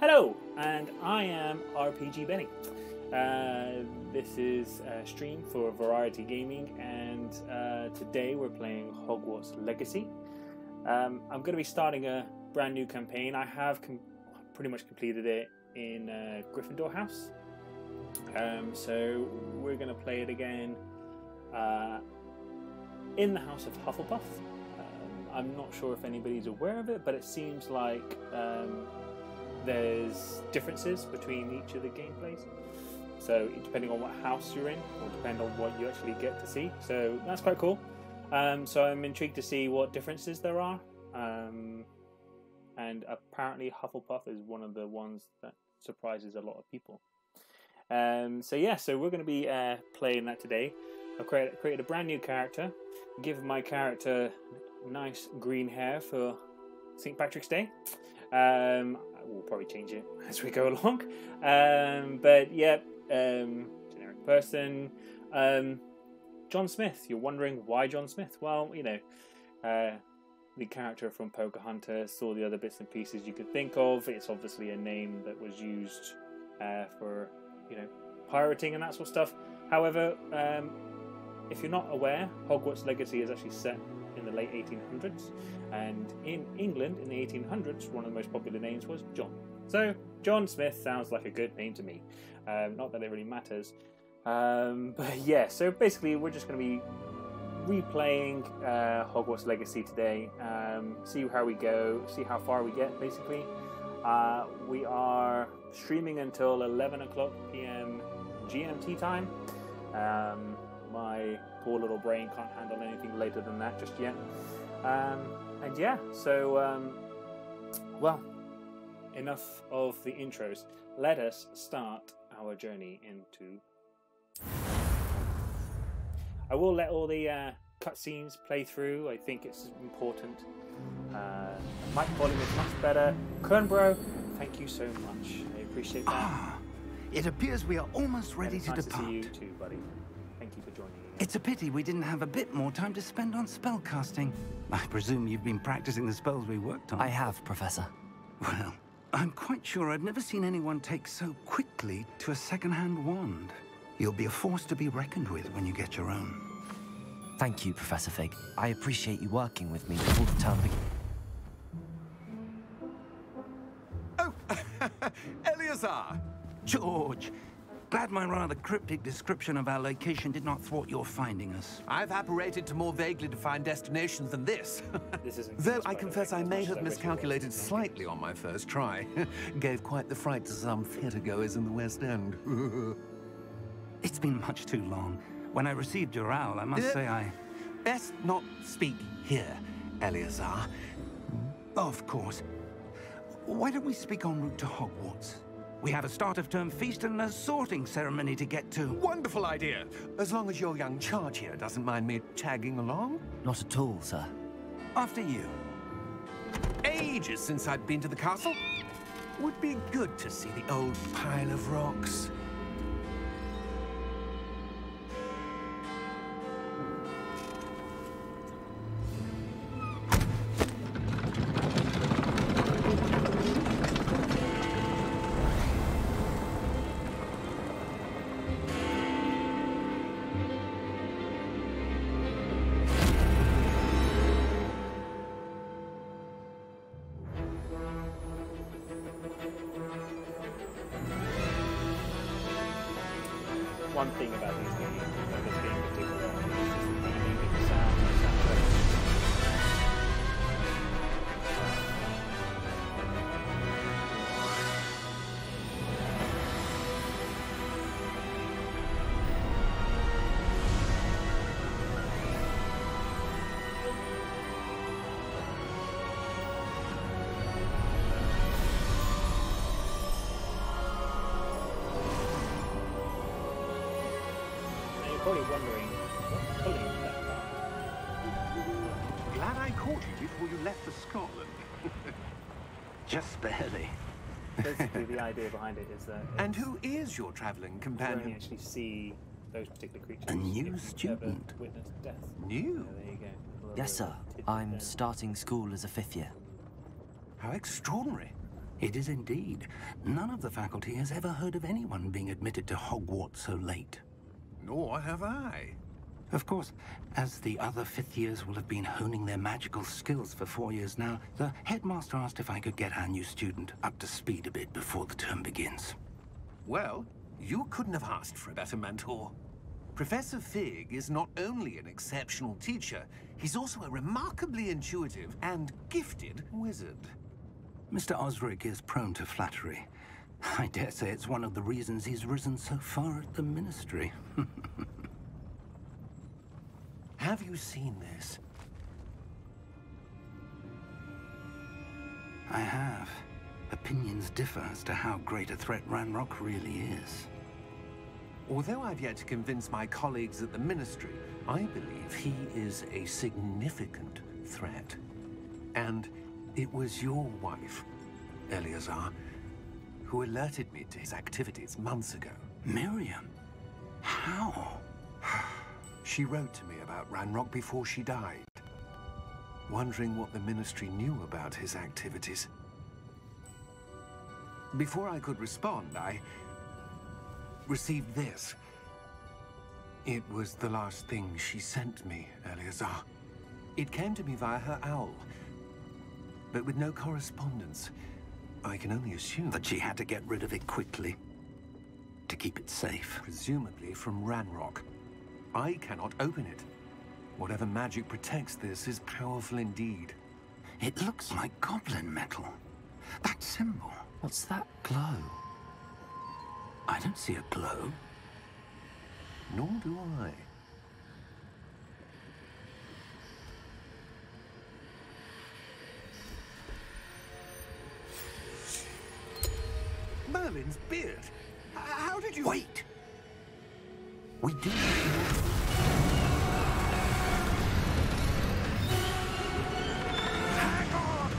Hello, and I am RPG Benny. This is a stream for Variety Gaming, and today we're playing Hogwarts Legacy. I'm going to be starting a brand new campaign. I have pretty much completed it in Gryffindor House. So we're going to play it again in the House of Hufflepuff. I'm not sure if anybody's aware of it, but it seems like there's differences between each of the gameplays. So depending on what house you're in, will depend on what you actually get to see. So that's quite cool. So I'm intrigued to see what differences there are. And apparently Hufflepuff is one of the ones that surprises a lot of people. So we're going to be playing that today. I've created a brand new character. Given my character nice green hair for St. Patrick's Day. We'll probably change it as we go along. Generic person. John Smith. You're wondering why John Smith? Well, the character from Pocahontas, all the other bits and pieces you could think of. It's obviously a name that was used for, pirating and that sort of stuff. However, if you're not aware, Hogwarts Legacy is actually set in the late 1800s, and in England in the 1800s, one of the most popular names was John. So John Smith sounds like a good name to me. Not that it really matters, so basically we're just going to be replaying Hogwarts Legacy today. See how we go, see how far we get. Basically, we are streaming until 11 o'clock p.m. GMT time. My poor little brain can't handle anything later than that just yet. Enough of the intros. Let us start our journey into... I will let all the cutscenes play through. I think it's important. Mic volume is much better. Kernbro, thank you so much. I appreciate that. It appears we are almost ready to depart. Nice to see you too, buddy. Thank you for joining me. It's a pity we didn't have a bit more time to spend on spellcasting. I presume you've been practicing the spells we worked on. I have, Professor. Well, I'm quite sure I've never seen anyone take so quickly to a second-hand wand. You'll be a force to be reckoned with when you get your own. Thank you, Professor Fig. I appreciate you working with me before the term begins. Oh, Eleazar! George! Glad my rather cryptic description of our location did not thwart your finding us. I've apparated to more vaguely defined destinations than this. Though I confess I may have miscalculated slightly on my first try. Gave quite the fright to some theatergoers in the West End. It's been much too long. When I received your owl, I must say I... Best not speak here, Eleazar. Of course. Why don't we speak en route to Hogwarts? We have a start-of-term feast and a sorting ceremony to get to. Wonderful idea. As long as your young charge here doesn't mind me tagging along. Not at all, sir. After you. Ages since I'd been to the castle. Would be good to see the old pile of rocks. One thing about these games, this game in particular, is just the naming and the sound and soundtrack. Probably wondering what's pulling that card. Glad I caught you before you left for Scotland. Just barely. Basically, the idea behind it is that... And who is your travelling you only companion? actually see those particular creatures. A new if you've student. ever witnessed death. New? There you go. Yes, sir. I'm starting school as a 5th year. How extraordinary. It is indeed. None of the faculty has ever heard of anyone being admitted to Hogwarts so late. Nor have I. Of course, as the other fifth years will have been honing their magical skills for 4 years now, the headmaster asked if I could get our new student up to speed a bit before the term begins. Well, you couldn't have asked for a better mentor. Professor Fig is not only an exceptional teacher, he's also a remarkably intuitive and gifted wizard. Mr. Osric is prone to flattery. I dare say it's one of the reasons he's risen so far at the Ministry. Have you seen this? I have. Opinions differ as to how great a threat Ranrock really is. Although I've yet to convince my colleagues at the Ministry, I believe he is a significant threat. And it was your wife, Eleazar, who alerted me to his activities months ago. Miriam? How? She wrote to me about Ranrock before she died, wondering what the Ministry knew about his activities. Before I could respond, I received this. It was the last thing she sent me, Eleazar. It came to me via her owl, but with no correspondence. I can only assume that she had to get rid of it quickly, to keep it safe. Presumably from Ranrock. I cannot open it. Whatever magic protects this is powerful indeed. It looks like goblin metal. That symbol. What's that glow? I don't see a glow. Nor do I. Merlin's beard. How did you... Wait! We do... Hang on!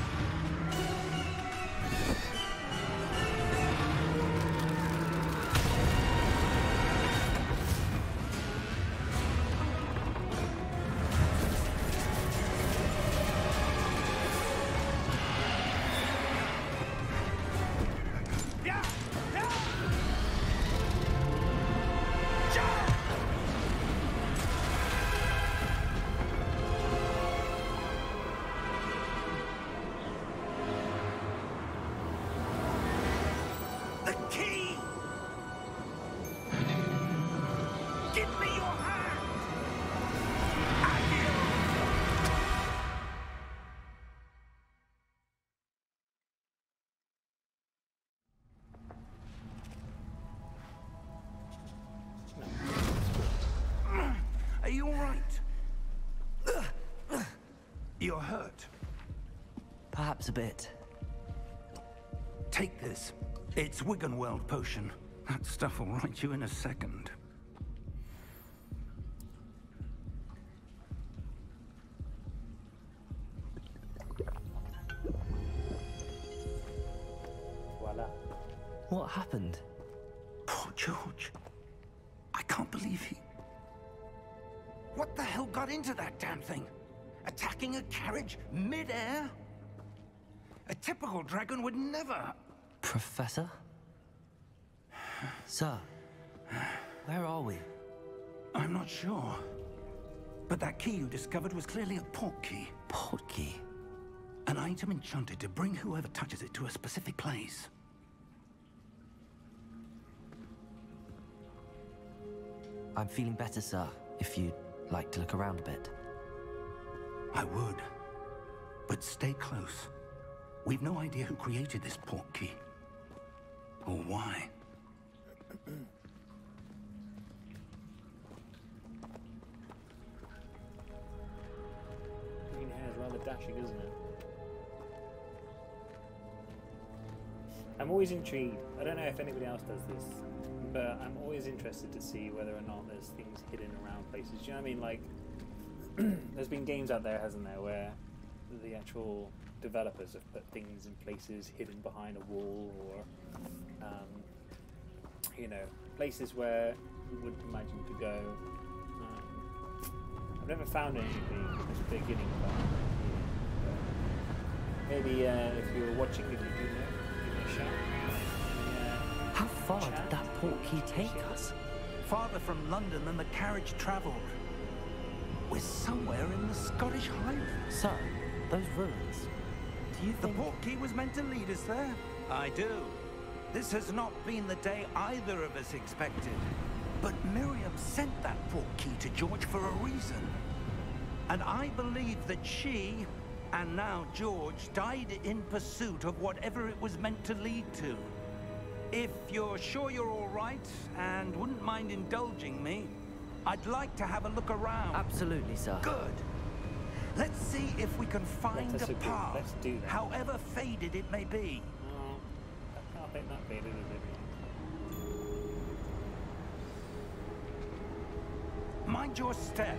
Are you all right? You're hurt. Perhaps a bit. Take this. It's Wiggenweld potion. That stuff will right you in a second. Voila. What happened? Poor George. I can't believe he... What the hell got into that damn thing? Attacking a carriage mid-air? A typical dragon would never... Professor? Sir, where are we? I'm not sure. But that key you discovered was clearly a port key. Port key? An item enchanted to bring whoever touches it to a specific place. I'm feeling better, sir, if you'd like to look around a bit. I would. But stay close. We've no idea who created this port key. Or why. Green hair is rather dashing, isn't it? I'm always intrigued. I don't know if anybody else does this, but I'm always interested to see whether or not there's things hidden around places. Do you know what I mean? Like, there's been games out there, hasn't there, where the actual developers have put things in places hidden behind a wall, or you know, places where you wouldn't imagine to go. I've never found anything at this beginning part. Maybe if you're watching, if you do know, shall we, How far did that portkey take us? Farther from London than the carriage travelled. We're somewhere in the Scottish Highlands. Sir, those ruins. Do you The think... portkey was meant to lead us there? I do. This has not been the day either of us expected. But Miriam sent that portkey to George for a reason. And I believe that she, and now George, died in pursuit of whatever it was meant to lead to. If you're sure you're all right, and wouldn't mind indulging me, I'd like to have a look around. Absolutely, sir. Good. Let's see if we can find a path, Let's do that. however faded it may be. Oh, I can't think that faded, is it? Mind your step.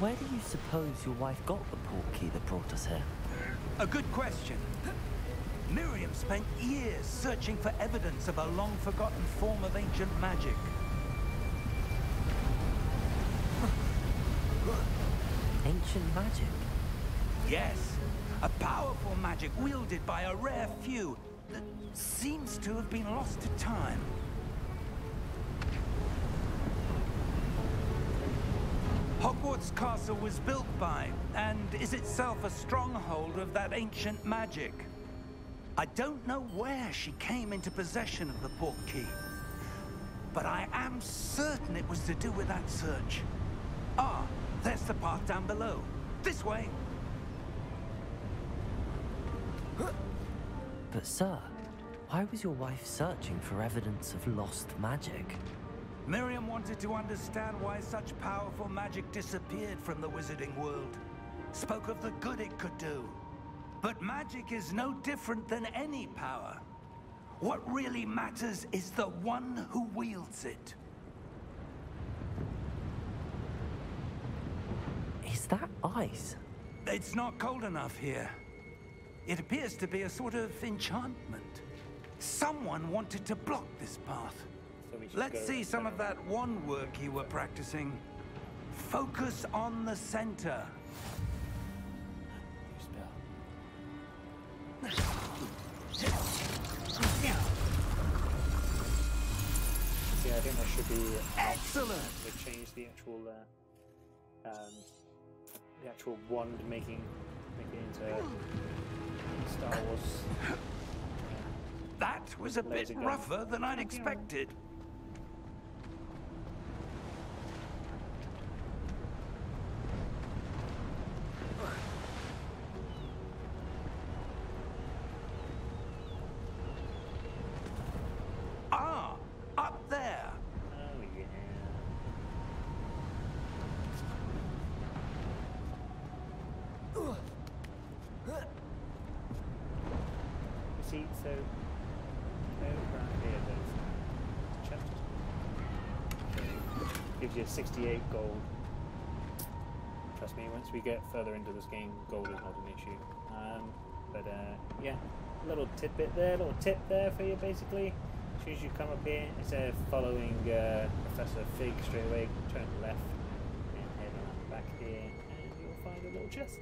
Where do you suppose your wife got the portkey that brought us here? A good question. Miriam spent years searching for evidence of a long-forgotten form of ancient magic. Ancient magic? Yes, a powerful magic wielded by a rare few that seems to have been lost to time. Hogwarts Castle was built by, and is itself a stronghold of that ancient magic. I don't know where she came into possession of the portkey, but I am certain it was to do with that search. Ah, there's the path down below. This way. But sir, why was your wife searching for evidence of lost magic? Miriam wanted to understand why such powerful magic disappeared from the wizarding world. Spoke of the good it could do. But magic is no different than any power. What really matters is the one who wields it. Is that ice? It's not cold enough here. It appears to be a sort of enchantment. Someone wanted to block this path. So we should Let's go see some down. of that wand work you were practicing. Focus on the center. Yeah, I think that should be Excellent. to change the actual wand making it into Star Wars. That was a bit Laser gun. rougher than I'd expected. Ah, up there. Oh yeah. See, so around here there's chest. Gives you 68 gold. Trust me, once we get further into this game, gold is not an issue. Yeah, little tidbit there, little tip there for you basically. As soon as you come up here, instead of following Professor Fig straight away, turn left and head on back here, and you'll find a little chest.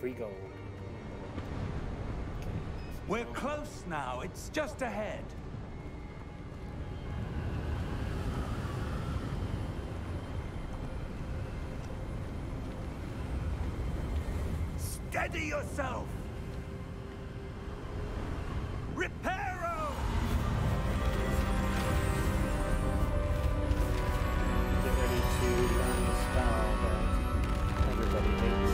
Free gold. We're close now. It's just ahead. Steady yourself. Reparo! Get ready to learn the spell that everybody hates.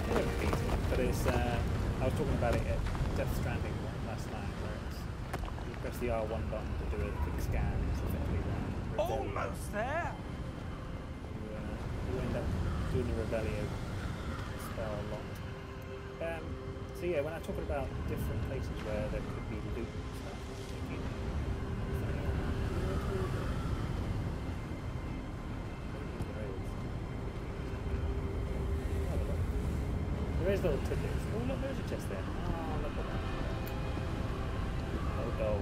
Everybody hates it, but it's, I was talking about it at Death Stranding last night, where it's, you press the R1 button to do a quick scan, it's effectively that. Almost there. You end up doing the Revelio spell a lot. So yeah, when I'm talking about different places where there could be loot and stuff, there is little tidbits. Oh look, there's a chest there. Oh, look at that. Oh,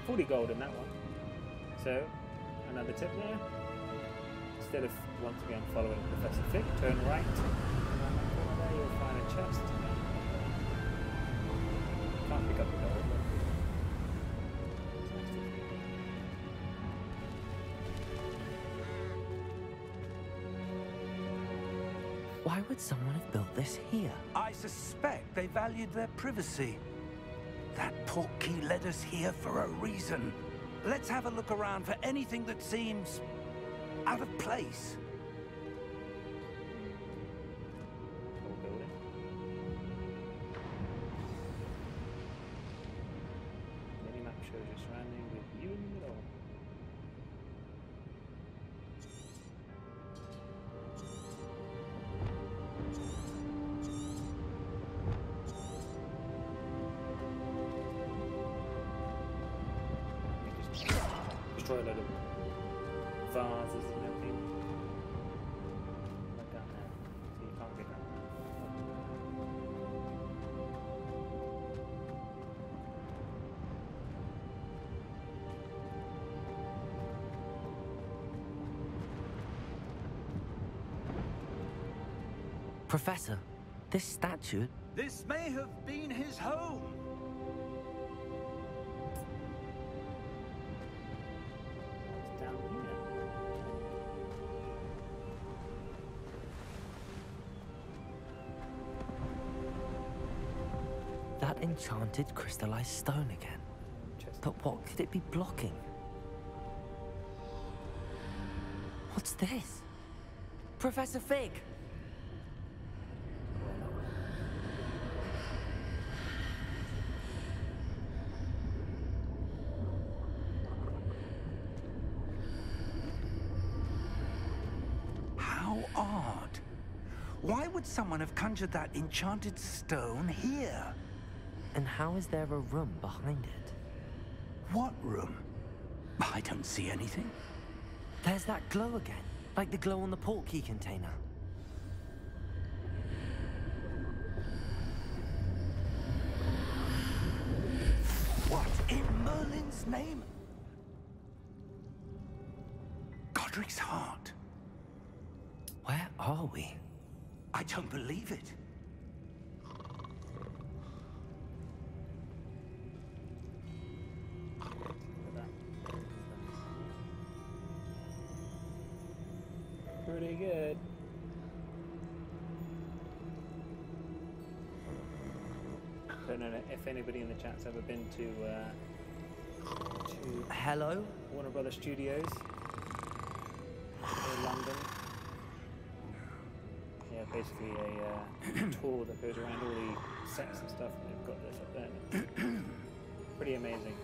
40 gold in that one. So, another tip there. Instead of once again following Professor Fig, turn right. And around that corner there, you'll find a chest. Can't pick up the gold. Why would someone have built this here? I suspect they valued their privacy. That portkey led us here for a reason. Let's have a look around for anything that seems out of place. Old building. Minimap shows your surrounding with you in the middle. Destroy a load of vases and everything. Right down there. So you can't get down. Professor, this statue... This may have been his home. It's down here. That enchanted crystallized stone again. Chest. But what could it be blocking? What's this? Professor Fig! How odd. Why would someone have conjured that enchanted stone here? And how is there a room behind it? What room? I don't see anything. There's that glow again, like the glow on the portkey container. What in Merlin's name? Godric's heart. Where are we? I don't believe it. Pretty good. Don't know if anybody in the chat's ever been to Hello? Warner Brothers Studios in London. Yeah, basically a tour that goes around all the sets and stuff. And they've got this up there. Pretty amazing.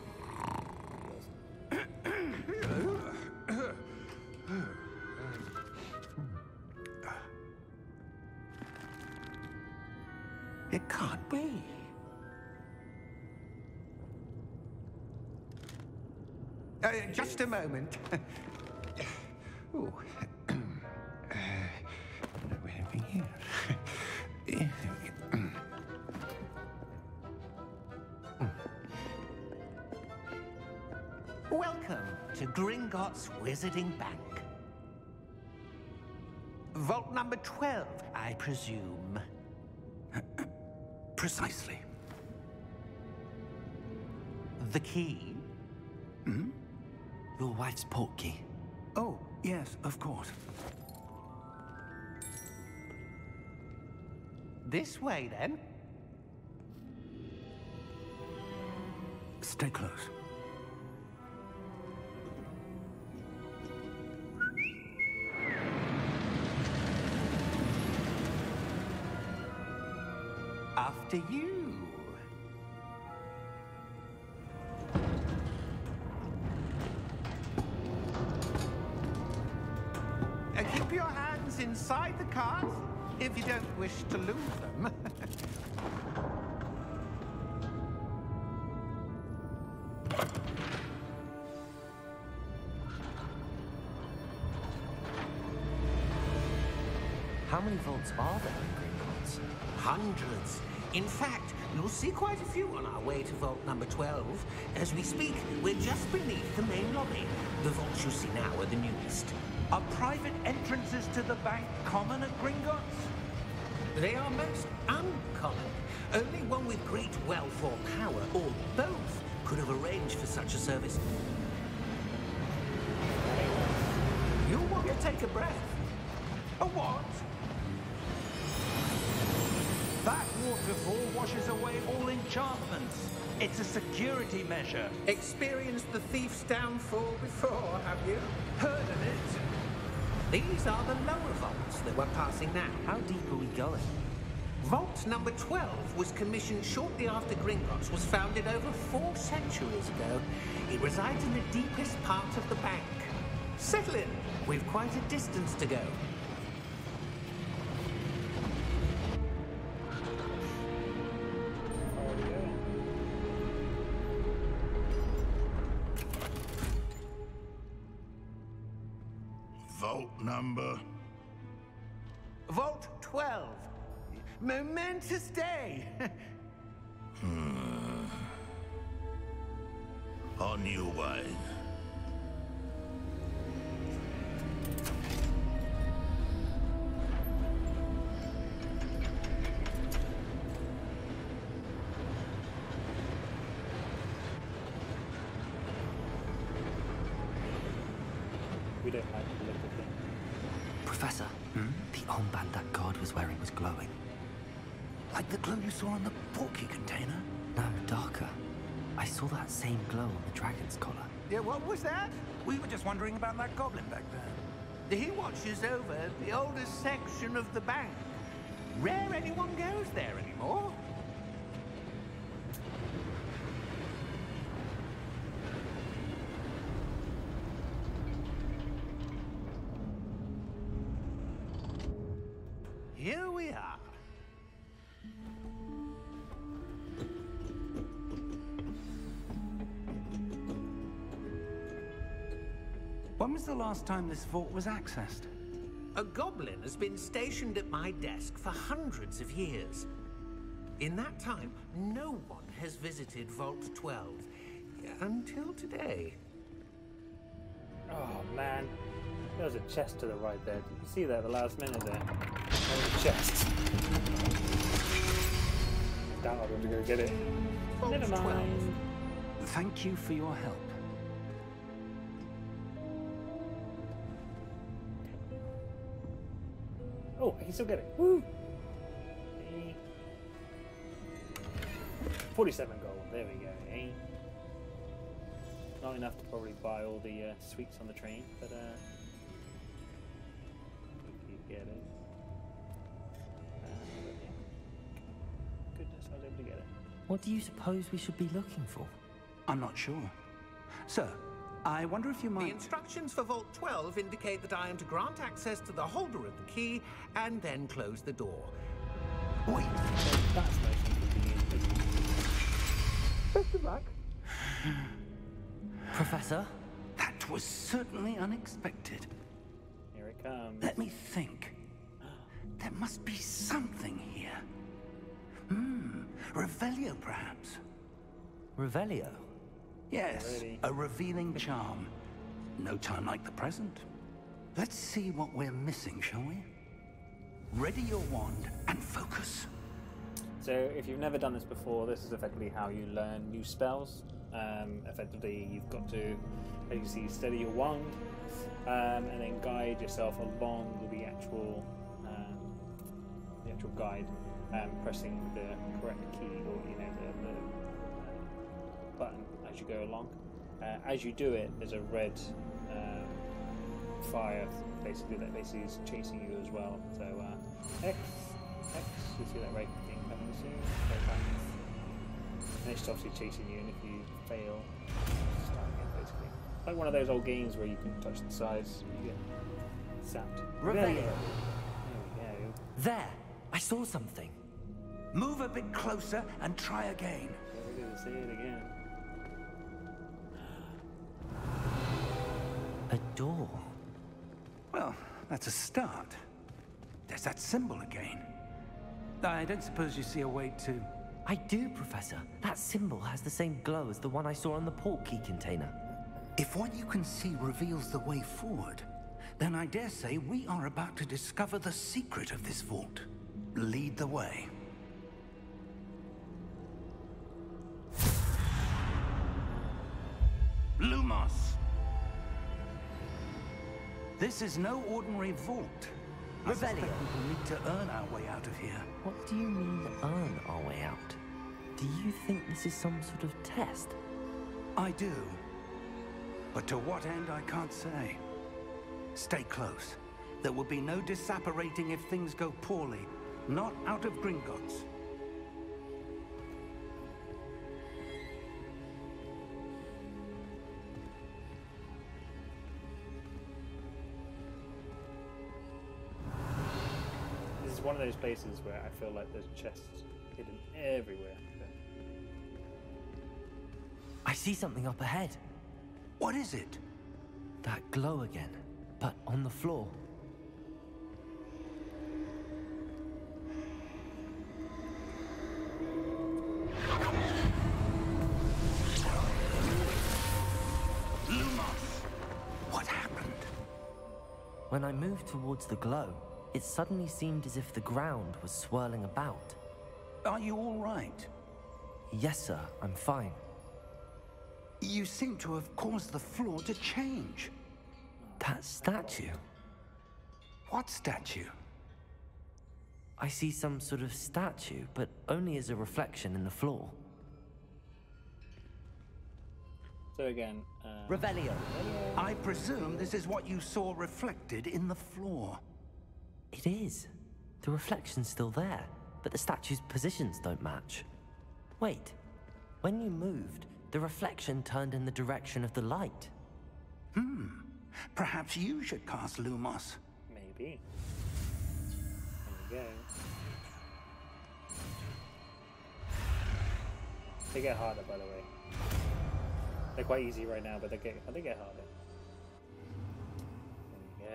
It can't be. Just a moment. Oh. Anything here? Welcome to Gringotts Wizarding Bank. Vault number 12, I presume. Precisely. The key? Your wife's portkey. Oh, yes, of course. This way, then. Stay close. After you. Keep your hands inside the cart if you don't wish to lose them. How many vaults are there in Gringotts? Hundreds. In fact, You'll see quite a few on our way to Vault number 12. As we speak, we're just beneath the main lobby. The vaults you see now are the newest. Are private entrances to the bank common at Gringotts? They are most uncommon. Only one with great wealth or power, or both, could have arranged for such a service. You'll want to take a breath. A what? That waterfall washes away all enchantments. It's a security measure. Experienced the thief's downfall before, have you? Heard of it? These are the lower vaults that we're passing now. How deep are we going? Vault number 12 was commissioned shortly after Gringotts was founded over 4 centuries ago. It resides in the deepest part of the bank. Settle in. We've quite a distance to go. Vault number? Vault 12. Momentous day. On your way. We don't like the look of them. Professor, the armband that guard was wearing was glowing. Like the glow you saw on the porky container? No, darker. I saw that same glow on the dragon's collar. Yeah, what was that? We were just wondering about that goblin back there. He watches over the oldest section of the bank. Rare anyone goes there anymore. Here we are. When was the last time this vault was accessed? A goblin has been stationed at my desk for hundreds of years. In that time, no one has visited Vault 12 until today. Oh man, there was a chest to the right there. Did you see that at the last minute there? There was a chest. Doubt I'm going to go get it. Vault Never mind. 12. Thank you for your help. Oh, I can still get it. Woo! Hey. 47 gold. There we go. Hey. Not enough to probably buy all the sweets on the train, but if you get it. Yeah. Goodness, I was able to get it. What do you suppose we should be looking for? I'm not sure. Sir, I wonder if you The might... instructions for Vault 12 indicate that I am to grant access to the holder of the key and then close the door. Wait. So that's nice and convenient. Best of luck. Professor? That was certainly unexpected. Here it comes. Let me think. There must be something here. Revelio, perhaps. Revelio? Yes, Already. a revealing charm. No time like the present. Let's see what we're missing, shall we? Ready your wand and focus. So if you've never done this before, this is effectively how you learn new spells. Effectively, you've got to, as you see, steady your wand, and then guide yourself along the actual guide, pressing the correct key or the button as you go along. As you do it, there's a red fire basically that basically is chasing you as well. So X, you see that red thing coming soon. Go back. And it's obviously chasing you, and if you fail, start again basically. Like one of those old games where you can touch the sides, you get zapped. Revelio. There we go. There! I saw something. Move a bit closer and try again. There it is. See it again. A door. Well, that's a start. There's that symbol again. I don't suppose you see a way to I do, Professor. That symbol has the same glow as the one I saw on the port key container. If what you can see reveals the way forward, then I dare say we are about to discover the secret of this vault. Lead the way. Lumos! This is no ordinary vault. I suspect we will need to earn our way out of here. What do you mean, earn our way out? Do you think this is some sort of test? I do. But to what end, I can't say. Stay close. There will be no disapparating if things go poorly. Not out of Gringotts. This is one of those places where I feel like there's chests hidden everywhere. I see something up ahead. What is it? That glow again, but on the floor. Lumos! What happened? When I moved towards the glow, it suddenly seemed as if the ground was swirling about. Are you all right? Yes, sir, I'm fine. You seem to have caused the floor to change. That statue? What statue? I see some sort of statue, but only as a reflection in the floor. So again, Revelio. I presume this is what you saw reflected in the floor. It is. The reflection's still there, but the statue's positions don't match. Wait, when you moved, the reflection turned in the direction of the light. Perhaps you should cast Lumos. maybe. There we go. They get harder, by the way. They're quite easy right now, but they get harder. There we go.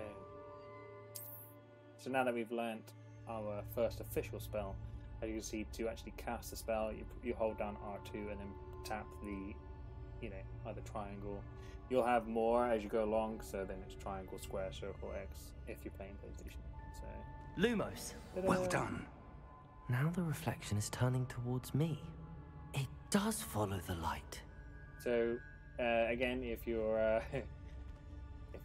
So now that we've learnt our first official spell, as you can see, to actually cast the spell, you hold down R2 and then tap the, either triangle. You'll have more as you go along, so then it's triangle, square, circle, X if you're playing PlayStation. So Lumos. Well done. Now the reflection is turning towards me. It does follow the light. So again, if you're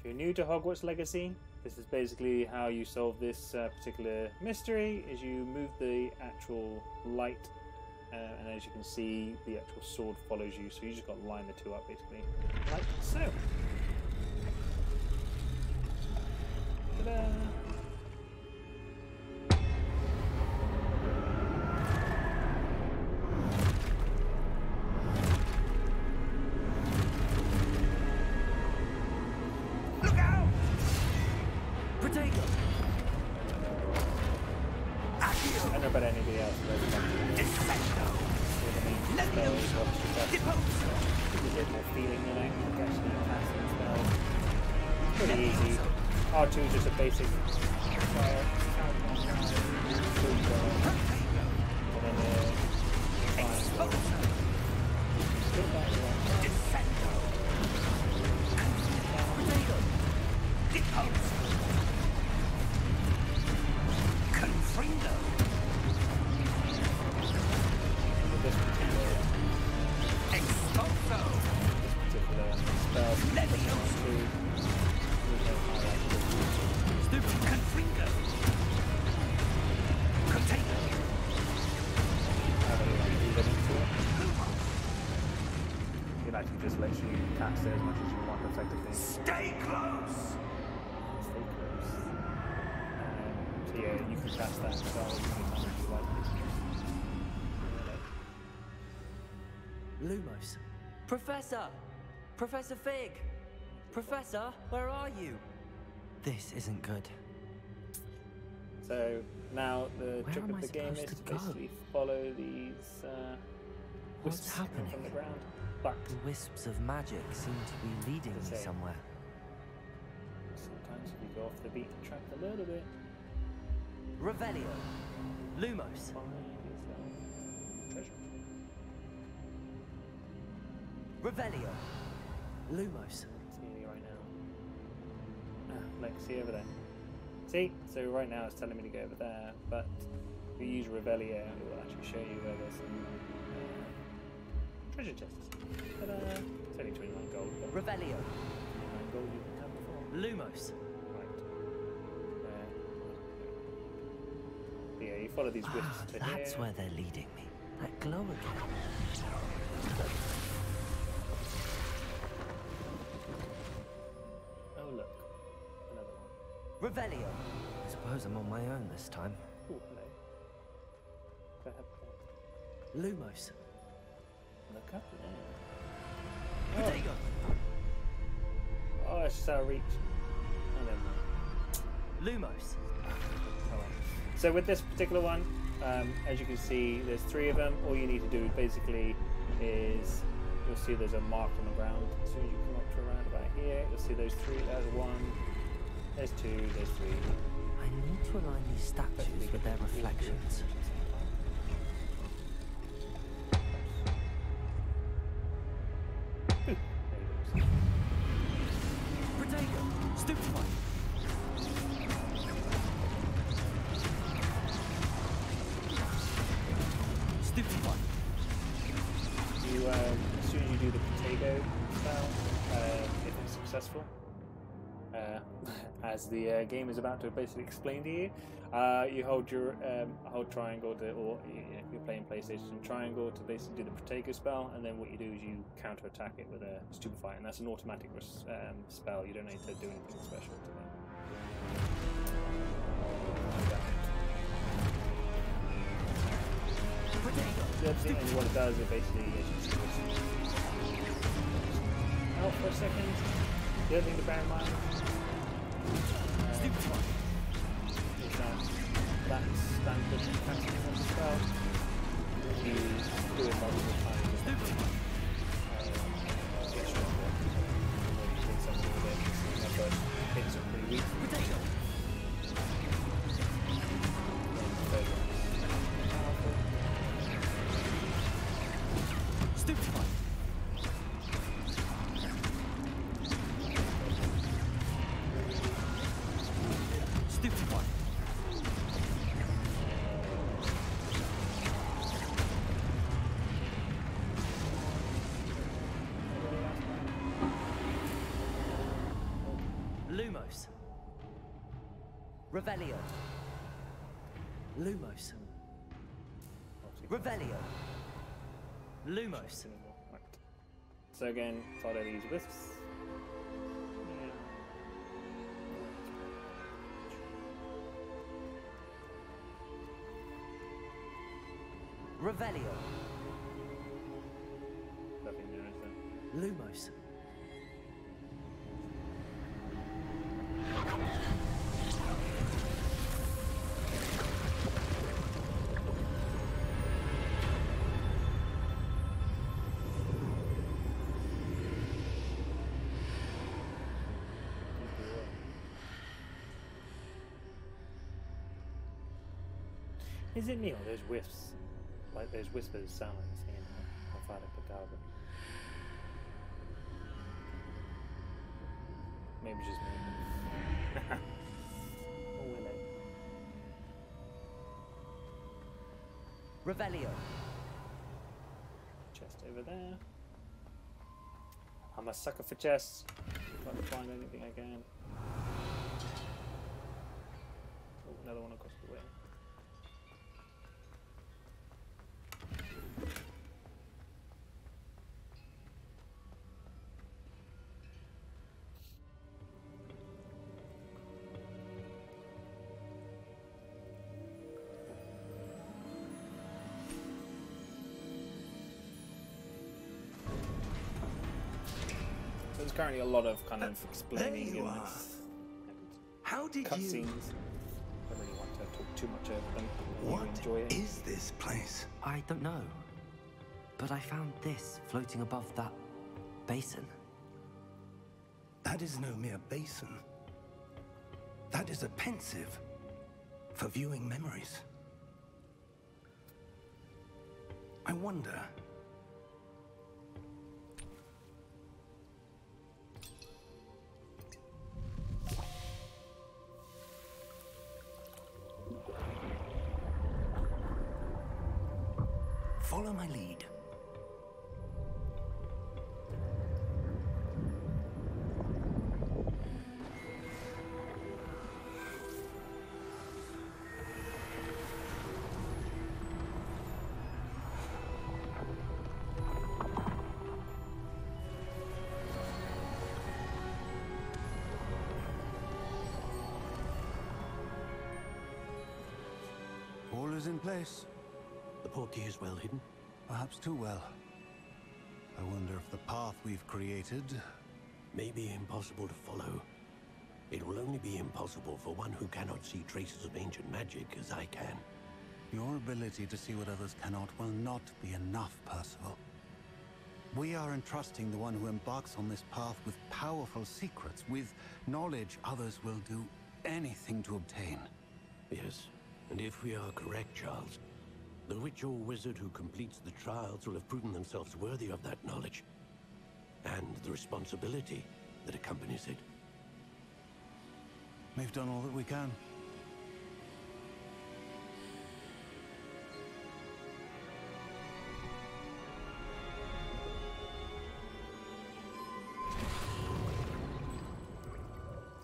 new to Hogwarts Legacy, this is basically how you solve this particular mystery. Is you move the actual light, and as you can see, the actual sword follows you. So you just got to line the two up, basically, like so. Ta-da! R2 is just a basic fire. Just lets you cast it as much as you want, effectively. Stay close! Stay close. So yeah, you can cast that spell as many times as you like. Lumos. Professor! Professor Fig! Professor, where are you? This isn't good. So now the trick am of I the game is supposed to to go? basically follow these What's wisps happening? from the ground. But The wisps of magic seem to be leading me somewhere. sometimes we go off the beaten track a little bit. Revelio. Lumos. Find yourself treasure. Revelio. Lumos. It's nearly right now. Like, see over there. See? So right now it's telling me to go over there, but if you use Revelio, it will actually show you where there's some treasure chests. Ta-da! It's only 29 gold, but Revelio. 29 gold you can have before. Lumos. Right. Yeah, you follow these wisps to That's here. where they're leading me. That glow again. Oh look, another one. Revelio. I suppose I'm on my own this time. Oh, hello. Go ahead. Lumos. Look up there. Protego. Oh, it's just out of reach. Oh, never mind. Lumos. Oh, well. So with this particular one, as you can see, there's 3 of them. All you need to do basically is, you'll see there's a mark on the ground. As soon as you come up to around about here, you'll see those 3. There's 1, there's 2, there's 3. I need to align these statues with their reflections. There you go. Protego. Stupefy. Stupefy. You, as soon as you do the Protego spell, if it's successful, as the game is about to basically explain to you, you hold your hold triangle to, or if you're playing PlayStation, triangle to basically do the Protego spell, and then what you do is you counter attack it with a Stupefy, and that's an automatic spell. You don't need to do anything special to that. The other thing, and what it does, it basically, as you see, out for a second. The other thing to bear in mind is that standard casting of the spell. If you do it multiple times, get stronger. When you hit something with it, my first hits are pretty weak. Stupefy. Stupefy. Lumos. Revelio. Lumos. Revelio. Lumos. Right. So again, follow these wisps. Revelio. Nothing there, is there? Lumos. Is it me or those whiffs? Like those whispers sound like the same Avada Kedavra. Maybe just me. Oh, hello. Revelio. Chest over there. I'm a sucker for chests. Trying to find anything I can. Oh, another one across the way. There's currently a lot of kind of explaining there you and are. How did you... cutscenes. I don't really want to talk too much over them. What You enjoy it. is this place? I don't know. But I found this floating above that basin. That is no mere basin. That is a pensive for viewing memories. I wonder... Follow my lead. All is in place. The portkey is well hidden. Perhaps too well. I wonder if the path we've created... May be impossible to follow. It will only be impossible for one who cannot see traces of ancient magic as I can. Your ability to see what others cannot will not be enough, Percival. We are entrusting the one who embarks on this path with powerful secrets, with knowledge others will do anything to obtain. Yes, and if we are correct, Charles, the witch or wizard who completes the trials will have proven themselves worthy of that knowledge, and the responsibility that accompanies it. We've done all that we can.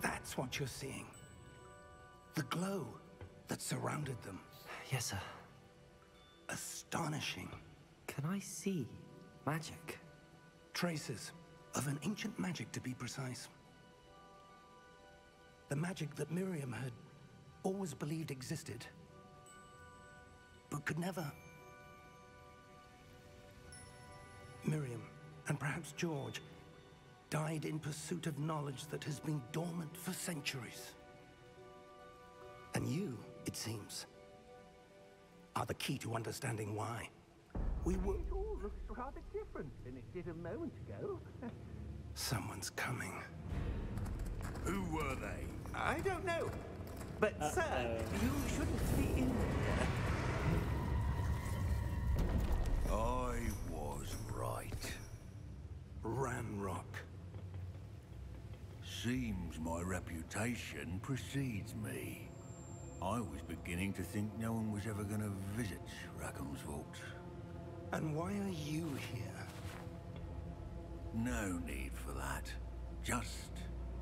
That's what you're seeing. The glow that surrounded them. Yes, sir. Astonishing. Can I see magic? Traces of an ancient magic, to be precise. The magic that Miriam had always believed existed, but could never. Miriam, and perhaps George, died in pursuit of knowledge that has been dormant for centuries. And you, it seems, are the key to understanding why. We were... It all looks rather different than it did a moment ago. Someone's coming. Who were they? I don't know. But, sir, you shouldn't be in here. I was right. Ranrock. Seems my reputation precedes me. I was beginning to think no one was ever going to visit Rackham's vault. And why are you here? No need for that. Just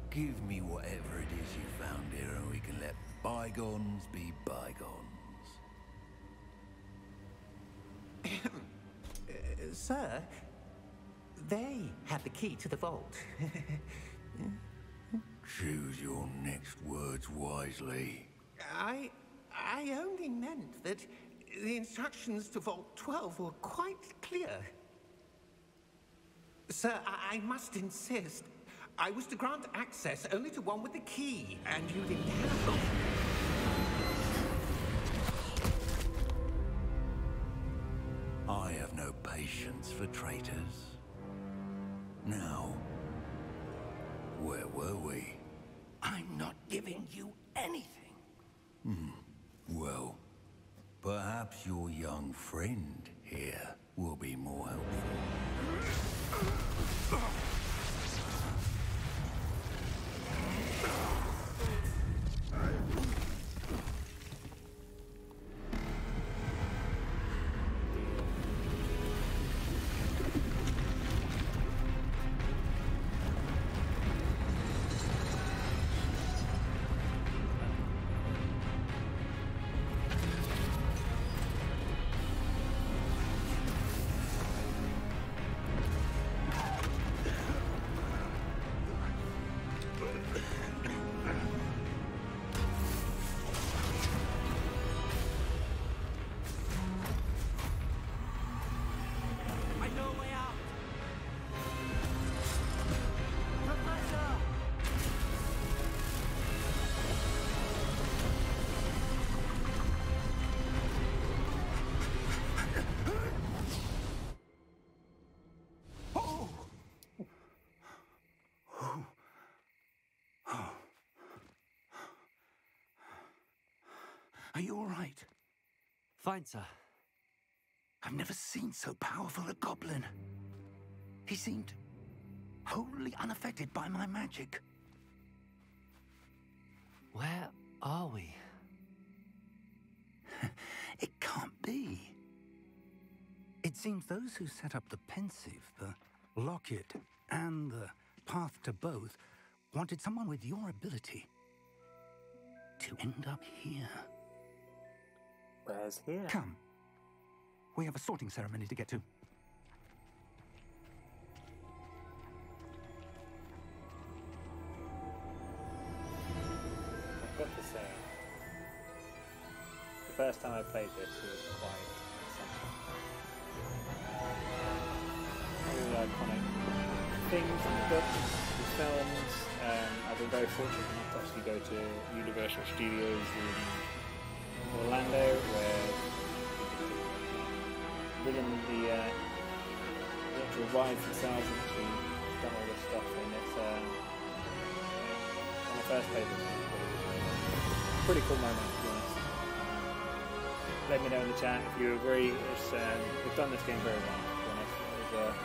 give me whatever it is you found here and we can let bygones be bygones. Sir, they have the key to the vault. Choose your next words wisely. I only meant that the instructions to Vault 12 were quite clear. Sir, I must insist. I was to grant access only to one with the key, and you didn't have it. I have no patience for traitors. Now, where were we? I'm not giving you anything. Well, perhaps your young friend here will be more helpful. Are you all right? Fine, sir. I've never seen so powerful a goblin. He seemed wholly unaffected by my magic. Where are we? It can't be. It seems those who set up the pensive, the locket, and the path to both wanted someone with your ability to end up here. Where's here? Come. We have a sorting ceremony to get to. I've got to say, the first time I played this was quite something. Really iconic things in the books, the films. I've been very fortunate enough to actually go to Universal Studios in Orlando, where within the actual rides themselves and actually done all this stuff, and it's on the first page it's pretty cool moment, to be honest. Let me know in the chat if you agree. They've done this game very well, to be honest. There's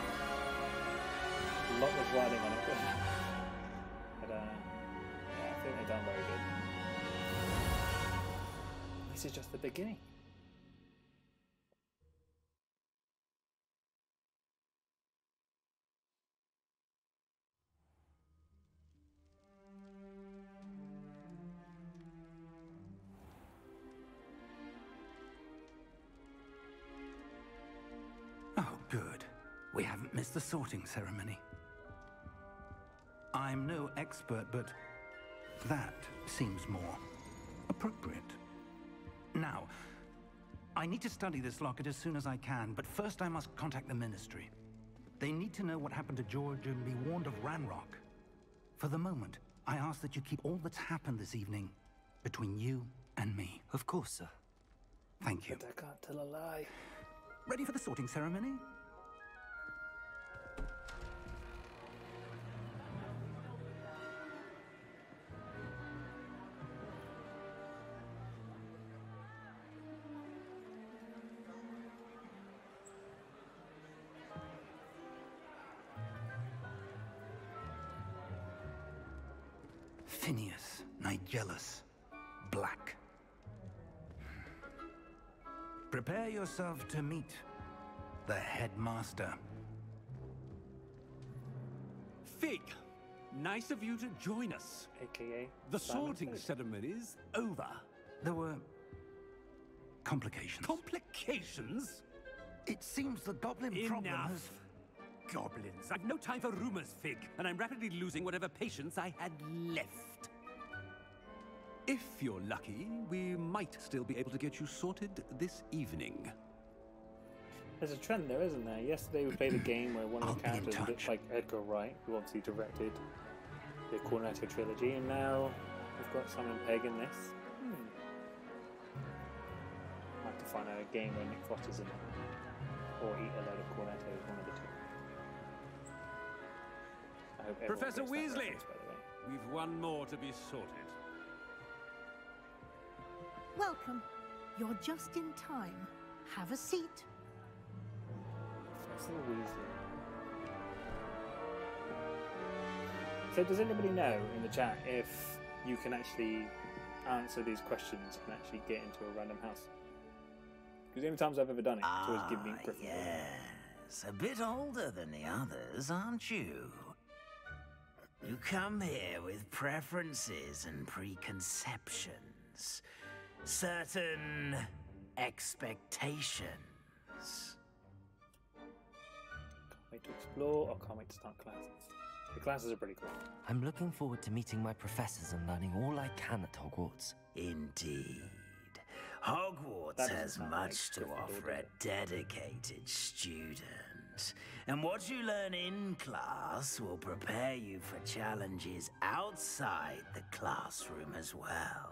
a lot of riding on it, but yeah, I think they've done very good. This is just the beginning. Oh, good. We haven't missed the sorting ceremony. I'm no expert, but that seems more appropriate. Now, I need to study this locket as soon as I can, but first I must contact the Ministry. They need to know what happened to George and be warned of Ranrock. For the moment, I ask that you keep all that's happened this evening between you and me. Of course, sir. Thank you. But I can't tell a lie. Ready for the sorting ceremony? Phineas, Nigellus, Black. Prepare yourself to meet the headmaster. Fig, nice of you to join us. AKA The Simon sorting Pegg. ceremony's over. There were complications. Complications? It seems the goblin problem Enough. has... Goblins. I've no time for rumors, Fig, and I'm rapidly losing whatever patience I had left. If you're lucky, we might still be able to get you sorted this evening. There's a trend there, isn't there? Yesterday we played a game where one of the I'll be in characters looked touch. like Edgar Wright, who obviously directed the Cornetto trilogy, and now we've got Simon Pegg in this. Might have to find out a game where Nick Foster's in it. Or eat a load of Cornettos, one of the two. I hope everyone Professor gets that Weasley! reference, by the way. We've one more to be sorted. Welcome. You're just in time. Have a seat. Professor Weasley. So does anybody know in the chat if you can actually answer these questions and actually get into a random house? Because the only times I've ever done it, it's always given me Gryffindor. Yes, a bit older than the others, aren't you? You come here with preferences and preconceptions. Certain expectations. Can't wait to explore or can't wait to start classes. The classes are pretty cool. I'm looking forward to meeting my professors and learning all I can at Hogwarts. Indeed. Hogwarts That has doesn't sound much like to Gryffindor, offer does a it? dedicated student. And what you learn in class will prepare you for challenges outside the classroom as well.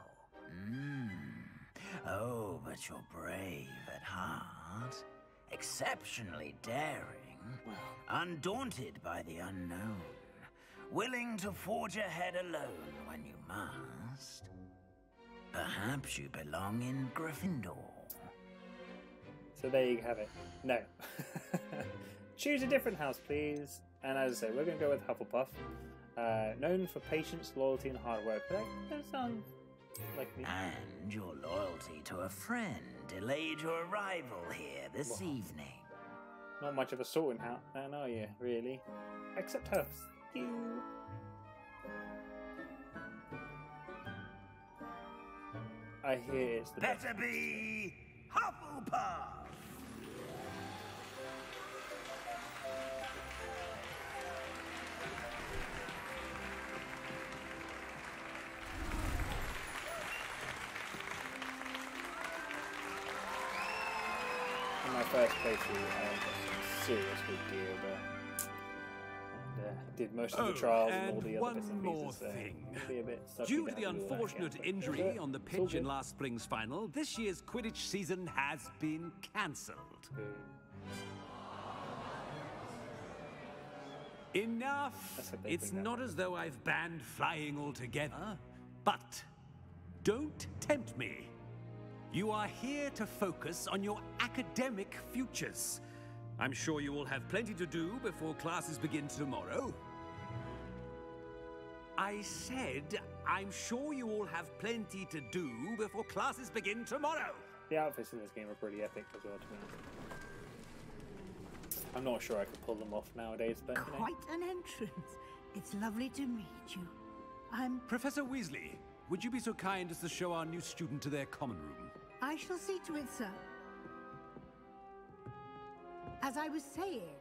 Oh, but you're brave at heart, exceptionally daring, undaunted by the unknown, willing to forge ahead alone when you must. Perhaps you belong in Gryffindor. So there you have it. No. Choose a different house, please. And as I say, we're going to go with Hufflepuff. Known for patience, loyalty, and hard work. That sounds like me. And your loyalty to a friend delayed your arrival here this evening. Not much of a sorting hat, then, are you? Really? Except Huffs. You. I hear it's the best. Better be Hufflepuff! In my first playthrough, I was serious good gear, but did most of the trials and all the other bits and pieces. Due to the unfortunate injury on the pitch in last spring's final, this year's Quidditch season has been cancelled. Enough! It's not as though I've banned flying altogether, but don't tempt me. You are here to focus on your academic futures. I'm sure you will have plenty to do before classes begin tomorrow. I said, I'm sure you all have plenty to do before classes begin tomorrow. The outfits in this game are pretty epic as well, to be honest. I'm not sure I could pull them off nowadays, but you know. Quite an entrance. It's lovely to meet you. I'm... Professor Weasley, would you be so kind as to show our new student to their common room? I shall see to it, sir. As I was saying,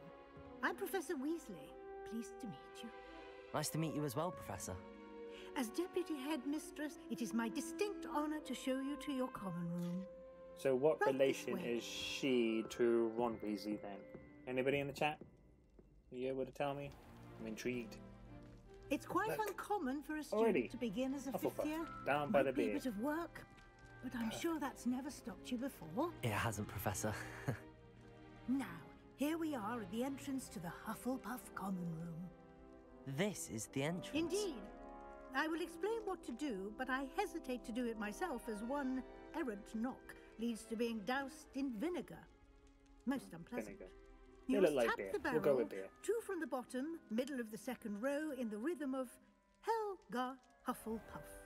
I'm Professor Weasley. Pleased to meet you. Nice to meet you as well, Professor. As Deputy Headmistress, it is my distinct honor to show you to your common room. So what Right relation this way. is she to Ron Weasley then? Anybody in the chat? Are you able to tell me? I'm intrigued. It's quite Look. uncommon for a student Already. to begin as a Hufflepuff, fifth year. down by Might the be a beard. bit of work, but I'm sure that's never stopped you before. It hasn't, Professor. Now, here we are at the entrance to the Hufflepuff common room. This is the entrance. Indeed. I will explain what to do, but I hesitate to do it myself as one errant knock leads to being doused in vinegar. Most unpleasant. Vinegar. You They must look like tap beer. the We'll barrel, go with beer. 2 from the bottom, middle of the second row, in the rhythm of Helga Hufflepuff.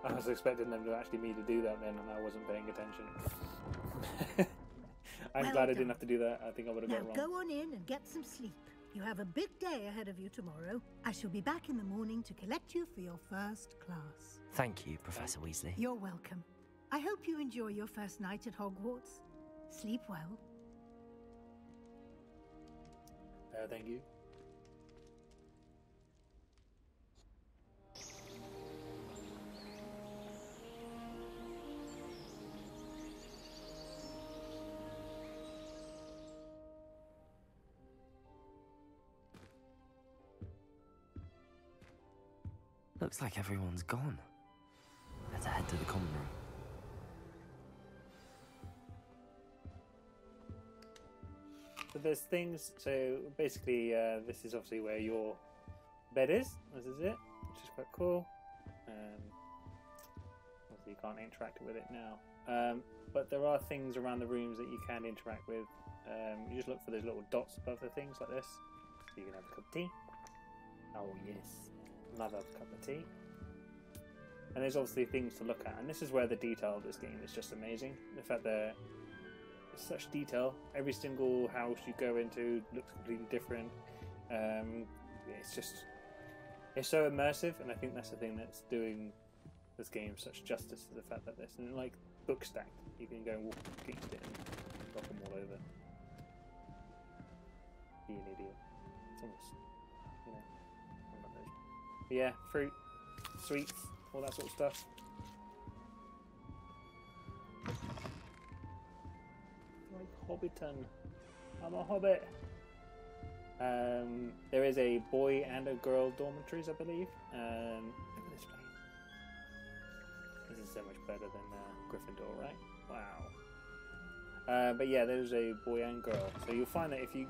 I was expecting them to actually me to do that then, and I wasn't paying attention. I'm Well glad I done. didn't have to do that. I think I would have Now got it wrong. go on in and get some sleep. You have a big day ahead of you tomorrow. I shall be back in the morning to collect you for your first class. Thank you, Professor Weasley. You're welcome. I hope you enjoy your first night at Hogwarts. Sleep well. Thank you. Looks like everyone's gone. Let's head to the common room. So there's things, so basically this is obviously where your bed is. This is it, which is quite cool. Obviously you can't interact with it now. But there are things around the rooms that you can interact with. You just look for those little dots above the things like this. So you can have a cup of tea. Oh yes, love a cup of tea. And there's obviously things to look at. And this is where the detail of this game is just amazing. The fact that it's such detail. Every single house you go into looks completely different. It's so immersive, and I think that's the thing that's doing this game such justice, to the fact that there's like book stacked. You can go and walk against it and knock them all over. Be an idiot. It's almost, you know, one of those. But yeah, fruit, sweets, all that sort of stuff. Like Hobbiton. I'm a hobbit. There is a boy and a girl dormitories, I believe. Look at this place. This is so much better than Gryffindor, right? Wow. But yeah, there's a boy and girl. So you'll find that if you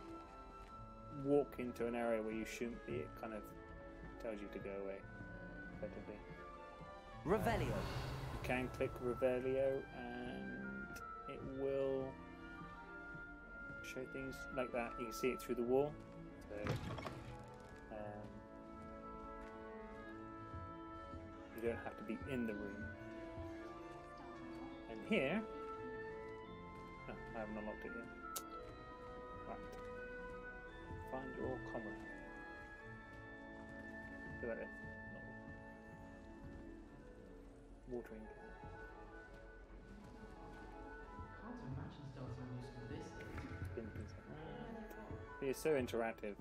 walk into an area where you shouldn't be, it kind of tells you to go away, effectively. Revelio. You can click Revelio and it will show things like that. You can see it through the wall. So, You don't have to be in the room. And here... Oh, I haven't unlocked it yet. Right. Find your comrade. Do that. Watering can. It's so interactive.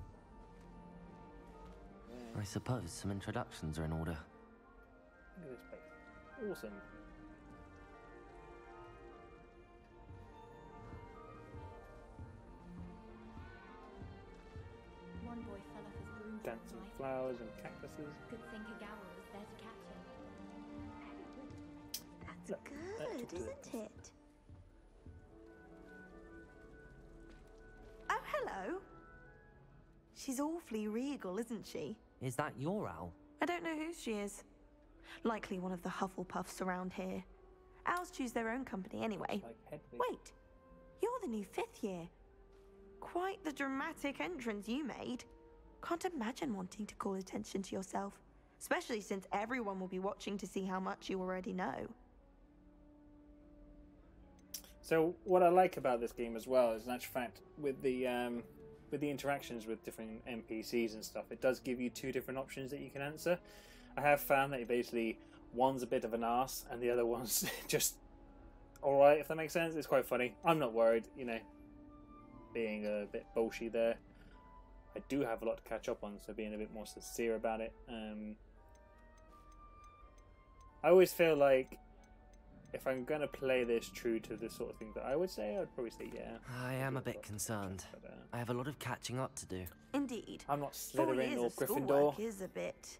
I suppose some introductions are in order. Look at this place. Awesome. One boy fell off his broom. Dancing flowers and cactuses. Good thing Kagawa was there to catch him. That's Look, good, isn't it? Oh, hello. She's awfully regal, isn't she? Is that your owl? I don't know who she is. Likely one of the Hufflepuffs around here. Owls choose their own company anyway. Wait, you're the new 5th year. Quite the dramatic entrance you made. Can't imagine wanting to call attention to yourself, especially since everyone will be watching to see how much you already know. So what I like about this game as well is, in actual fact, with the interactions with different NPCs and stuff, it does give you 2 different options that you can answer. I have found that basically one's a bit of an arse and the other one's just alright, if that makes sense. It's quite funny. I'm not worried, you know, being a bit bullshit there. I do have a lot to catch up on, so being a bit more sincere about it. I always feel like if I'm going to play this true to the sort of thing that I would say, I'd probably say yeah. I am a bit concerned. But, I have a lot of catching up to do. Indeed. I'm not 4 Slytherin years or of Gryffindor. schoolwork is a bit...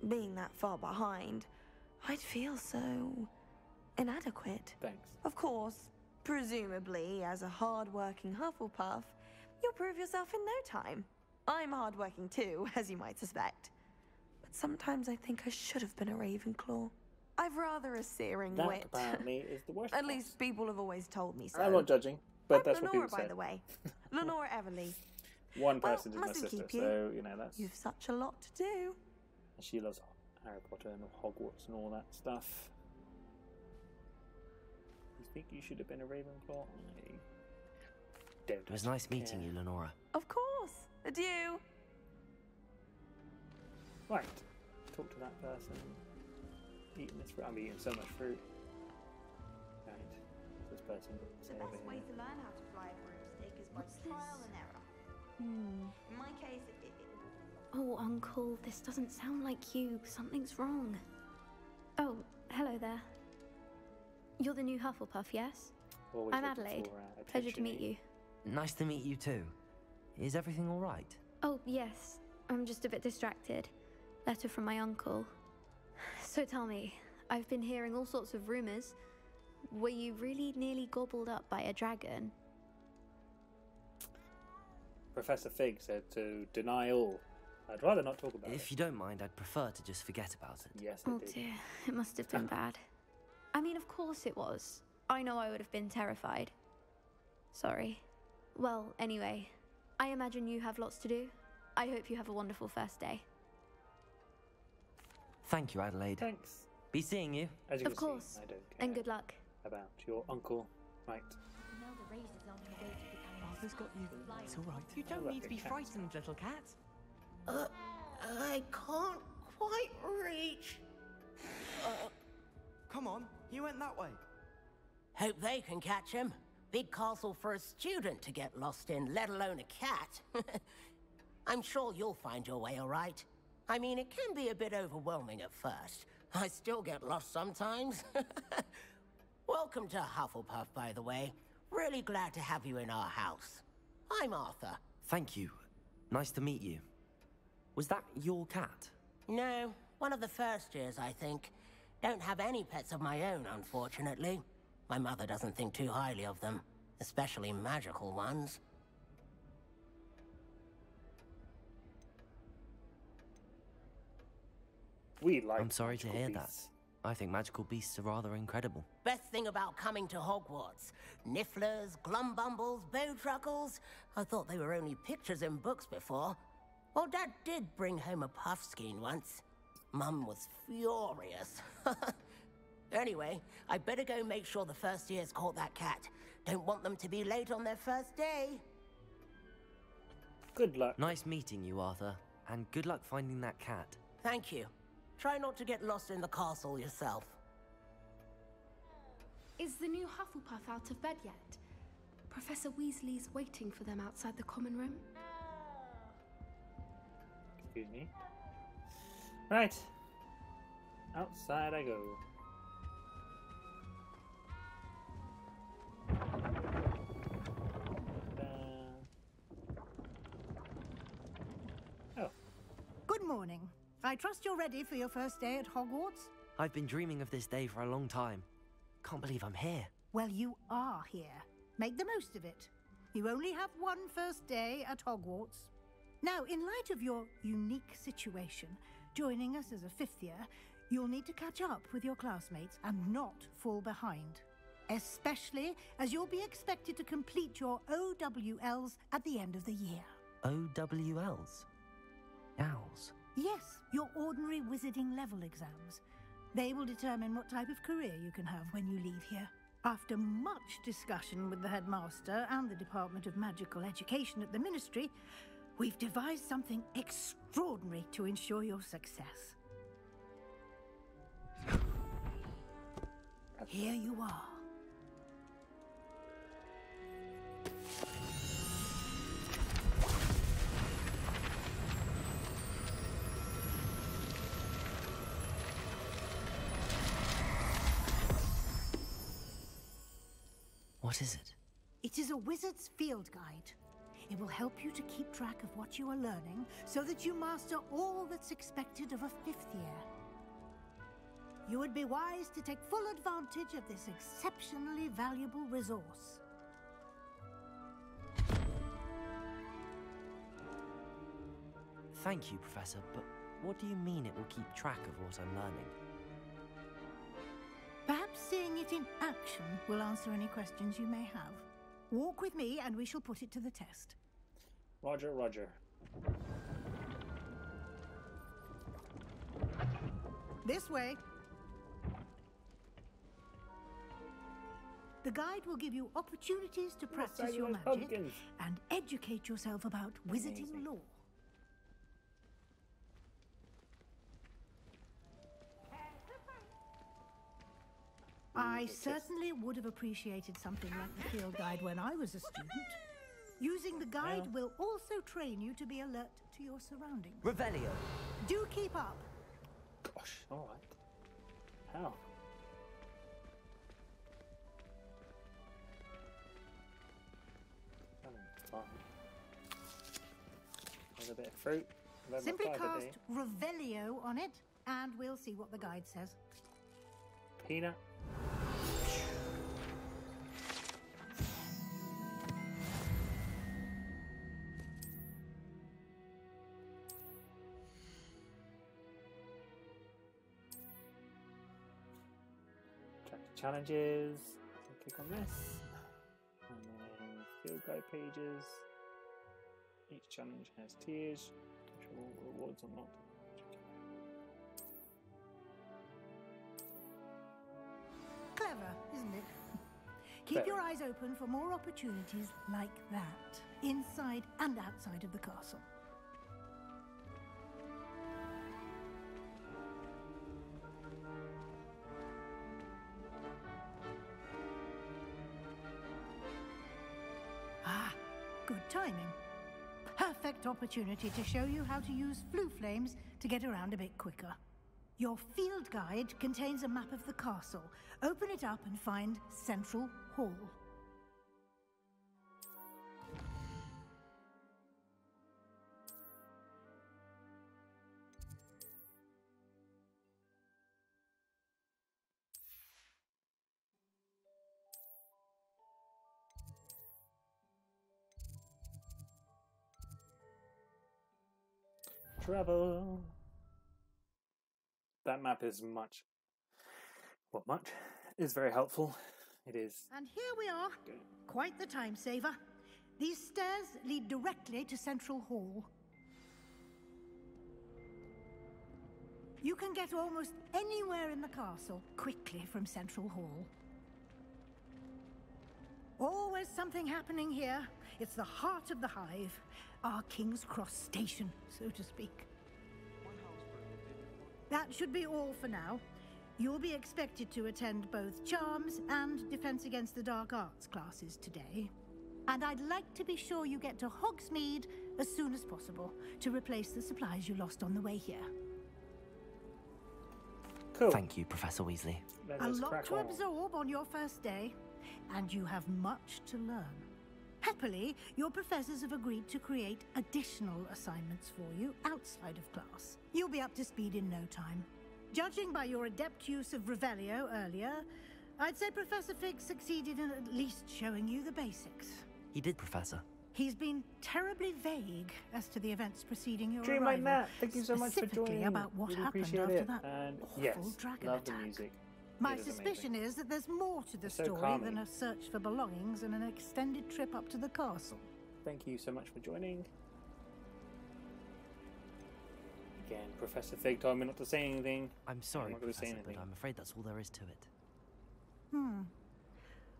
Being that far behind, I'd feel so... inadequate. Thanks. Of course, presumably, as a hard-working Hufflepuff, you'll prove yourself in no time. I'm hard-working too, as you might suspect. But sometimes I think I should have been a Ravenclaw. I've rather a searing That wit. apparently is the worst. At part. least people have always told me so. I'm not judging, but I'm that's Lenora, what people by say. the way. Lenora Everly. One person is my mustn't sister, keep you. so you know that's. You've such a lot to do. She loves Harry Potter and Hogwarts and all that stuff. You think you should have been a Ravenclaw? I don't. It was nice meeting you, Lenora. Of course. Adieu. Right. Talk to that person. Eating this fruit. I'm eating so much fruit. Right. This person. The best way to learn how to fly a broomstick is by trial and error. In my case, Oh, Uncle, this doesn't sound like you. Something's wrong. Oh, hello there. You're the new Hufflepuff, yes? Always I'm looking Adelaide. for, Pleasure to attention, meet you. Nice to meet you too. Is everything all right? Oh, yes. I'm just a bit distracted. Letter from my uncle. So tell me, I've been hearing all sorts of rumors. Were you really nearly gobbled up by a dragon? Professor Fig said to deny all. I'd rather not talk about it. If you don't mind, I'd prefer to just forget about it. Yes, I Oh do. dear, it must have been bad. I mean, of course it was. I know I would have been terrified. Sorry. Well, anyway, I imagine you have lots to do. I hope you have a wonderful first day. Thank you, Adelaide. Thanks. Be seeing you. As you Of can see, course. I don't care And good luck. about your uncle. Right. Arthur's got you. It's all right. You don't like need to a be cat. frightened, little cat. I can't quite reach. Come on, he went that way. Hope they can catch him. Big castle for a student to get lost in, let alone a cat. I'm sure you'll find your way all right. I mean, it can be a bit overwhelming at first. I still get lost sometimes. Welcome to Hufflepuff, by the way. Really glad to have you in our house. I'm Arthur. Thank you. Nice to meet you. Was that your cat? No, one of the first years, I think. Don't have any pets of my own, unfortunately. My mother doesn't think too highly of them, especially magical ones. I'm sorry to hear that. I think magical beasts are rather incredible. Best thing about coming to Hogwarts. Nifflers, glumbumbles, bowtruckles. I thought they were only pictures in books before. Well, Dad did bring home a puffskein once. Mum was furious. Anyway, I better go make sure the first years caught that cat. Don't want them to be late on their first day. Good luck. Nice meeting you, Arthur. And good luck finding that cat. Thank you. Try not to get lost in the castle yourself. Is the new Hufflepuff out of bed yet? Professor Weasley's waiting for them outside the common room. Excuse me. Right. Outside I go. Oh. Good morning. I trust you're ready for your first day at Hogwarts? I've been dreaming of this day for a long time. Can't believe I'm here. Well, you are here. Make the most of it. You only have one first day at Hogwarts. Now, in light of your unique situation, joining us as a fifth year, you'll need to catch up with your classmates and not fall behind. Especially as you'll be expected to complete your OWLs at the end of the year. OWLs? Owls? Yes, your ordinary wizarding level exams. They will determine what type of career you can have when you leave here. After much discussion with the headmaster and the Department of Magical Education at the Ministry, we've devised something extraordinary to ensure your success. Here you are. What is it? It is a wizard's field guide. It will help you to keep track of what you are learning so that you master all that's expected of a fifth year. You would be wise to take full advantage of this exceptionally valuable resource. Thank you, Professor, but what do you mean it will keep track of what I'm learning? Perhaps seeing it in action will answer any questions you may have. Walk with me and we shall put it to the test. Roger, roger. This way. The guide will give you opportunities to practice your magic and educate yourself about wizarding lore. I certainly would have appreciated something like the field guide when I was a student. Using the guide will also train you to be alert to your surroundings. Revelio. Do keep up. Gosh, alright. How? Fine. There's a bit of fruit. Simply cast Revelio on it, and we'll see what the guide says. Peanut. Challenges. Click on this, and then field guide pages. Each challenge has tiers. Rewards unlocked. Clever, isn't it? Keep your eyes open for more opportunities like that, inside and outside of the castle. Good timing. Perfect opportunity to show you how to use flue flames to get around a bit quicker. Your field guide contains a map of the castle. Open it up and find Central Hall. Travel. That map is much. Well, much is very helpful. It is. And here we are. Quite the time saver. These stairs lead directly to Central Hall. You can get almost anywhere in the castle quickly from Central Hall. Always something happening here. It's the heart of the hive, our King's Cross station, so to speak. That should be all for now. You'll be expected to attend both Charms and Defense Against the Dark Arts classes today. And I'd like to be sure you get to Hogsmeade as soon as possible to replace the supplies you lost on the way here. Cool. Thank you, Professor Weasley. A lot to absorb on your first day, and you have much to learn. Happily, your professors have agreed to create additional assignments for you outside of class. You'll be up to speed in no time. Judging by your adept use of Revelio earlier, I'd say Professor Fig succeeded in at least showing you the basics. He did, Professor. He's been terribly vague as to the events preceding your Dream arrival. like that. Thank you so much for Specifically joining. about what Really happened appreciate after it. that And awful yes, dragon love attack. the music. My It is suspicion amazing. is that there's more to the It's so story calming. than a search for belongings and an extended trip up to the castle. Thank you so much for joining. Again, Professor Fig told me not to say anything. I'm sorry, I'm not going to say Professor, anything. but I'm afraid that's all there is to it.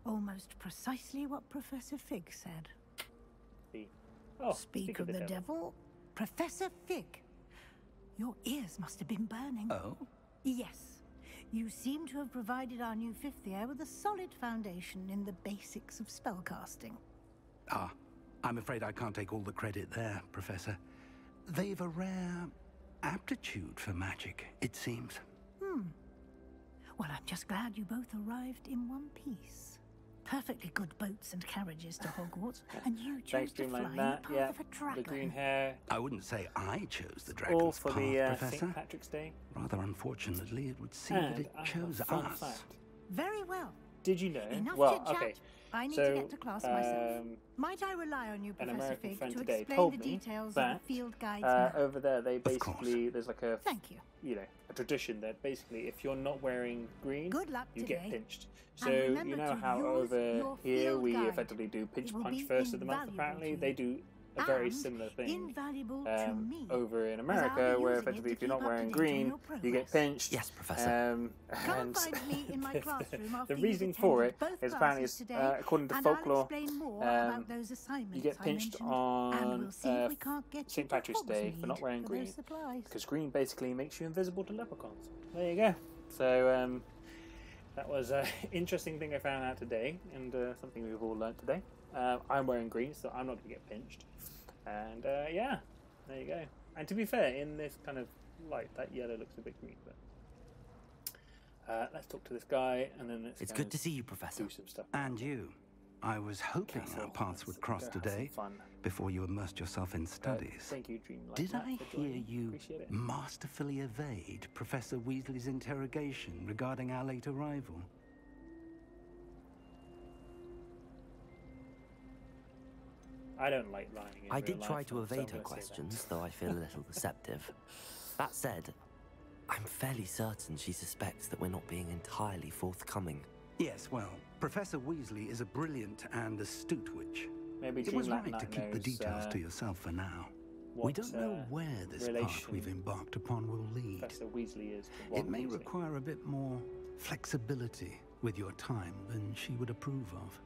Almost precisely what Professor Fig said. Oh, Speak of the devil. Professor Fig, your ears must have been burning. Oh? Yes. You seem to have provided our new fifth year with a solid foundation in the basics of spellcasting. Ah, I'm afraid I can't take all the credit there, Professor. They've a rare aptitude for magic, it seems. Well, I'm just glad you both arrived in one piece. Perfectly good boats and carriages to Hogwarts, and you chose Thanks, to Dream fly like in that. the Yeah, path of a dragon. the green hair. I wouldn't say I chose the All dragon's for path, the Professor. St. Patrick's Day. Rather unfortunately, it would seem And that it I have chose a fun us. fact. Very well. Did you know? Enough well, chit-chat. okay. I need so, to get to class myself. um, Might I rely on you, an Professor American Fig, friend to today explain told the me details that of the field guide's map? over there they basically there's like a Thank you. a tradition that basically if you're not wearing green, Good luck you today. get pinched. And So remember you know to how use over your here field we guide. effectively do pinch It will punch be first of the month. invaluable Apparently to they you. do a very And similar thing invaluable to me, over in as I'll America, be where using it effectively to if you're not keep up wearing to date on green, your you get progress. pinched. Yes, Professor. And Come find me in my classroom after the you've reason for it attended both is apparently, classes today, according to and I'll folklore, explain more about those assignments you get I pinched mentioned, and on we'll see if we can't get you St. to Patrick's Day for not Hogsmeade wearing for green, those supplies. because green basically makes you invisible to leprechauns. There you go. So that was an interesting thing I found out today, and something we've all learned today. I'm wearing green, so I'm not going to get pinched. And yeah, there you go. And to be fair, in this kind of light, that yellow looks a bit green. But let's talk to this guy, and then let's It's go good to see you, Professor. do some stuff. And you. I was hoping our paths would cross Go have some today fun. before you immersed yourself in studies. Thank you, Dream. Did Matt, I for hear joining. you Appreciate it. masterfully evade Professor Weasley's interrogation regarding our late arrival? I don't like lying. In I real did try life, to so evade I'm her gonna say that. questions, though I feel a little deceptive. That said, I'm fairly certain she suspects that we're not being entirely forthcoming. Yes, well, Professor Weasley is a brilliant and astute witch. Maybe It was Dream right Matt to keep the knows, details to yourself for now. We what, don't know where this path relation we've embarked upon will lead. Professor Weasley is to It Ron may Weasley. require a bit more flexibility with your time than she would approve of.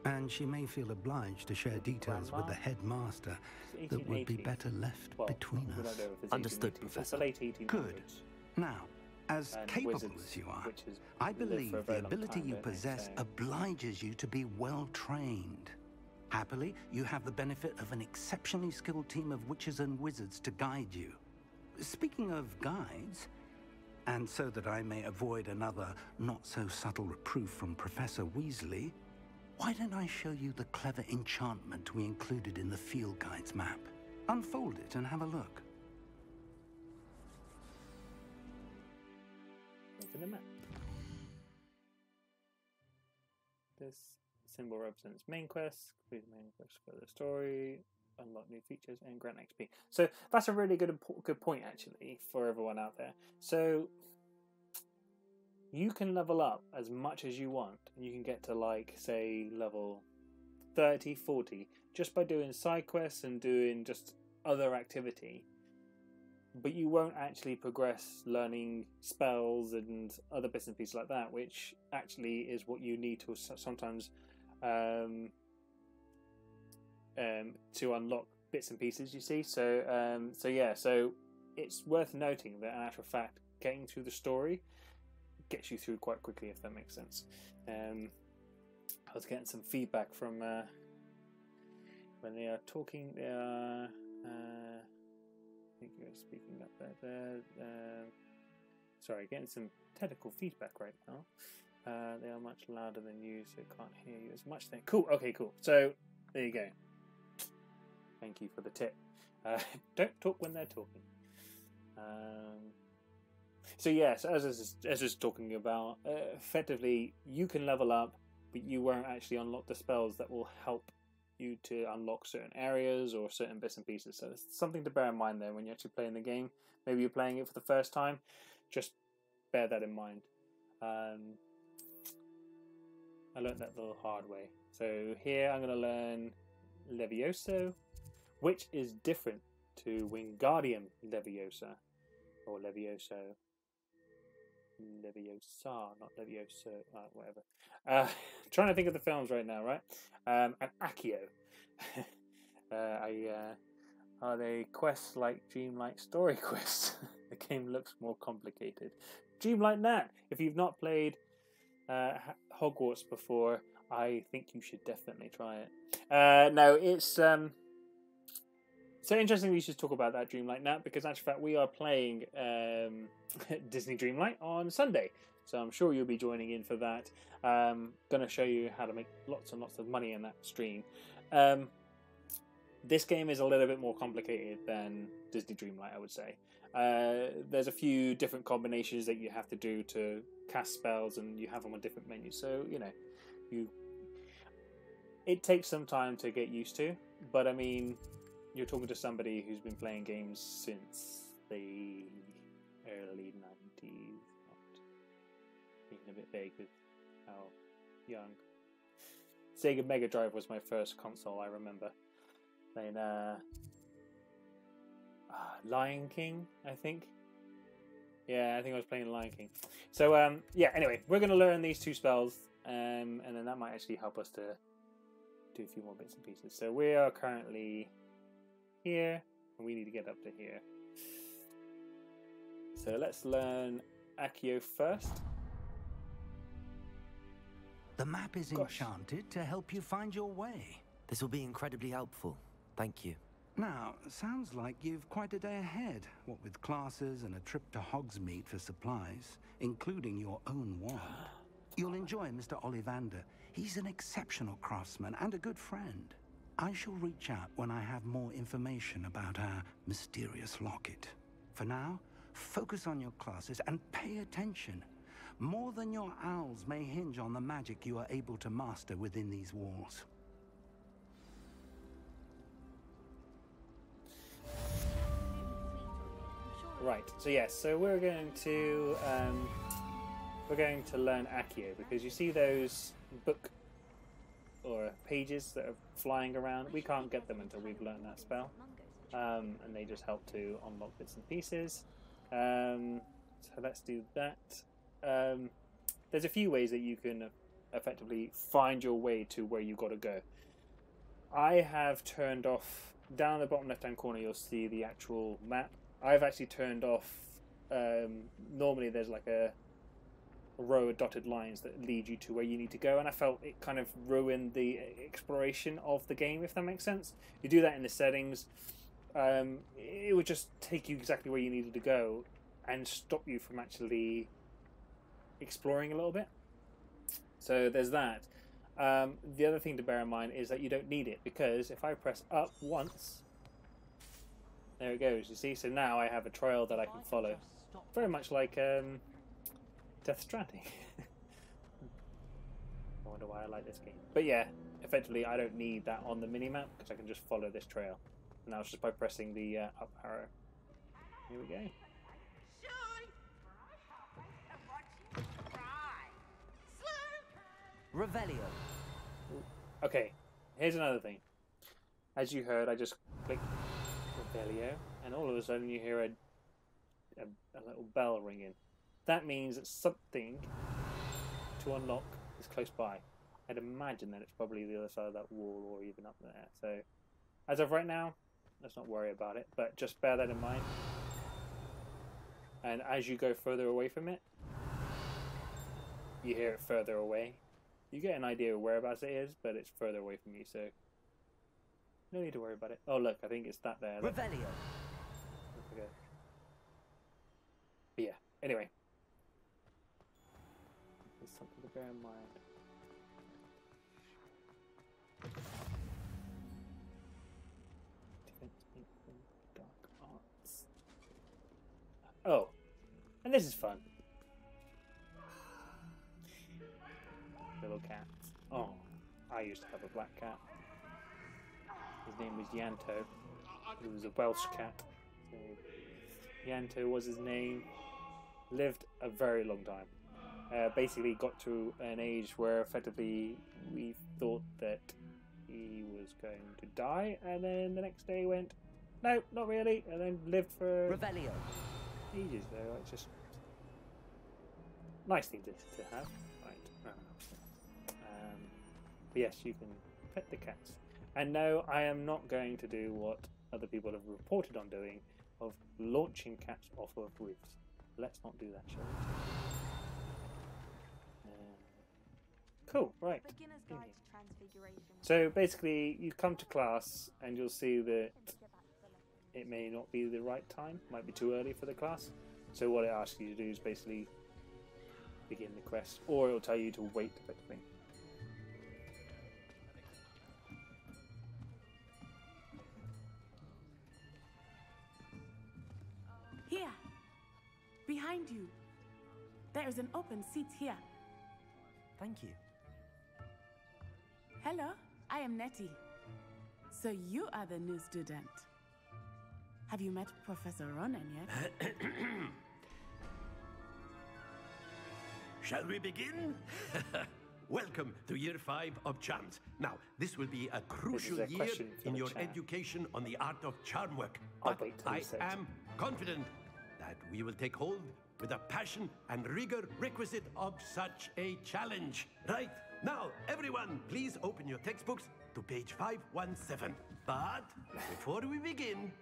And she may feel obliged to share details with the headmaster It's that would be 1880s. better left Well, between we don't us. know if it's Understood, 1880s, it's Professor. the late 1800s. Good. Now, as And capable wizards, as you are, which is I lived for a believe very the long ability time, you don't they? possess So- obliges you to be well trained. Happily, you have the benefit of an exceptionally skilled team of witches and wizards to guide you. Speaking of guides, and so that I may avoid another not-so-subtle reproof from Professor Weasley, why don't I show you the clever enchantment we included in the field guide's map? Unfold it and have a look. Open the map. This symbol represents main quest. Complete the main quest for the story. Unlock new features and grant XP. So that's a really good point actually for everyone out there. So you can level up as much as you want, and you can get to like say level 30, 40 just by doing side quests and doing just other activity. but you won't actually progress learning spells and other bits and pieces like that, which actually is what you need to sometimes to unlock bits and pieces, you see. So so it's worth noting that in actual fact getting through the story gets you through quite quickly, if that makes sense. I was getting some feedback from when they are talking. They are I think you're speaking up there. Sorry, getting some technical feedback right now. They are much louder than you, so can't hear you as much. Then cool. Okay, cool. So there you go. Thank you for the tip. Don't talk when they're talking. So yeah, so as I was talking about, effectively you can level up, but you won't actually unlock the spells that will help you to unlock certain areas or certain bits and pieces. So it's something to bear in mind there when you're actually playing the game. Maybe you're playing it for the first time. Just bear that in mind. I learned that the hard way. So here I'm going to learn Levioso, which is different to Wingardium Leviosa, or Levioso. Leviosa, not Levioso, whatever. Trying to think of the films right now, right? And Accio. Are they quests like Dreamlight Story quests? The game looks more complicated. Dreamlight Nat. If you've not played Hogwarts before, I think you should definitely try it. No, it's so interesting we should talk about that Dreamlight Nat, because in actual fact we are playing Disney Dreamlight on Sunday, so I'm sure you'll be joining in for that. Going to show you how to make lots and lots of money in that stream. This game is a little bit more complicated than Disney Dreamlight, I would say. There's a few different combinations that you have to do to cast spells, and you have them on different menus, so you know, it takes some time to get used to, but I mean, you're talking to somebody who's been playing games since the early 90s. Not being a bit vague with how young. Sega Mega Drive was my first console, I remember. Playing Lion King, I think. Yeah, I think I was playing Lion King. So, yeah, anyway, we're going to learn these two spells, and then that might actually help us to do a few more bits and pieces. So we are currently here, and we need to get up to here. So let's learn Accio first. The map is enchanted to help you find your way. This will be incredibly helpful. Thank you. Now, sounds like you've quite a day ahead, what with classes and a trip to Hogsmeade for supplies, including your own wand. You'll enjoy Mr. Ollivander. He's an exceptional craftsman and a good friend. I shall reach out when I have more information about our mysterious locket. For now, focus on your classes and pay attention. More than your owls may hinge on the magic you are able to master within these walls. Right, so yes, so we're going to learn Accio, because you see those book or pages that are flying around. We can't get them until we've learned that spell, and they just help to unlock bits and pieces. So let's do that. There's a few ways that you can effectively find your way to where you've got to go. I have turned off, down the bottom left hand corner you'll see the actual map. I've actually turned off, normally there's like a row of dotted lines that lead you to where you need to go, and I felt it kind of ruined the exploration of the game, if that makes sense. You do that in the settings, it would just take you exactly where you needed to go and stop you from actually exploring a little bit. So there's that. The other thing to bear in mind is that you don't need it, because if I press up once, there it goes, you see? So now I have a trail that I can follow. Very much like Death Stranding. I wonder why I like this game. But yeah, effectively I don't need that on the minimap, because I can just follow this trail. And now it's just by pressing the up arrow. Here we go. Revelio. Okay, here's another thing. As you heard, I just clicked Revelio, and all of a sudden you hear a a little bell ringing. That means that something to unlock is close by. I'd imagine that it's probably the other side of that wall or even up there. So, as of right now, let's not worry about it, but just bear that in mind. And as you go further away from it, you hear it further away. You get an idea of whereabouts it is, but it's further away from you, so no need to worry about it. Oh look, I think it's that there. Revelio. Okay. But yeah, anyway. There's something to bear in mind. Dark arts. Oh, and this is fun. Little cats. Oh, I used to have a black cat. His name was Yanto. He was a Welsh cat. So Yanto was his name. Lived a very long time. Basically got to an age where effectively we thought that he was going to die, and then the next day went, no, not really, and then lived for Revelio. Ages. So it's just nice thing to have. Right. But yes, you can pet the cats. And no, I am not going to do what other people have reported on doing, of launching cats off of roofs. Let's not do that, shall we? Cool, right. So basically, you come to class and you'll see that it may not be the right time, might be too early for the class. So what it asks you to do is basically begin the quest, or it'll tell you to wait a bit. Here, behind you. There is an open seat here. Thank you. Hello, I am Nettie. So you are the new student. Have you met Professor Ronan yet? Shall we begin? Welcome to Year 5 of Charms. Now, this will be a crucial year in your education on the art of charm work. But I am confident that we will take hold with the passion and rigor requisite of such a challenge. Right, now, everyone, please open your textbooks to page 517. But before we begin,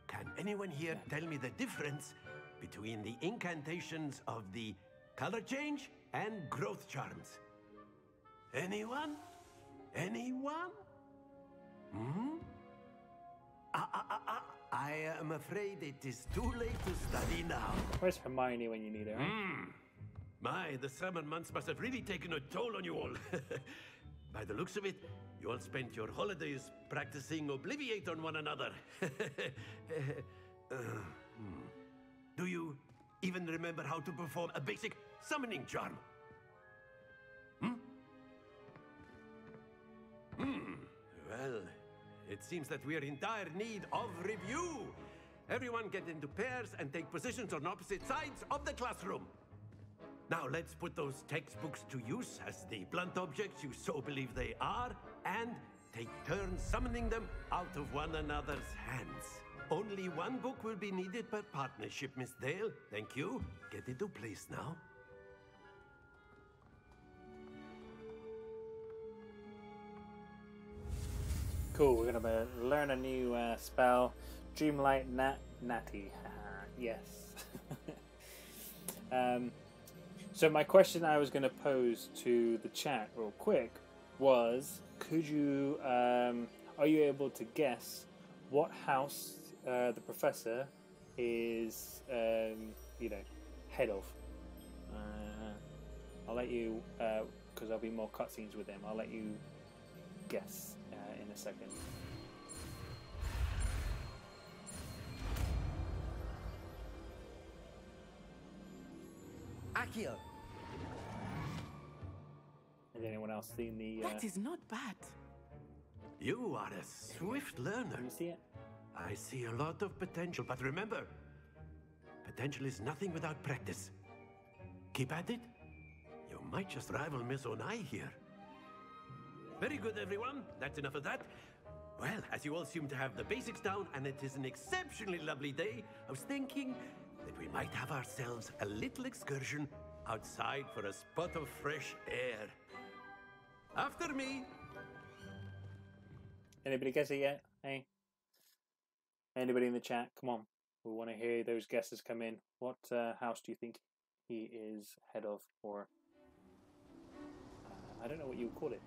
can anyone here tell me the difference between the incantations of the color change and growth charms? Anyone? Anyone? Hmm? I am afraid it is too late to study now. Where's Hermione when you need her? My, the summer months must have really taken a toll on you all. By the looks of it, you all spent your holidays practicing Obliviate on one another. Do you even remember how to perform a basic summoning charm? Well, it seems that we are in dire need of review. Everyone get into pairs and take positions on opposite sides of the classroom. Now let's put those textbooks to use as the blunt objects you so believe they are, and take turns summoning them out of one another's hands. Only one book will be needed per partnership, Miss Dale. Thank you. Get into place now. Cool, we're going to learn a new spell. Dreamlight Natty. Yes. So my question I was going to pose to the chat real quick was, could you, are you able to guess what house the professor is, head of? I'll let you, because there'll be more cutscenes with him, I'll let you guess in a second. Accio. Has anyone else seen the... That is not bad. You are a swift learner. Can you see it? I see a lot of potential, but remember, potential is nothing without practice. Keep at it. You might just rival Miss Onai here. Very good, everyone. That's enough of that. Well, as you all seem to have the basics down, and it is an exceptionally lovely day, I was thinking that we might have ourselves a little excursion outside for a spot of fresh air. After me. Anybody guess it yet? Hey? Anybody in the chat? Come on. We want to hear those guesses come in. What house do you think he is head of? Or I don't know what you would call it.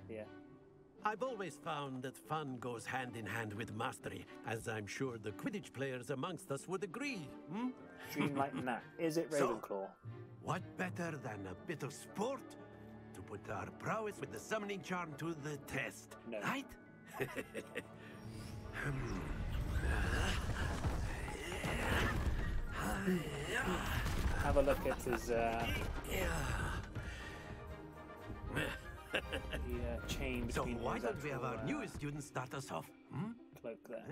Yeah. I've always found that fun goes hand in hand with mastery, as I'm sure the Quidditch players amongst us would agree. Dreamlight Nat. Is it Ravenclaw? So, what better than a bit of sport to put our prowess with the summoning charm to the test, right? Have a look at his chain between so why his don't we have actual, our newest student start us off? cloak there.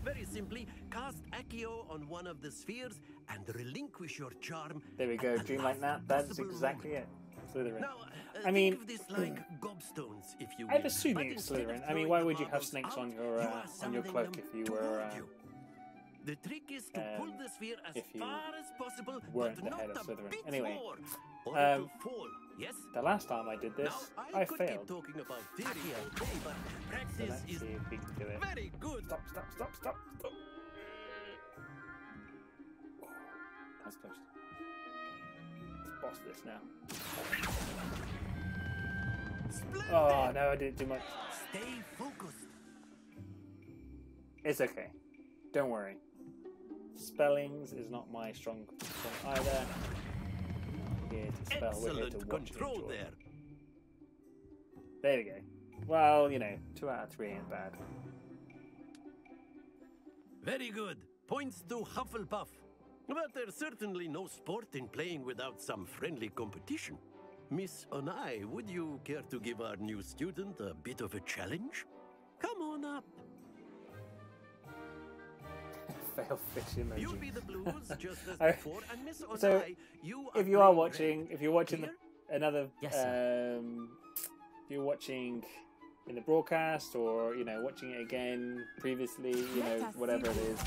Very simply, cast Accio on one of the spheres and relinquish your charm. There we go, Dreamlight Nat. That's exactly it. Slytherin. Now, I mean, think of this like gobstones, if you will. I'm assuming But it's instead of Slytherin. I mean, why throwing would the you have marbles snakes out, on you your are summoning cloak them if you were toward you. The trick is to pull the sphere as far as possible, weren't but the not head of a Slytherin? bit Anyway, more, or it will fall. Yes. the last time I did this, Now, I could failed. keep talking about theory all day, but So practice let's is see if we can do it. very good. Stop. That's close. Let's boss this now. Splendid. Oh no, I didn't do much. Stay focused. It's okay. Don't worry. Spellings is not my strong point either. Here to spell, we're here to Excellent watch and control enjoy. there. There we go. Well, you know, 2 out of 3 ain't bad. Very good. Points to Hufflepuff. But there's certainly no sport in playing without some friendly competition. Miss Onai, would you care to give our new student a bit of a challenge? Come on up. Fail fish emoji. You'll be the blues just as before, and Miss Onai, So, you if are you are playing watching, red. if you're watching Clear? another, Yes, sir. if you're watching in the broadcast or watching it again previously, whatever it is,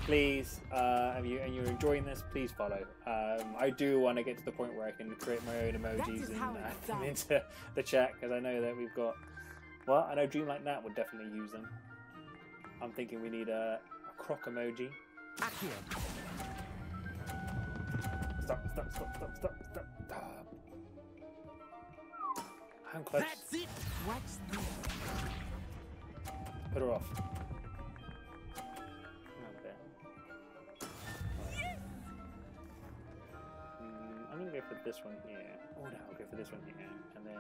please, and you're enjoying this, please follow. I do want to get to the point where I can create my own emojis and add them into the chat, because I know that we've got. Well, I know Dreamlight Nat would definitely use them. I'm thinking we need a croc emoji. Stop. I'm close. That's it. Watch this. Put her off. I'm gonna go for this one here. Oh no, I'll go for this one here, and then.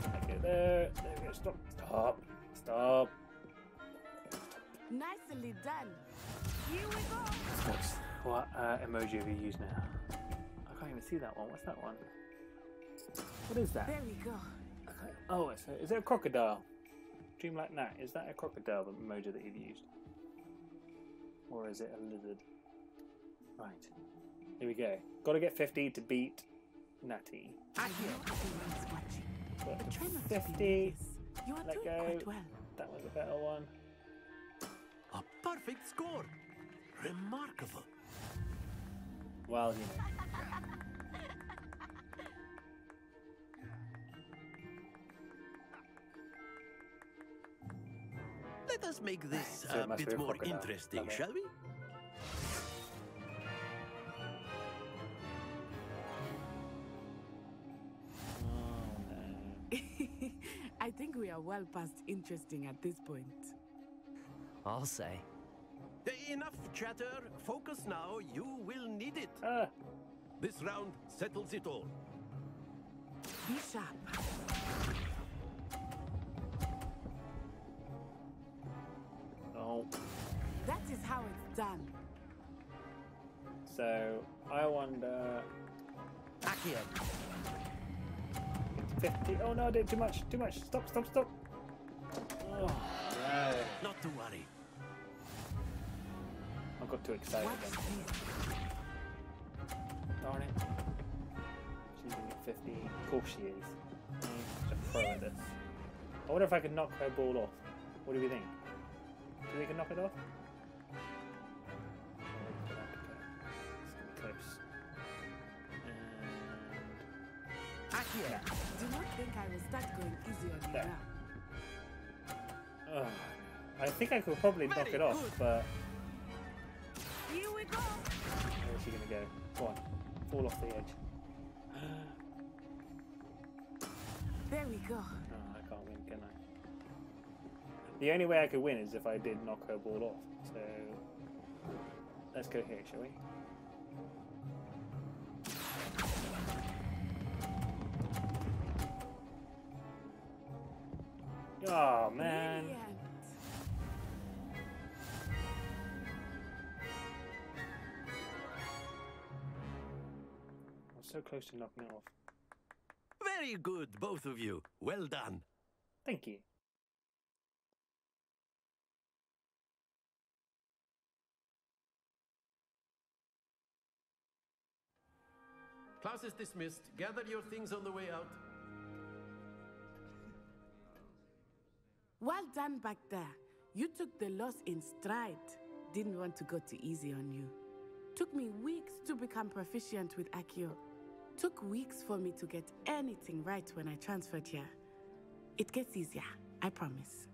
I go there. There we go. Stop. Nicely done. Here we go. What emoji have you used now? I can't even see that one. What's that one? What is that? There we go. Okay. Oh, is it a crocodile? Dreamlight Nat, is that a crocodile, the emoji that you've used? Or is it a lizard? Right. Here we go. Got to get 50 to beat Natty. I know everyone's watching. But try not to 50. be you are Let doing go. quite well. That was a better one. A perfect score. Remarkable. Well, Let us make this So it a must be bit a more crocodile. interesting, Okay. shall we? I think we are well past interesting at this point. I'll say. Enough chatter. Focus now. You will need it. This round settles it all. Be sharp. Oh. That is how it's done. So, I wonder... Accio. 50. Oh no, I did too much. Stop. Oh, no. Not to worry. I got too excited then. Darn it. 50. Of course she is. Just throw at this. I wonder if I could knock her ball off. What do we think? Do you think we can knock it off? It's close. Akira, do not think I will start going easy on you now. I think I could probably knock it off, but Here we go. where's she gonna go? Go on, fall off the edge. There we go. Oh, I can't win, can I? The only way I could win is if I did knock her ball off. So let's go here, shall we? Oh man. Brilliant. I'm so close to knocking it off. Very good, both of you. Well done. Thank you. Class is dismissed. Gather your things on the way out. Well done back there. You took the loss in stride. Didn't want to go too easy on you. Took me weeks to become proficient with Accio. Took weeks for me to get anything right when I transferred here. It gets easier, I promise.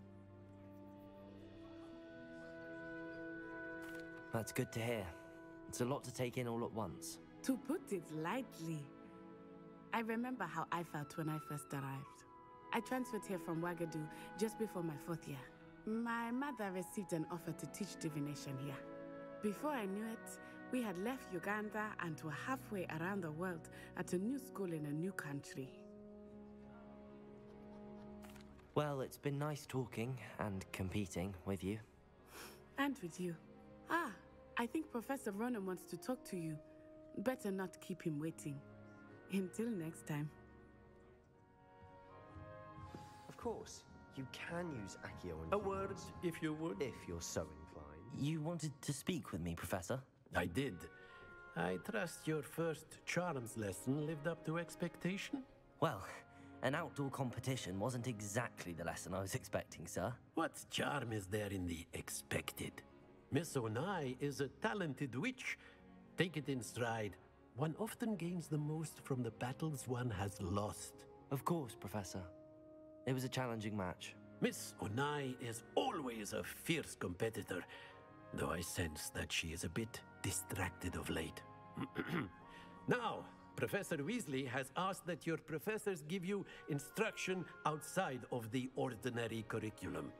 That's good to hear. It's a lot to take in all at once. To put it lightly, I remember how I felt when I first arrived. I transferred here from Wagadu just before my 4th year. My mother received an offer to teach divination here. Before I knew it, we had left Uganda and were halfway around the world at a new school in a new country. Well, it's been nice talking and competing with you. And with you. I think Professor Ronan wants to talk to you. Better not keep him waiting. Until next time. Of course, you can use Accio on A word, if you would. if you're so inclined. You wanted to speak with me, Professor? I did. I trust your first charms lesson lived up to expectation? Well, an outdoor competition wasn't exactly the lesson I was expecting, sir. What charm is there in the expected? Miss Onai is a talented witch. Take it in stride. One often gains the most from the battles one has lost. Of course, Professor. It was a challenging match. Miss Onai is always a fierce competitor, though I sense that she is a bit distracted of late. Now, Professor Weasley has asked that your professors give you instruction outside of the ordinary curriculum.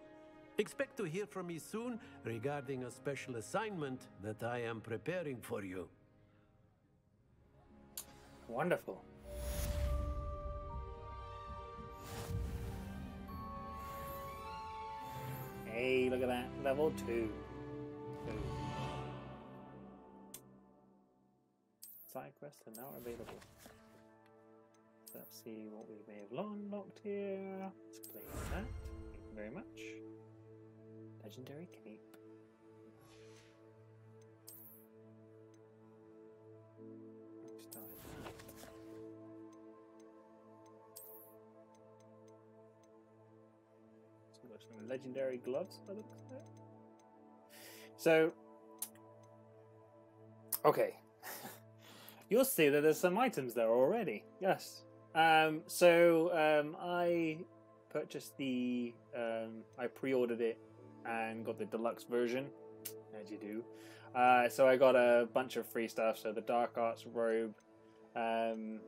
Expect to hear from me soon regarding a special assignment that I am preparing for you. Wonderful. Hey, look at that. Level 2. Side quests are now available. So let's see what we may have unlocked here. Let's play that. Thank you very much. Legendary cape. Start that. So we've got some legendary gloves by the looks of it. So, okay. You'll see that there's some items there already. Yes. I purchased the. I pre-ordered it and got the deluxe version, as you do. So I got a bunch of free stuff. So the Dark Arts robe, and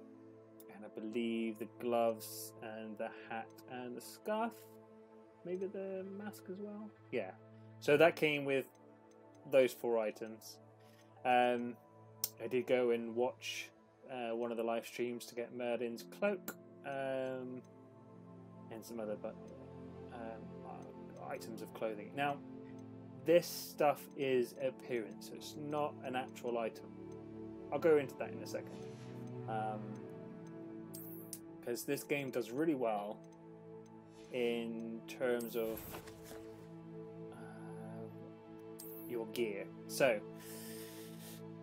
I believe the gloves and the hat and the scarf, maybe the mask as well. Yeah. So that came with those 4 items. I did go and watch one of the live streams to get Merlin's cloak and some other items of clothing. Now, this stuff is appearance, so it's not an actual item. I'll go into that in a second. Because this game does really well in terms of your gear. So,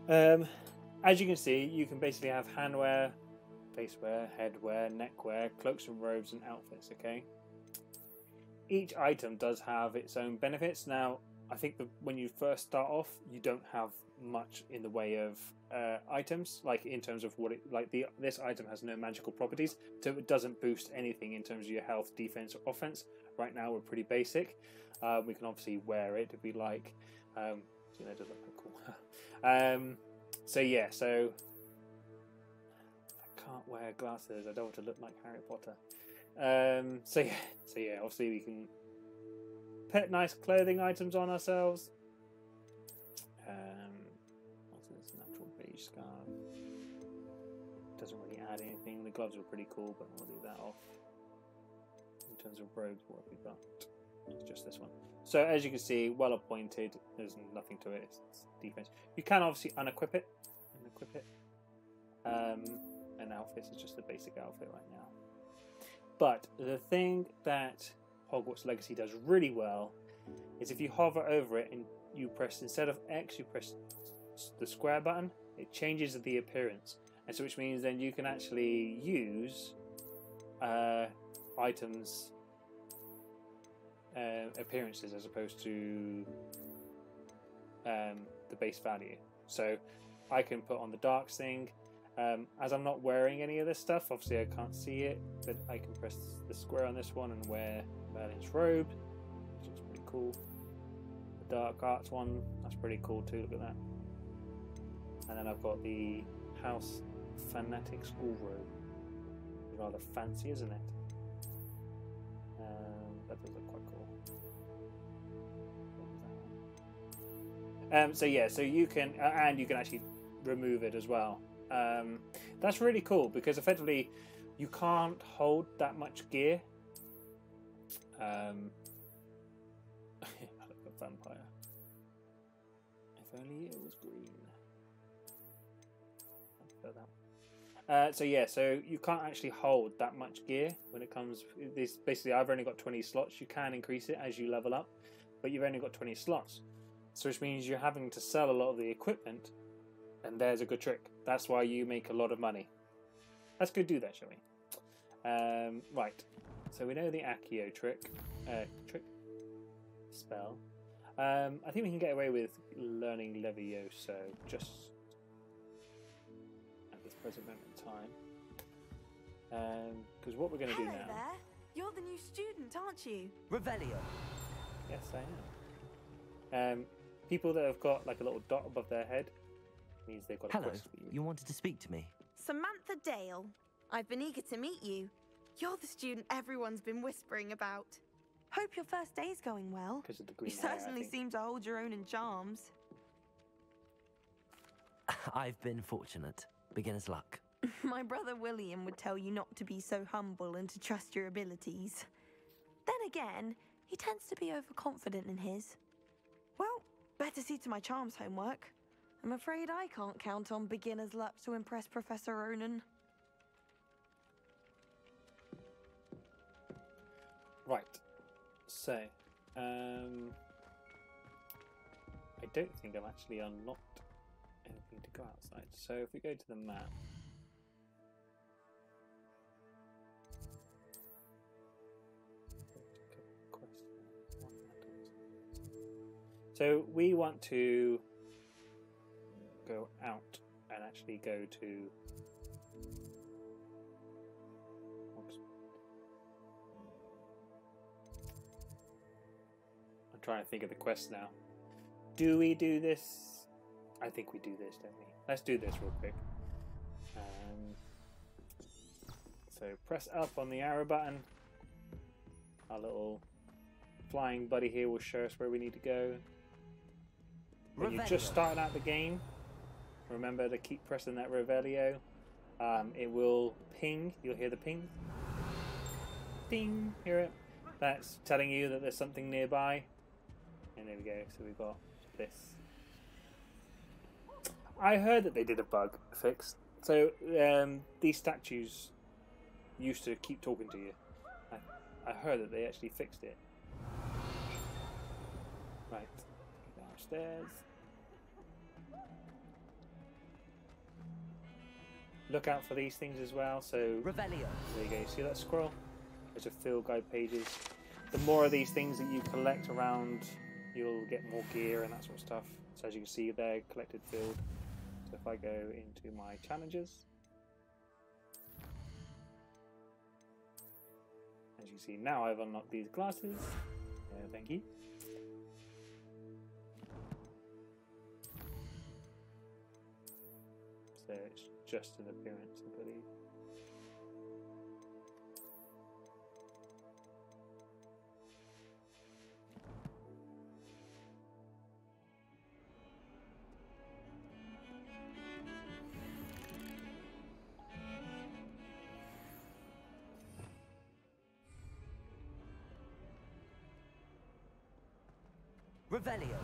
as you can see, you can basically have handwear, face wear, head wear, neck wear, cloaks and robes and outfits, okay? Each item does have its own benefits. Now, I think that when you first start off, you don't have much in the way of items, like in terms of what it, like this item has no magical properties, so it doesn't boost anything in terms of your health, defense, or offense. Right now, we're pretty basic. We can obviously wear it if we like. So that does look quite cool. So yeah, so I can't wear glasses. I don't want to look like Harry Potter. So yeah, obviously we can put nice clothing items on ourselves. What's this? Natural beige scarf. Doesn't really add anything. The gloves are pretty cool, but we'll leave that off. In terms of robes, what have we got? It's just this one. So as you can see, well appointed. There's nothing to it. It's defense. You can obviously unequip it and equip it. And outfits is just the basic outfit right now. But the thing that Hogwarts Legacy does really well is if you hover over it and you press, instead of X, you press the square button, it changes the appearance. And so which means then you can actually use items appearances as opposed to the base value. So I can put on the darks thing. As I'm not wearing any of this stuff, obviously I can't see it, but I can press the square on this one and wear Merlin's robe, which looks pretty cool. The dark arts one, that's pretty cool too, look at that. And then I've got the House Fanatic School robe. It's rather fancy, isn't it? That does look quite cool. So yeah, so you can, and you can actually remove it as well. That's really cool because effectively you can't hold that much gear. I look at vampire. If only it was green. So yeah, so you can't actually hold that much gear when it comes. This basically, I've only got 20 slots. You can increase it as you level up, but you've only got 20 slots. So which means you're having to sell a lot of the equipment. And there's a good trick. That's why you make a lot of money. Let's go do that, shall we? Right. So we know the Accio trick. Spell. I think we can get away with learning Levioso just at this present moment in time. Because what we're going to do now... Hello there. You're the new student, aren't you? Revelio. Yes, I am. People that have got like a little dot above their head means they've got a Hello, quest for you. You wanted to speak to me? Samantha Dale. I've been eager to meet you. You're the student everyone's been whispering about. Hope your first day's going well. Because of the green You hair, certainly seem to hold your own in charms. I've been fortunate. Beginner's luck. My brother William would tell you not to be so humble and to trust your abilities. Then again, he tends to be overconfident in his. Well, better see to my charms homework. I'm afraid I can't count on beginner's luck to impress Professor Ronan. Right. So, I don't think I've actually unlocked anything to go outside. So if we go to the map. So we want to go out and actually go to I'm trying to think of the quest now. Do we do this? I think we do this, don't we? Let's do this real quick. So press up on the arrow button. Our little flying buddy here will show us where we need to go. When you're just starting out the game, remember to keep pressing that Revelio. It will ping. You'll hear the ping. Ding. Hear it? That's telling you that there's something nearby. And there we go. So we've got this. I heard that they did a bug fix. So these statues used to keep talking to you. I heard that they actually fixed it. Right. Downstairs. look out for these things as well. So Revelio. There you go. See that scroll? There's your field guide pages. The more of these things that you collect around, you'll get more gear and that sort of stuff. So as you can see there, collected field. So if I go into my challenges, as you see now, I've unlocked these glasses. Thank you. So it's just an appearance, I believe. Revelio.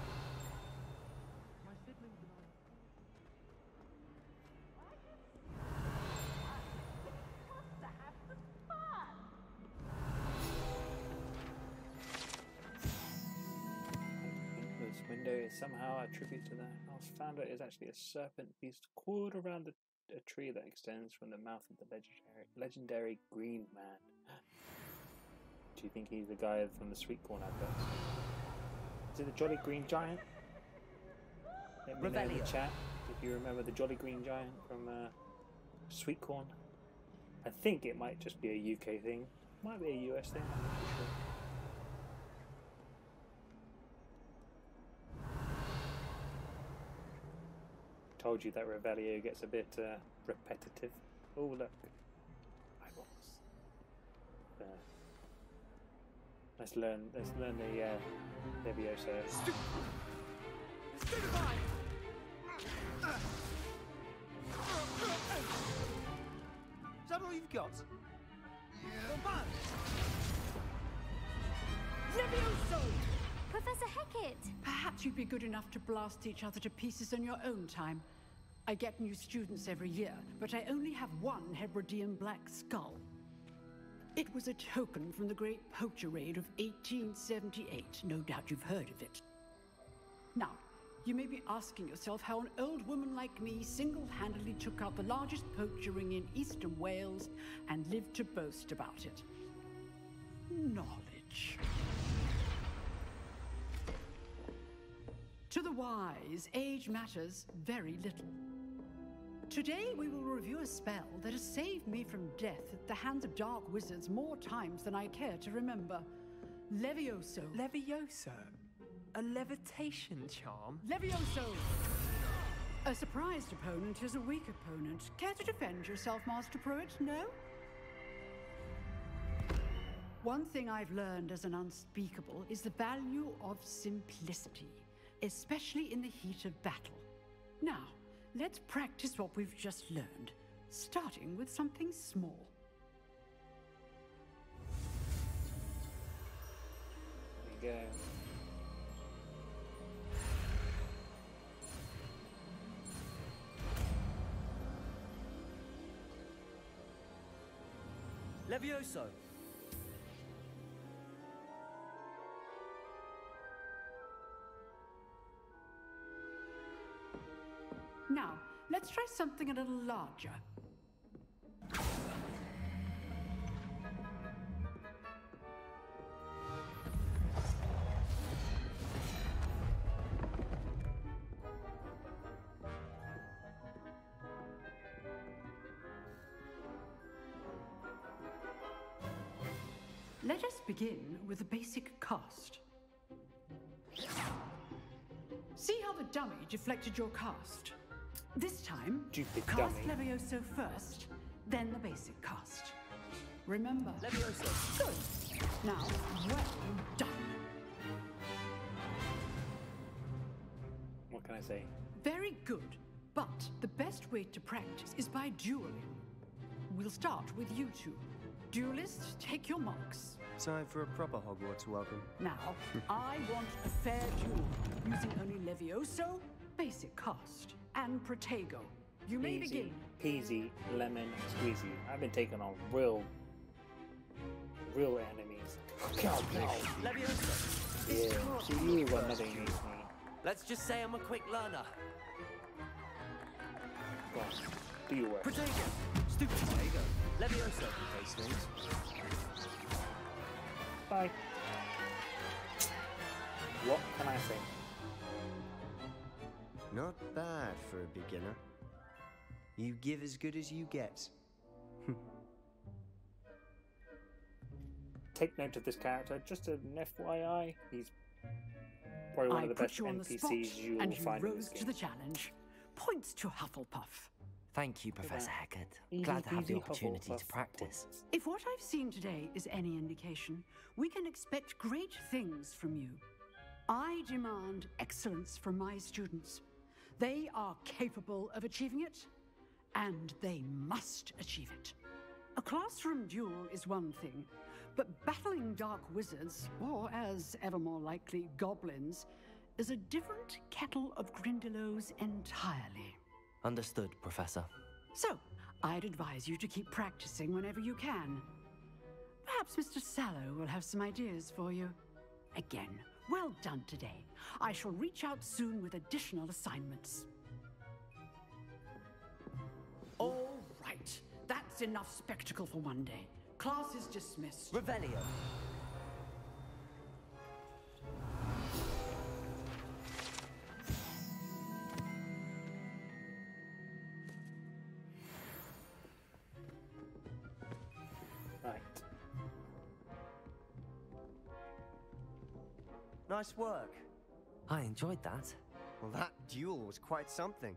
This window is somehow a tribute to the house founder. It is actually a serpent beast coiled around a tree that extends from the mouth of the legendary Green Man. Do you think he's the guy from the Sweet Corn adverts? Is it the Jolly Green Giant? Let me know in the chat if you remember the Jolly Green Giant from Sweet Corn. I think it might just be a UK thing. Might be a US thing, I'm not too sure. Told you that Revelio gets a bit repetitive. Oh look, eyeballs. Let's learn the Levioso. Stupefy! Is that all you've got? Yeah. Levioso! Professor Hecat! Perhaps you'd be good enough to blast each other to pieces in your own time. I get new students every year, but I only have one Hebridean black skull. It was a token from the Great Poacher Raid of 1878. No doubt you've heard of it. Now, you may be asking yourself how an old woman like me single-handedly took out the largest poacher ring in eastern Wales and lived to boast about it. Knowledge. To the wise, age matters very little. Today we will review a spell that has saved me from death at the hands of dark wizards more times than I care to remember. Levioso. Levioso? A levitation charm? Levioso! A surprised opponent is a weak opponent. Care to defend yourself, Master Pruitt? No? One thing I've learned as an unspeakable is the value of simplicity, especially in the heat of battle. Now, let's practice what we've just learned, starting with something small. There you go. Levioso. Now, let's try something a little larger. Let us begin with the basic cast. See how the dummy deflected your cast? This time, cast Levioso first, then the basic cast. Remember. Levioso. Good. Now, well done. What can I say? Very good. But the best way to practice is by dueling. We'll start with you two. Duelists, take your marks. Time for a proper Hogwarts welcome. Now, I want a fair duel, using only Levioso, basic cast, and Protego. You may begin. Peasy, lemon, squeezy. I've been taking on real enemies. Levioso. Yeah, so you got nothing against me. Let's just say I'm a quick learner. Go on. Do your work. Protego! Stupid Protego! Levioso! Face things. Bye. What can I say? Not bad for a beginner. You give as good as you get. Take note of this character. Just an FYI, he's probably one of the best NPCs you will find in this game. To the challenge. Points to Hufflepuff. Thank you, Professor Hackett. Easy Glad to have the peasy opportunity Hufflepuff to practice. If what I've seen today is any indication, we can expect great things from you. I demand excellence from my students. They are capable of achieving it, and they must achieve it. A classroom duel is one thing, but battling dark wizards, or as ever more likely, goblins, is a different kettle of Grindylows entirely. Understood, Professor. So, I'd advise you to keep practicing whenever you can. Perhaps Mr. Sallow will have some ideas for you. Again, well done today. I shall reach out soon with additional assignments. All right. That's enough spectacle for one day. Class is dismissed. Revelio. Right. Nice work. I enjoyed that. Well, that duel was quite something.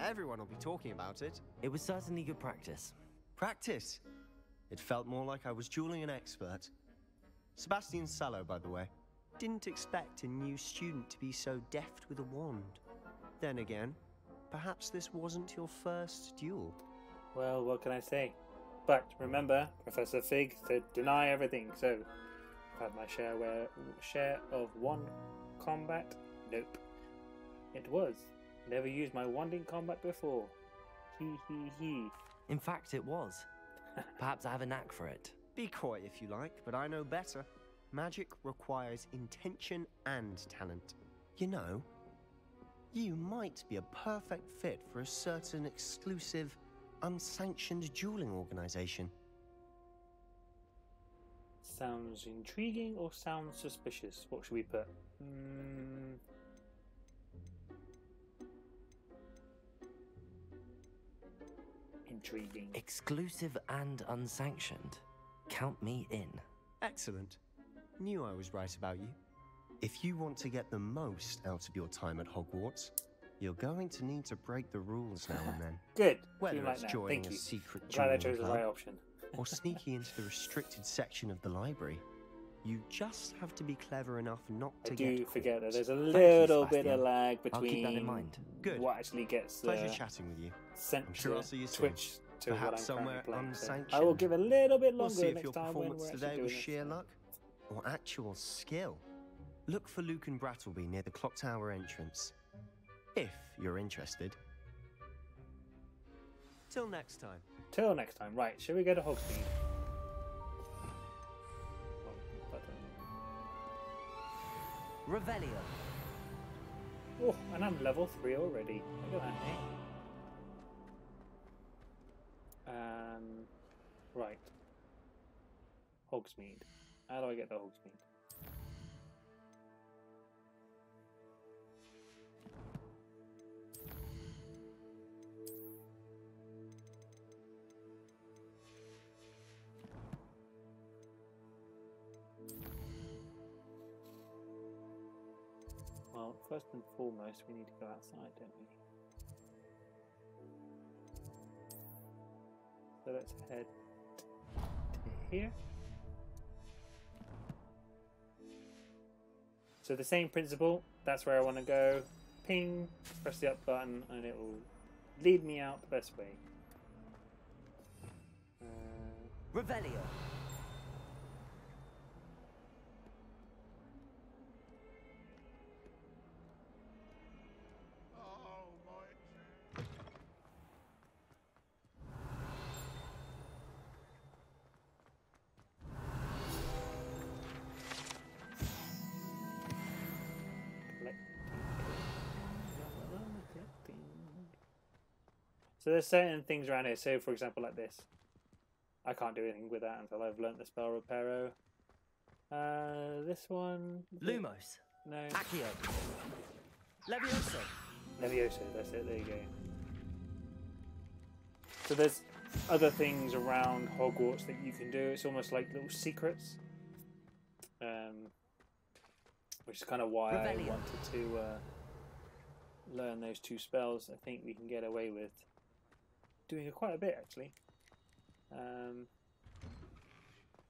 Everyone will be talking about it. It was certainly good practice. Practice? It felt more like I was dueling an expert. Sebastian Sallow, by the way. Didn't expect a new student to be so deft with a wand. Then again, perhaps this wasn't your first duel. Well, what can I say? But remember, Professor Fig said deny everything, so I've had my share of one combat? Nope. It was. Never used my wand in combat before. He. In fact, it was. Perhaps I have a knack for it. Be coy if you like, but I know better. Magic requires intention and talent. You know, you might be a perfect fit for a certain exclusive, unsanctioned dueling organization. Sounds intriguing or sounds suspicious? What should we put? Intriguing. Exclusive and unsanctioned. Count me in. Excellent. Knew I was right about you. If you want to get the most out of your time at Hogwarts, you're going to need to break the rules now and then. Good. Whether like it's that. joining Thank a you. secret Glad I dueling chose the club right option. or sneaking into the restricted section of the library, you just have to be clever enough not to I get do caught. forget that there's a Thank you, little bit Sebastian. of lag I'll keep that in between mind. Good. what actually gets Pleasure chatting with you. sent I'm sure to I'll see you soon. Twitch to Perhaps what I'm somewhere currently playing. So unsanctioned. I will give a little bit We'll longer see if next your time when we're performance actually today doing was it. sheer luck or actual skill. Look for Luke and Brattleby near the clock tower entrance, if you're interested. Till next time. Till next time. Right, shall we go to Hogsmeade? Revelio. Oh, and I'm level 3 already. Look at that, eh? Right. Hogsmeade. How do I get to Hogsmeade? Well, first and foremost, we need to go outside, don't we? So let's head to here. So the same principle, that's where I want to go. Ping, press the up button, and it will lead me out the best way. Revelio. So So there's certain things around here. So for example, like this. I can't do anything with that until I've learnt the spell Reparo. This one. Lumos. No. Accio. Levioso. Levioso, that's it, there you go. So there's other things around Hogwarts that you can do. It's almost like little secrets. Which is kind of why I wanted to learn those two spells. I think we can get away with doing quite a bit, actually.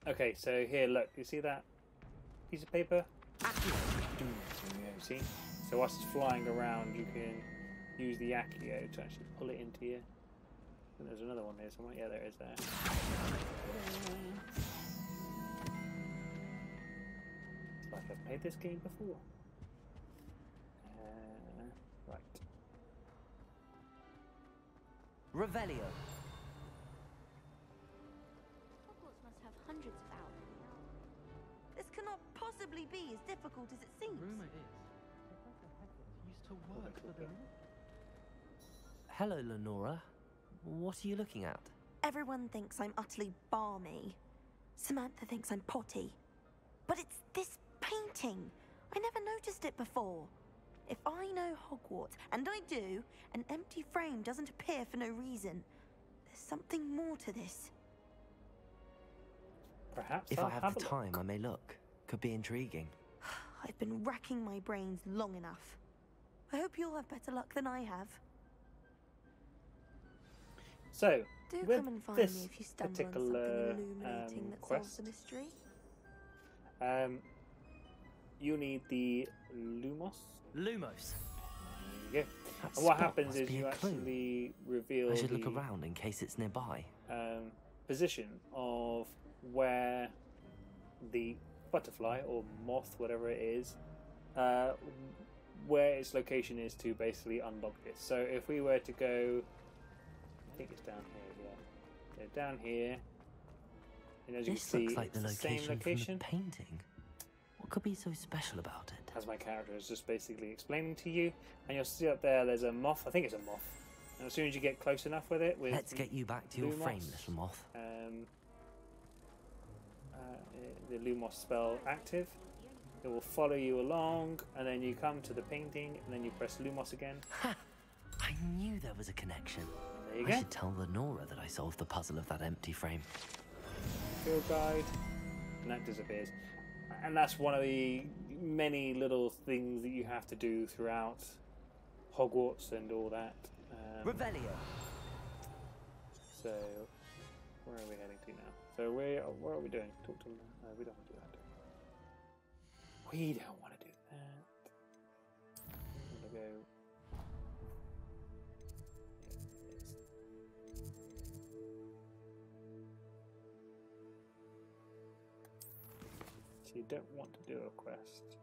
Okay, so here, look, you see that piece of paper? See? So whilst it's flying around, you can use the Accio to actually pull it into you. And there's another one here somewhere. Yeah, there is there. It's like I've played this game before. Right. Revelio. Hogwarts must have hundreds of owls. This cannot possibly be as difficult as it seems. Rumor is Professor Hogwarts used to work for the. Hello, Lenora. What are you looking at? Everyone thinks I'm utterly balmy. Samantha thinks I'm potty. But it's this painting. I never noticed it before. If I know Hogwarts, and I do, an empty frame doesn't appear for no reason. There's something more to this. Perhaps if I'll I have the time, I may look. Could be intriguing. I've been racking my brains long enough. I hope you'll have better luck than I have. So, Do with come and find this me if you stumble on particular something illuminating that solves quest, the mystery. you need the Lumos. Lumos. There you go. And what happens is you actually reveal I should look the around in case it's nearby. position of where the butterfly or moth, whatever it is, where its location is to basically unlock this. So if we were to go, I think it's down here, yeah. So down here, and as you can see, Looks like it's the the same location location. from the painting. What could be so special about it? As my character is just basically explaining to you, and you'll see up there, there's a moth. I think it's a moth. And as soon as you get close enough with it, Let's get you back to your Lumos, frame, little moth. The Lumos spell active. It will follow you along, and then you come to the painting, and then you press Lumos again. I knew there was a connection. There you I go. should tell Lenora that I solved the puzzle of that empty frame. Field guide, and that disappears. And that's one of the many little things that you have to do throughout Hogwarts and all that. Revelio. So, where are we heading to now? So, where are we doing? Talk to them. We don't want to do that. We don't want to do that. I'm going to go. So you don't want to do a quest.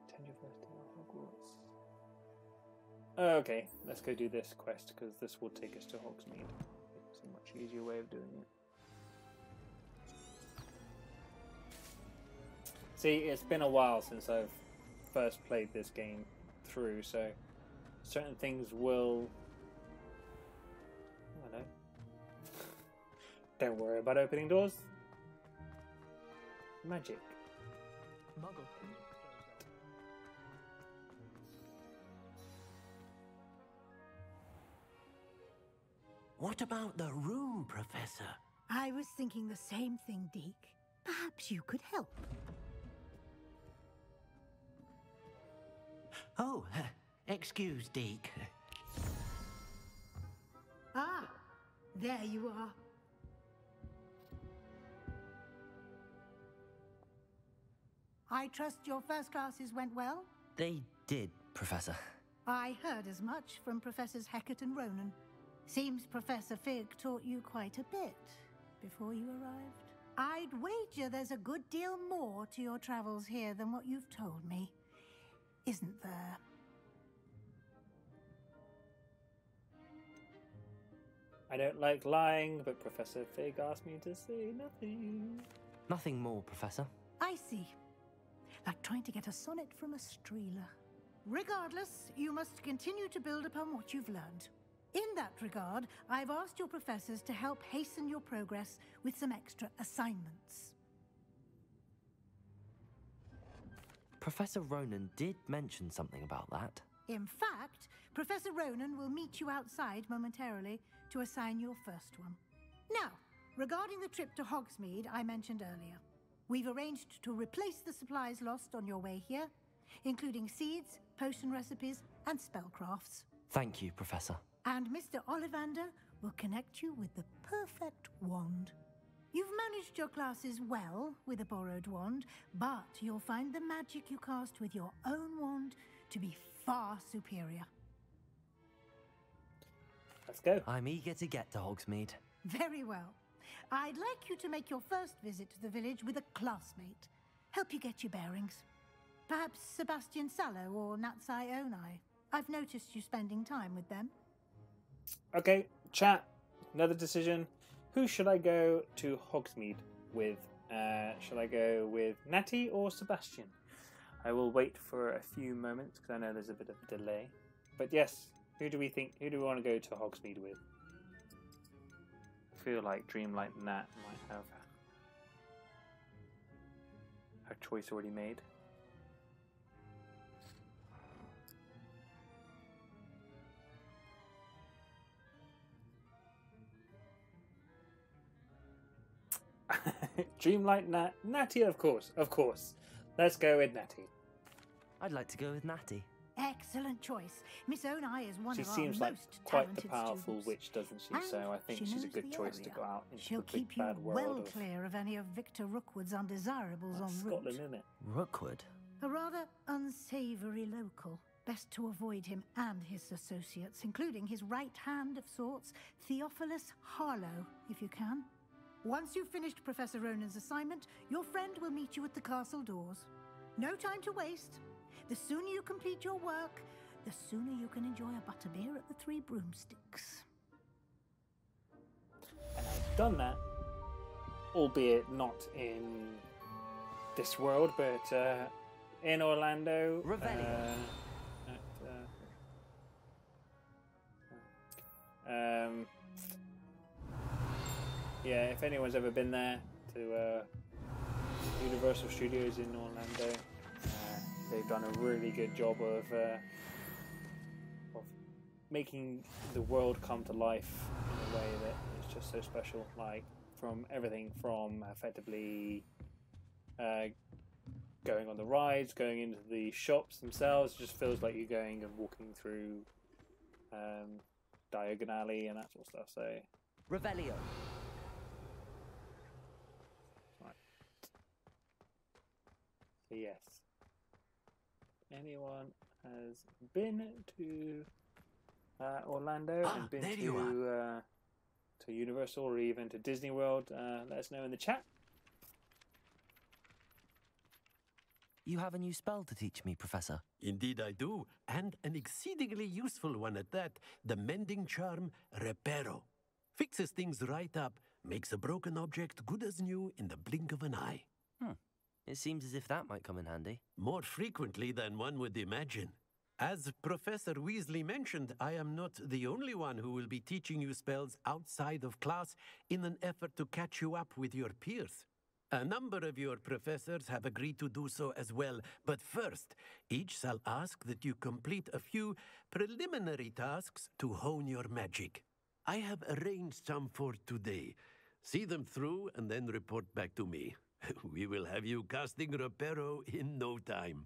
Attend your first day at Hogwarts. Okay, let's go do this quest because this will take us to Hogsmeade. It's a much easier way of doing it. See, it's been a while since I've first played this game through, so certain things will... I don't know. Don't worry about opening doors. Magic. Muggle. What about the room, Professor? I was thinking the same thing, Deke. Perhaps you could help. Oh, excuse, Deke. Ah, there you are. I trust your first classes went well? They did, Professor. I heard as much from Professors Hecat and Ronan. Seems Professor Fig taught you quite a bit before you arrived. I'd wager there's a good deal more to your travels here than what you've told me. Isn't there? I don't like lying, but Professor Fig asked me to say nothing. Nothing more, Professor. I see. Like trying to get a sonnet from a streeler. Regardless, you must continue to build upon what you've learned. In that regard, I've asked your professors to help hasten your progress with some extra assignments. Professor Ronan did mention something about that. In fact, Professor Ronan will meet you outside momentarily to assign your first one. Now, regarding the trip to Hogsmeade I mentioned earlier, we've arranged to replace the supplies lost on your way here, including seeds, potion recipes, and spellcrafts. Thank you, Professor. And Mr. Ollivander will connect you with the perfect wand. You've managed your classes well with a borrowed wand, but you'll find the magic you cast with your own wand to be far superior. Let's go. I'm eager to get to Hogsmeade. Very well. I'd like you to make your first visit to the village with a classmate. Help you get your bearings. Perhaps Sebastian Sallow or Natsai Onai. I've noticed you spending time with them. Okay, chat. Another decision. Who should I go to Hogsmeade with? Should I go with Natty or Sebastian? I will wait for a few moments because I know there's a bit of a delay. But yes, who do we want to go to Hogsmeade with? I feel like Dreamlight Nat might have her choice already made. Dreamlight Natty, of course. Let's go with Natty. I'd like to go with Natty. Excellent choice. Miss Onai is one She of our seems most like quite the talented powerful students. witch, doesn't she? And So I think she she's a knows good the choice to area. go out into She'll the big keep you bad world well of clear of any of Victor Rookwood's undesirables en Scotland, route. isn't it? Rookwood? A rather unsavoury local. Best to avoid him and his associates, including his right hand of sorts, Theophilus Harlow, if you can. Once you've finished Professor Ronan's assignment, your friend will meet you at the castle doors. No time to waste. The sooner you complete your work, the sooner you can enjoy a butterbeer at the Three Broomsticks. And I've done that, albeit not in this world, but in Orlando. Yeah, if anyone's ever been there to Universal Studios in Orlando, they've done a really good job of making the world come to life in a way that is just so special. Like from everything from effectively going on the rides, going into the shops themselves, it just feels like you're going and walking through Diagon Alley and that sort of stuff. So Revelio. Yes. Anyone has been to Orlando and been to Universal or even to Disney World, let us know in the chat. You have a new spell to teach me, Professor. Indeed I do, and an exceedingly useful one at that. The mending charm Reparo. Fixes things right up, makes a broken object good as new in the blink of an eye. It seems as if that might come in handy. More frequently than one would imagine. As Professor Weasley mentioned, I am not the only one who will be teaching you spells outside of class in an effort to catch you up with your peers. A number of your professors have agreed to do so as well, but first, each shall ask that you complete a few preliminary tasks to hone your magic. I have arranged some for today. See them through and then report back to me. We will have you casting Reparo in no time.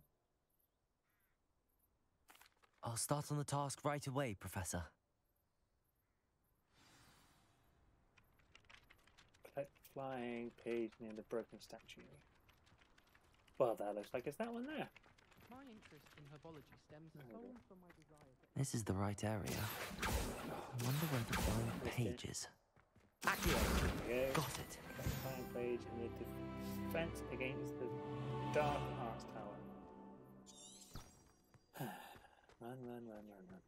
I'll start on the task right away, Professor. Collect flying page near the broken statue. Well, that looks like it's that one there. My interest in herbology stems solely from my desire to... This is the right area. I wonder where the flying page is. Accio. Got it. Flying page in the defense against the Dark Arts Tower. Run.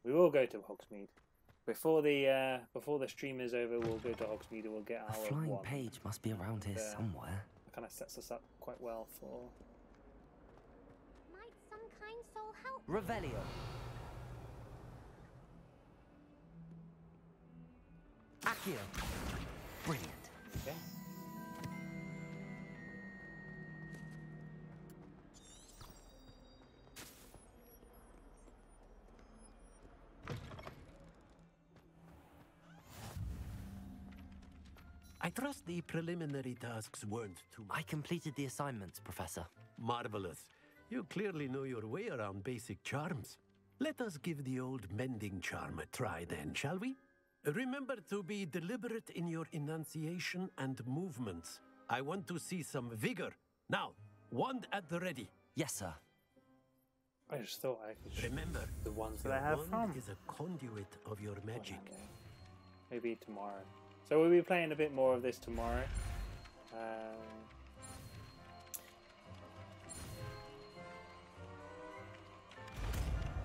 We will go to Hogsmeade. Before the stream is over, we'll go to Hogsmeade and we'll get The our flying one. page must be around here somewhere. kind of sets us up quite well for. Might some kind soul help? Revelio. Accio. Brilliant. Okay. I trust the preliminary tasks weren't too much. I completed the assignments, Professor. Marvelous. You clearly know your way around basic charms. Let us give the old mending charm a try then, shall we? Remember to be deliberate in your enunciation and movements. I want to see some vigor. Now, wand at the ready. Yes, sir. I just thought I could. Remember, the ones that your I have wand from. is a conduit of your magic. Okay. Maybe tomorrow. So we'll be playing a bit more of this tomorrow.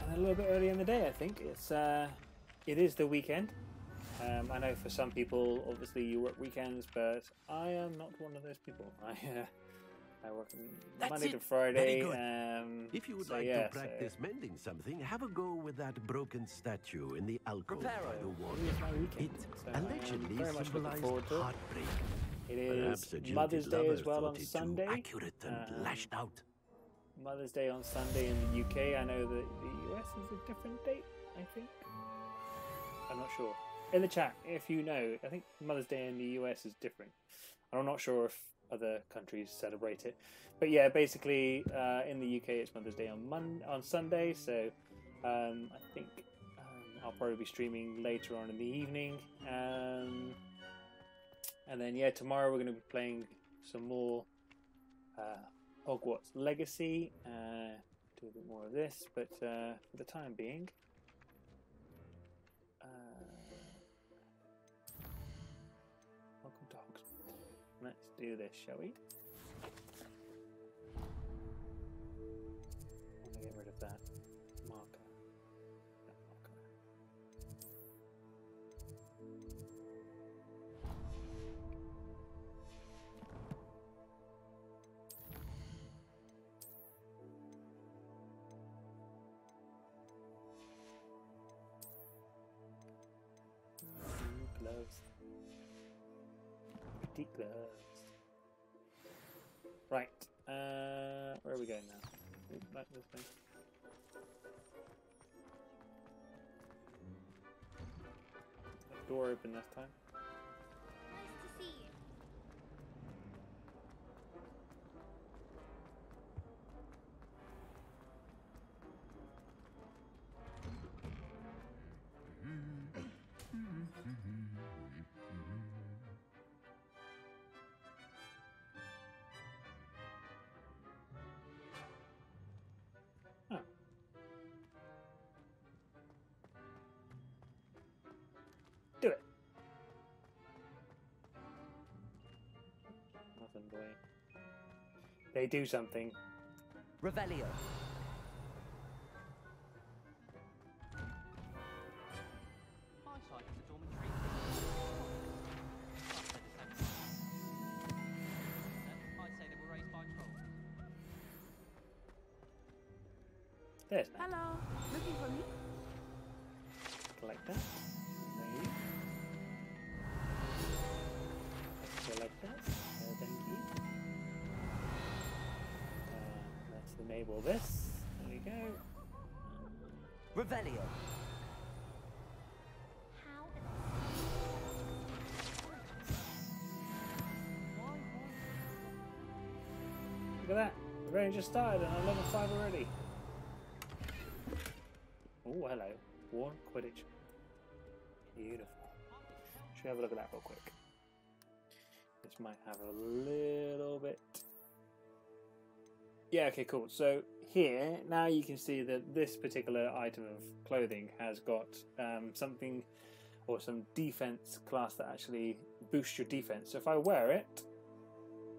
And a little bit early in the day, I think. It is the weekend. I know for some people, obviously, you work weekends, but I am not one of those people. I work Monday to Friday. If you would so like yeah, to practice mending something, have a go with that broken statue in the alcove by Reparo. the wall. It is my weekend, It so I am allegedly very much looking symbolized forward to it. heartbreak. It is Perhaps a jilted Mother's Day lover as well thought on it too Sunday. accurate and lashed out. Mother's Day on Sunday in the UK. I know that the US is a different date, I think. I'm not sure. In the chat, if you know, I think Mother's Day in the US is different. I'm not sure if other countries celebrate it. But yeah, basically, in the UK it's Mother's Day on Sunday, so I think I'll probably be streaming later on in the evening. And then, yeah, tomorrow we're going to be playing some more Hogwarts Legacy. Do a bit more of this, but for the time being, welcome to Hogsmeade. Let's do this, shall we? I'm going to get rid of that marker. Gloves. Petite gloves. Right. Where are we going now? Back this way. Door open this time. Nice to see you. Oh. Do it. Nothing, boy. They do something. Revelio. My side of the dormitory. I'd say they were raised by trolls. There's that. Hello. Looking for me? Collect that. Maybe. Collect that. Thank you. Let's enable this. There we go. Revelio. Look at that. We've only just started and I'm level 5 already. Oh, hello. Worn Quidditch. Beautiful. Should we have a look at that real quick? This might have a little bit. Yeah, okay, cool. So here, now you can see that this particular item of clothing has got something or some defense class that actually boosts your defense. So if I wear it,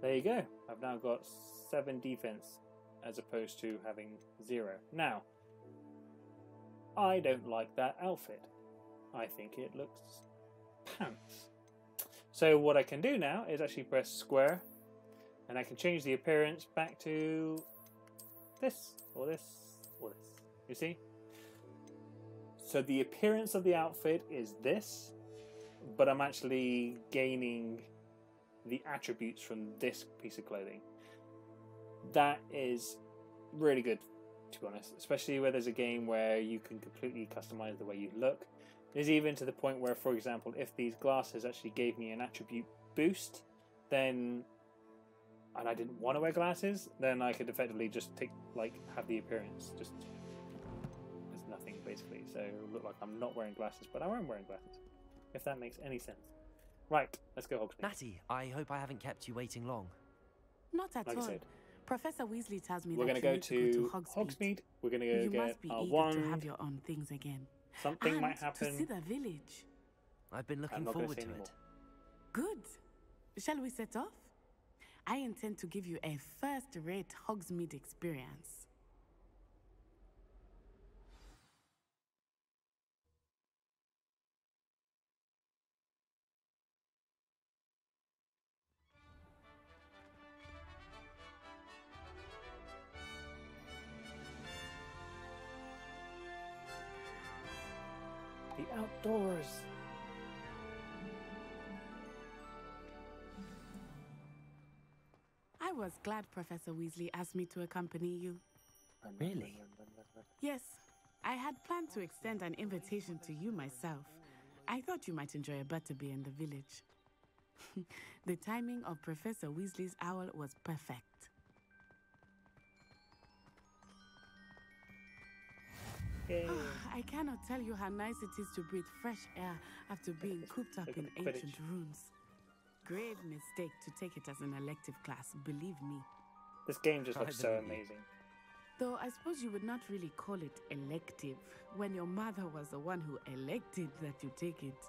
there you go. I've now got 7 defense as opposed to having 0. Now, I don't like that outfit. I think it looks pants. So what I can do now is actually press square And I can change the appearance back to this, or this, or this. You see? So the appearance of the outfit is this, but I'm actually gaining the attributes from this piece of clothing. That is really good, to be honest, especially where there's a game where you can completely customize the way you look. There's even to the point where, for example, if these glasses actually gave me an attribute boost, then, and I didn't want to wear glasses, then I could effectively just have the appearance just as nothing, basically. So it'll look like I'm not wearing glasses, but I am wearing glasses, if that makes any sense. Right, let's go Hogsmeade. Natty, I hope I haven't kept you waiting long. Not at Like all. I said, Professor Weasley tells me we're that going to you go need to Hogsmeade. Hogsmeade. We're going to go You get must be our eager wand. to have your own things again. Something and might happen. to see the village. I've been looking not forward gonna to say it. Good. Shall we set off? I intend to give you a first-rate Hogsmeade experience. The outdoors. I was glad Professor Weasley asked me to accompany you. Really? Yes, I had planned to extend an invitation to you myself. I thought you might enjoy a butterbeer in the village. The timing of Professor Weasley's owl was perfect. I cannot tell you how nice it is to breathe fresh air after being cooped up in ancient rooms. Grave mistake to take it as an elective class, believe me. This game just looks so amazing. Though I suppose you would not really call it elective when your mother was the one who elected that you take it.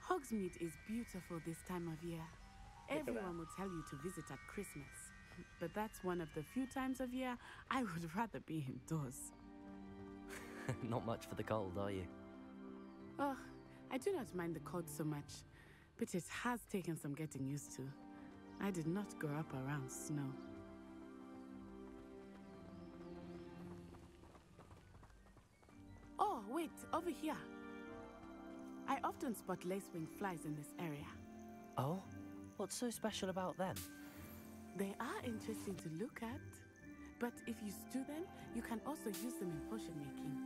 Hogsmeade is beautiful this time of year. Everyone will tell you to visit at Christmas. But that's one of the few times of year I would rather be indoors. Not much for the cold, are you? Oh, I do not mind the cold so much, but it has taken some getting used to. I did not grow up around snow. Oh, wait, over here. I often spot lacewing flies in this area. Oh? What's so special about them? They are interesting to look at, but if you stew them, you can also use them in potion making.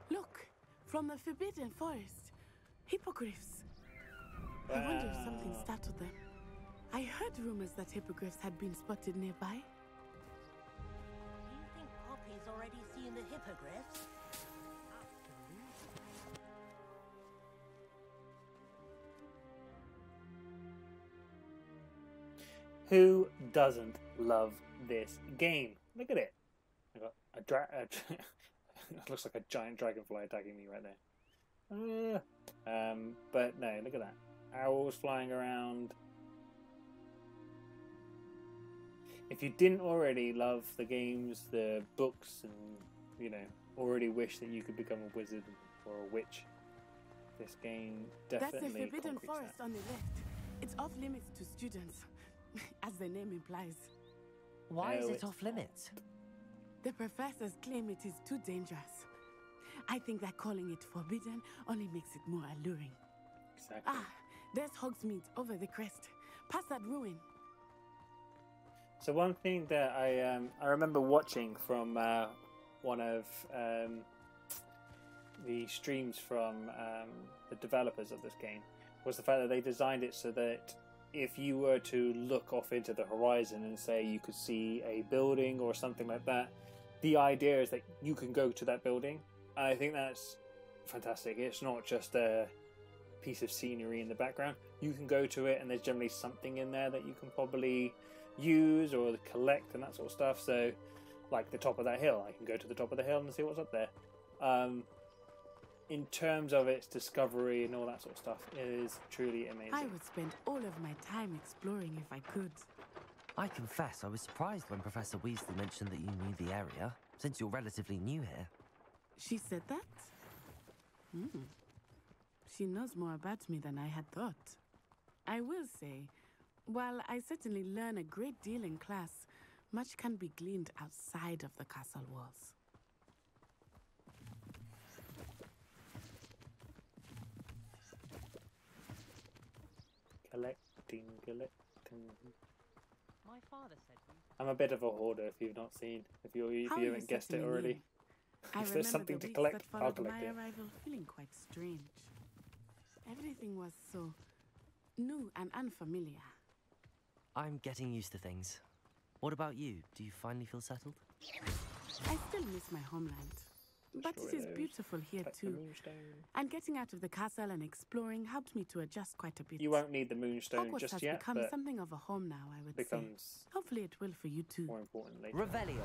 Look, from the Forbidden Forest, hippogriffs. I wonder if something startled them. I heard rumors that hippogriffs had been spotted nearby. Do you think Poppy's already seen the hippogriffs? Who doesn't love this game? Look at it. I got a it looks like a giant dragonfly attacking me right there. But no, look at that. Owls flying around. If you didn't already love the games, the books, and, you know, already wish that you could become a wizard or a witch, this game definitely That's the Forbidden concretes Forest that. on the left. It's off limits to students, as the name implies. Why is it off limits? The professors claim it is too dangerous. I think that calling it forbidden only makes it more alluring. Exactly. Ah, there's Hogsmeade over the crest. Past that ruin. So one thing that I remember watching from one of the streams from the developers of this game was the fact that they designed it so that if you were to look off into the horizon and say you could see a building or something like that, the idea is that you can go to that building. And I think that's fantastic. It's not just a piece of scenery in the background. You can go to it and there's generally something in there that you can probably use or collect and that sort of stuff. So, like the top of that hill, I can go to the top of the hill and see what's up there. In terms of its discovery and all that sort of stuff, it is truly amazing. I would spend all of my time exploring if I could. I confess I was surprised when Professor Weasley mentioned that you knew the area, since you're relatively new here. She said that? She knows more about me than I had thought. I will say, while I certainly learn a great deal in class, much can be gleaned outside of the castle walls. Collecting. My father said I'm a bit of a hoarder if you've not seen, if you haven't guessed it already. If there's something to collect, I'll collect it. My arrival feeling quite strange. Everything was so new and unfamiliar. I'm getting used to things. What about you? Do you finally feel settled? I still miss my homeland. But it is beautiful here too. And getting out of the castle and exploring helped me to adjust quite a bit. You won't need the Moonstone Hogwarts just has yet, become but something of a home now, I would say. Hopefully it will for you too. More importantly. Revelio.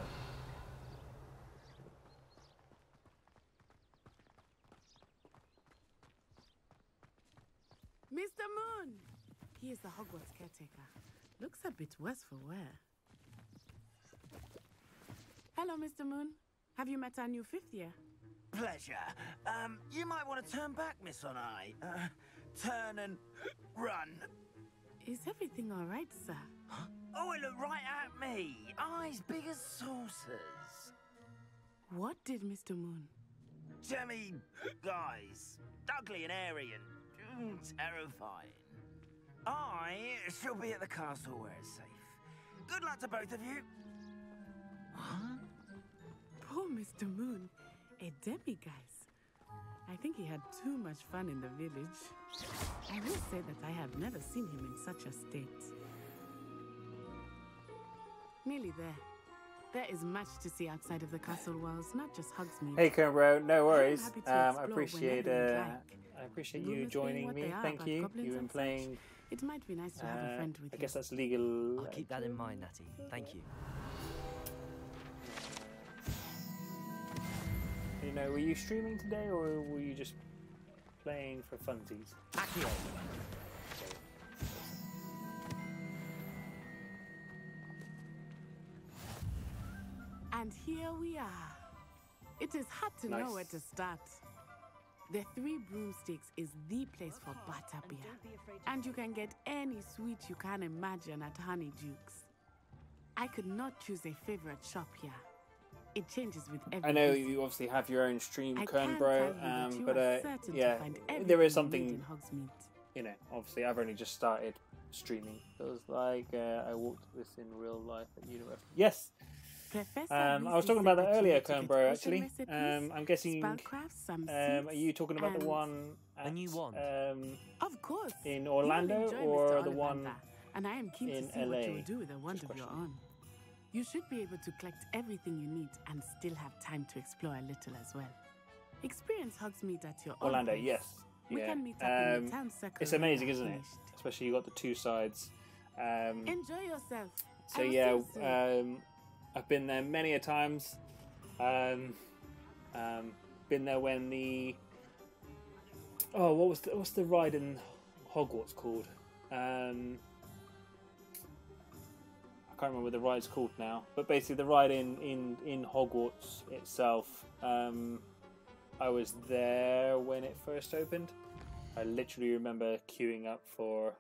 Mr. Moon! He is the Hogwarts caretaker. Looks a bit worse for wear. Hello, Mr. Moon. Have you met our new 5th year? Pleasure. You might want to turn back, Miss Onai. Turn and run. Is everything all right, sir? Oh, it looked right at me. Eyes big as saucers. What did Mr. Moon? Jemmy guys. Ugly and airy and terrifying. I shall be at the castle where it's safe. Good luck to both of you. What? Poor Mr. Moon. A demiguise. I think he had too much fun in the village. I will say that I have never seen him in such a state. Nearly there. There is much to see outside of the castle walls, not just Hogsmeade. Hey, Bro, no worries. happy to I appreciate you joining me. Thank you. You've been playing. It might be nice to have a friend with you. I guess that's legal. I'll keep that in mind, Natty. Thank you. You know, were you streaming today or were you just playing for funsies? Accio. And here we are. It is hard to know where to start. The Three Broomsticks is the place for butterbeer. And you can get any sweet you can imagine at Honeyduke's. I could not choose a favorite shop here. It changes with every I know visit. you obviously have your own stream, I Kern can Bro, tell you that you but are certain to yeah, find there is everything you need something, in Hogsmeade. you know, obviously I've only just started streaming. Feels like I walked this in real life at university. Yes! I was talking about that earlier, Kern Bro, actually. I'm guessing, are you talking about the one at, of course, in Orlando or the one and I am keen in to see LA? what you will do with a wand of your own. You should be able to collect everything you need and still have time to explore a little as well. Experience Hogsmeade at your own Orlando, pace. yes. We Yeah. can meet up in the town circle. It's amazing, when we isn't are it? finished. Especially you got the two sides. Enjoy yourself. So I will yeah, see you soon. I've been there many a times. Been there when the what's the ride in Hogwarts called? I can't remember what the ride's called now, but basically the ride in Hogwarts itself. I was there when it first opened. I literally remember queuing up for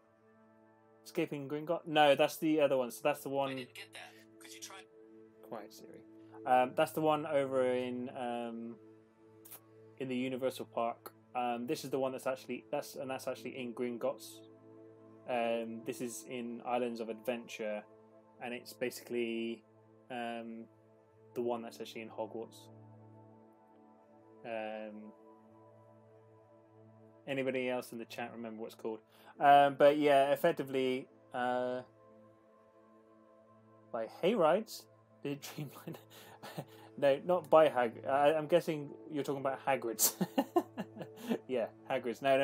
Escaping Gringotts. No, that's the other one. So that's the one. I didn't get that. Could you try? Quiet, Siri. That's the one over in the Universal Park. This is the one that's actually in Gringotts. This is in Islands of Adventure, and it's basically the one that's actually in Hogwarts. Anybody else in the chat remember what it's called? But yeah, effectively by Hayrides. Did Dreamline? No, not by I'm guessing you're talking about Hagrid's. Yeah, Hagrid's. No.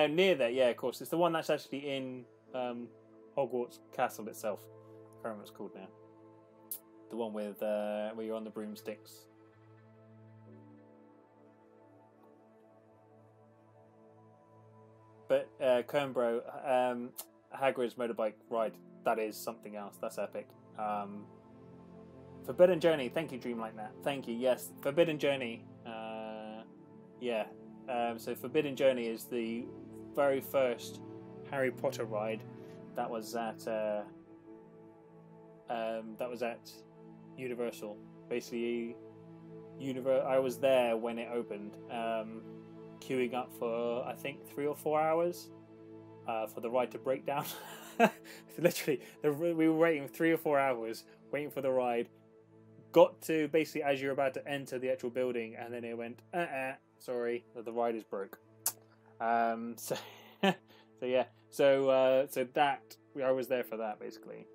Near there. Yeah, of course. It's the one that's actually in Hogwarts Castle itself. I remember what it's called now. The one with where you're on the broomsticks. But Kernbro, Hagrid's motorbike ride, that is something else. That's epic. Forbidden Journey. Thank you, Dreamlight Nat. Thank you. Yes, Forbidden Journey. Yeah. So Forbidden Journey is the very first Harry Potter ride that was at Universal. Basically, I was there when it opened, queuing up for I think 3 or 4 hours for the ride to break down. Literally, we were waiting 3 or 4 hours waiting for the ride. Got to basically as you're about to enter the actual building, and then it went, sorry, the ride is broke. So yeah, so that I was there for that basically.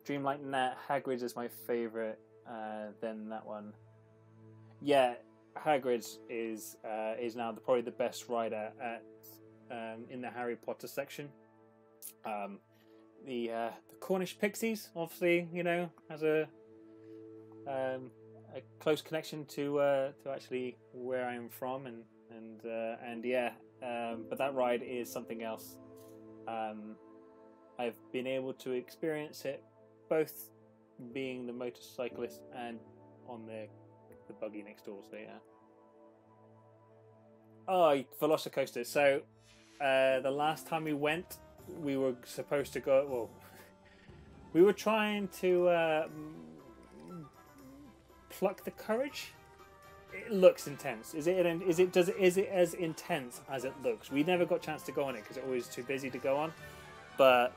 Dreamlight Nat, Hagrid's is my favourite. Then that one, yeah, Hagrid's is now probably the best rider at in the Harry Potter section. The Cornish Pixies, obviously, you know, has a close connection to actually where I am from, and yeah, but that ride is something else. I've been able to experience it both being the motorcyclist and on the buggy next door. So yeah. Oh, Velocicoaster. So the last time we went, we were supposed to go. Well, we were trying to pluck the courage. It looks intense. Is it as intense as it looks? We never got a chance to go on it because it was too busy to go on. But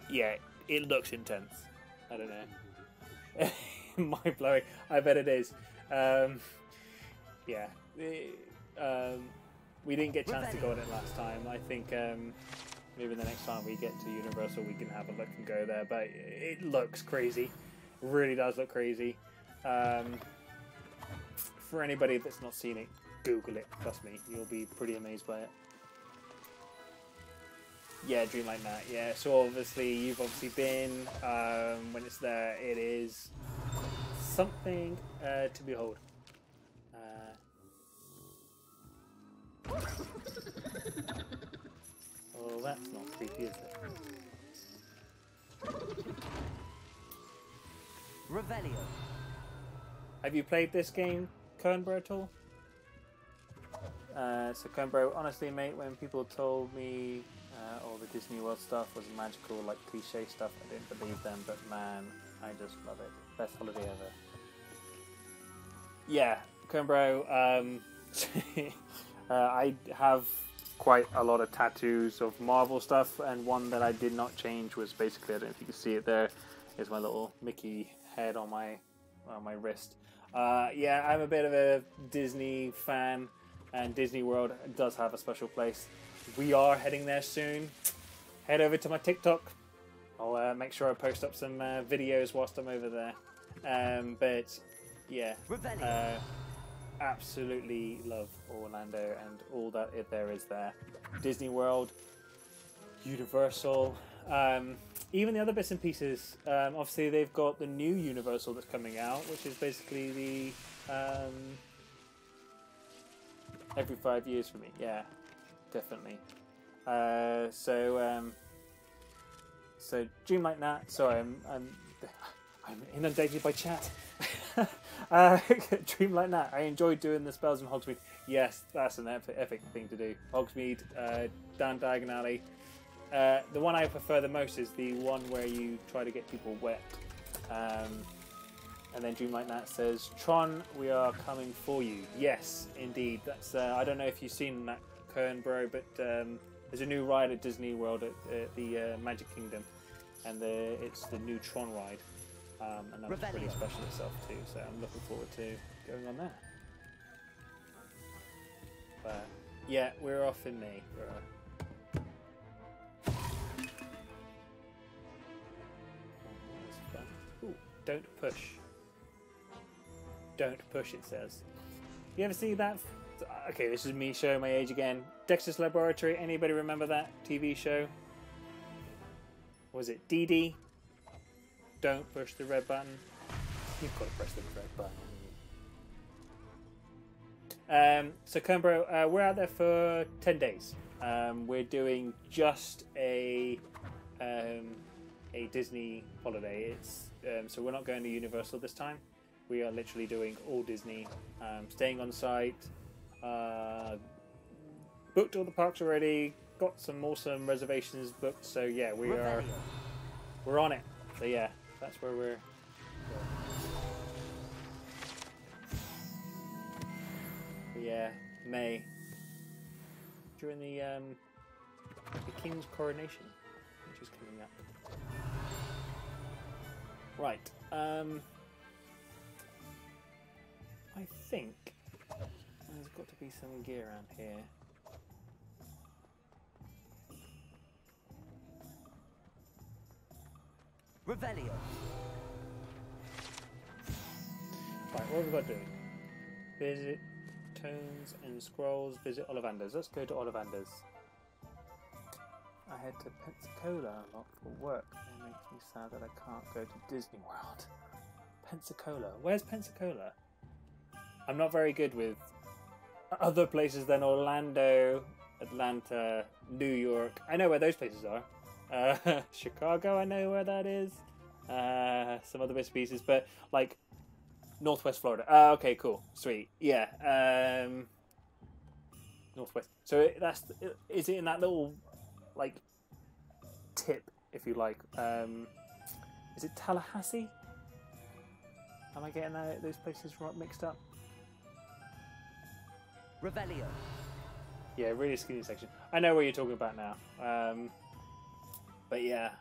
yeah, it looks intense. I don't know. Mind blowing. I bet it is. Yeah. We didn't get a chance to go on it last time. I think maybe the next time we get to Universal, we can have a look and go there. But it looks crazy. It really does look crazy. For anybody that's not seen it, Google it. Trust me, you'll be pretty amazed by it. Yeah, Dreamlight Nat. Yeah, so obviously you've been. When it's there, it is something to behold. Oh, that's not creepy, is it? Revelio. Have you played this game, Kernbro, at all? So Kernbro, honestly, mate, when people told me all the Disney World stuff was magical, like cliche stuff, I didn't believe them, but man, I just love it. Best holiday ever. Yeah, Kernbro, I have quite a lot of tattoos of Marvel stuff, and one that I did not change was basically, I don't know if you can see it there, is my little Mickey head on my wrist. Yeah, I'm a bit of a Disney fan, and Disney World does have a special place. We are heading there soon. Head over to my TikTok. I'll make sure I post up some videos whilst I'm over there. But yeah, absolutely love Orlando and all that there is there. Disney World, Universal, even the other bits and pieces. Obviously, they've got the new Universal that's coming out, which is basically the every 5 years for me. Yeah, definitely. So Dreamlight Nat. Sorry, I'm inundated by chat. Dreamlight Nat. I enjoyed doing the spells in Hogsmeade. Yes, that's an epic thing to do. Hogsmeade, down Diagon Alley. The one I prefer the most is the one where you try to get people wet. And then Dreamlight Nat says, "Tron, we are coming for you." Yes, indeed. That's. I don't know if you've seen that, Kernbro, but there's a new ride at Disney World at the Magic Kingdom, and it's the new Tron ride, and that's pretty special itself too. So I'm looking forward to going on that. But yeah, we're off in May. Ooh, don't push. Don't push, it says. You ever see that? Okay, this is me showing my age again. Dexter's Laboratory. Anybody remember that TV show? Was it DD? don't push the red button. You've got to press the red button. So Cumbro, we're out there for 10 days. We're doing just a Disney holiday. It's so we're not going to Universal this time. We are literally doing all Disney, staying on site. Booked all the parks already. Got some awesome reservations booked. So yeah, we're on it. So yeah, that's where we're. Yeah, May during the King's coronation, which is coming up. Right. I think there's got to be some gear around here. Revelio. Right, what have we got to do? Visit Tones and Scrolls, visit Ollivanders. Let's go to Ollivanders. I head to Pensacola a lot for work. It makes me sad that I can't go to Disney World. Pensacola. Where's Pensacola? I'm not very good with other places than Orlando, Atlanta, New York. I know where those places are. Chicago, I know where that is. Some other bits and pieces, but like Northwest Florida. Okay, cool, sweet, yeah. Northwest. So is it in that little like tip, if you like? Is it Tallahassee? Am I getting those places mixed up? Revelio. Yeah, really skinny section. I know what you're talking about now. But yeah.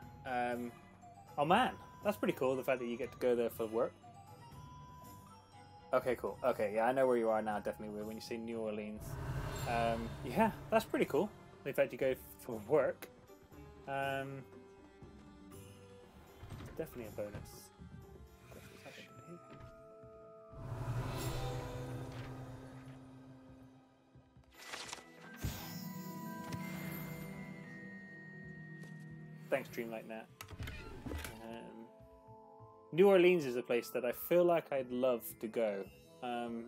Oh man, that's pretty cool, the fact that you get to go there for work. Okay, cool. Okay, yeah, I know where you are now, definitely, when you say New Orleans. Yeah, that's pretty cool. The fact you go for work. Definitely a bonus. Thanks, Dreamlight Nat. New Orleans is a place that I feel like I'd love to go.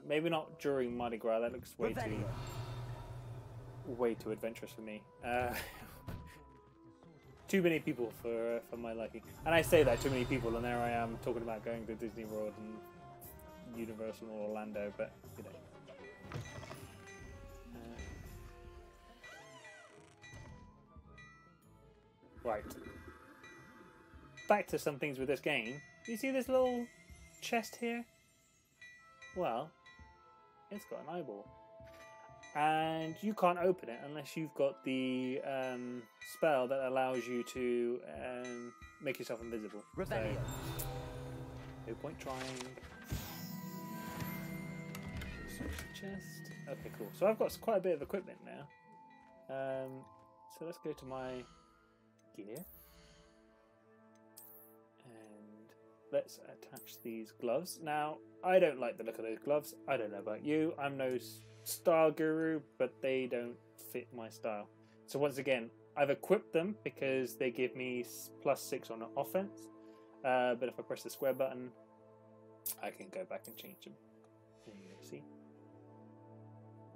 Maybe not during Mardi Gras. That looks way too adventurous for me. Too many people for my liking. And I say that, too many people, and there I am talking about going to Disney World and Universal or Orlando, but you know. Right. Back to some things with this game. You see this little chest here? Well, it's got an eyeball. And you can't open it unless you've got the spell that allows you to make yourself invisible. Revelio. So, no point trying. Search the chest. Okay, cool. So I've got quite a bit of equipment now. So let's go to my gear. And let's attach these gloves. Now, I don't like the look of those gloves. I don't know about you. I'm no style guru, but they don't fit my style. So once again, I've equipped them because they give me +6 on offense. But if I press the square button, I can go back and change them. There you go, see?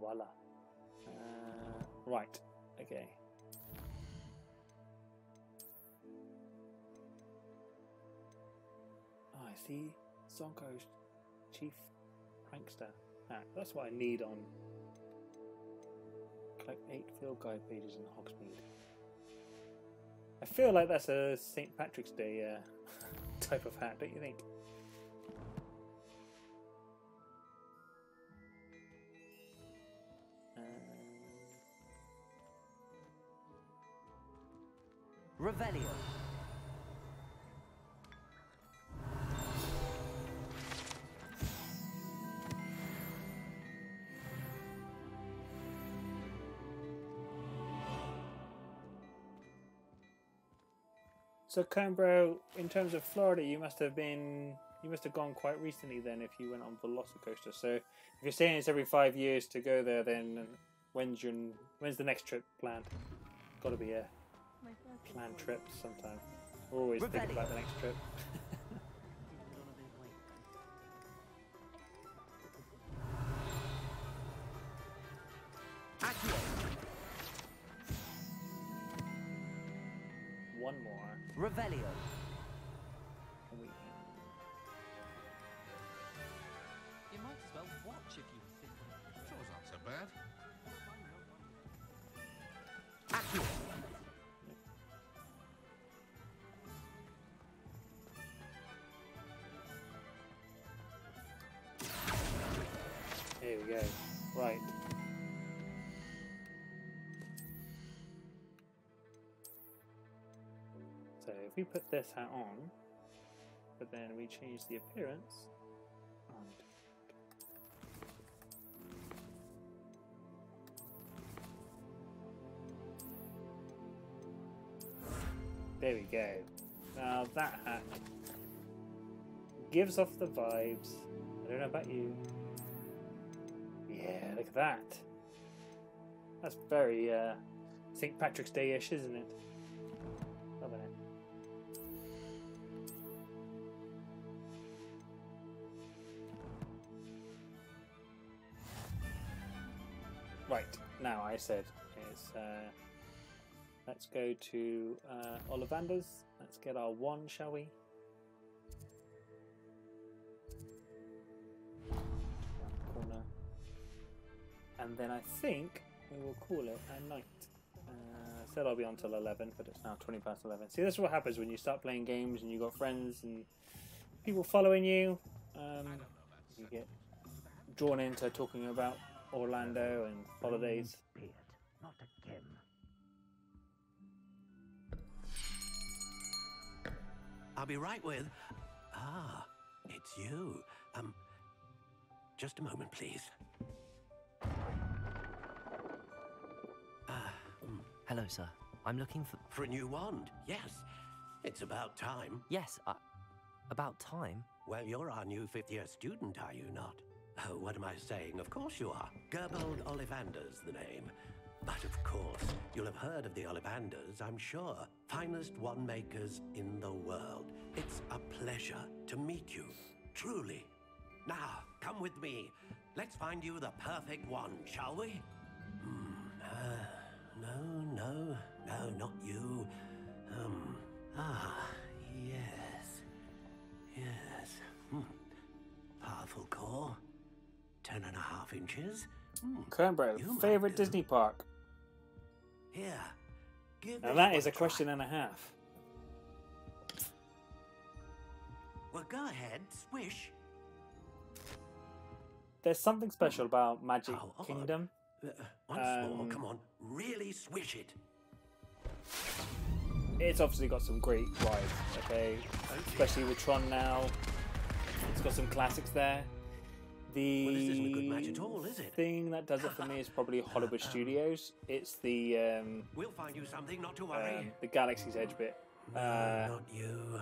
Voila. Right, okay. Oh, I see Zonko's chief prankster. That's what I need on. Collect 8 field guide pages in Hogsmeade. I feel like that's a St. Patrick's Day type of hat, don't you think? Revelio. So, Cambro, in terms of Florida, you must have gone quite recently then if you went on Velocicoaster. So, if you're saying it's every 5 years to go there, then when's the next trip planned? Got to be a planned trip sometime. We're always thinking about the next trip. one more. Revelio. You might as well watch if you think. Sure, not so bad. Here we go. Right. So if we put this hat on, but then we change the appearance, and there we go. Now that hat gives off the vibes. I don't know about you. Yeah, look at that. That's very St. Patrick's Day-ish, isn't it? Loving it. Right, now I said is let's go to Ollivander's. Let's get our one, shall we? Corner. And then I think we will call it a night. I said I'll be on till 11, but it's now 20 past 11. See, this is what happens when you start playing games and you've got friends and people following you. You get drawn into talking about Orlando and holidays. Not again. I'll be right with... Ah, it's you. Just a moment, please. Hello, sir. I'm looking for... For a new wand, yes. It's about time. Yes, about time? Well, you're our new fifth-year student, are you not? Oh, what am I saying? Of course you are. Gerbold Ollivander's the name. But of course, you'll have heard of the Ollivanders, I'm sure. Finest wand makers in the world. It's a pleasure to meet you, truly. Now, come with me. Let's find you the perfect wand, shall we? No, not you. Yes. Powerful core. 10.5 inches. Canberra, favourite Disney park? Here. Now that is a question and a half. Well, go ahead, swish. There's something special about Magic Kingdom. Once more, come on, really swish it. It's obviously got some great rides, okay? Especially with Tron now. It's got some classics there. The Well, this isn't a good match at all, is it? thing that does it for me is probably Hollywood Studios. It's the We'll find you something, not to worry. the Galaxy's Edge bit. Not you.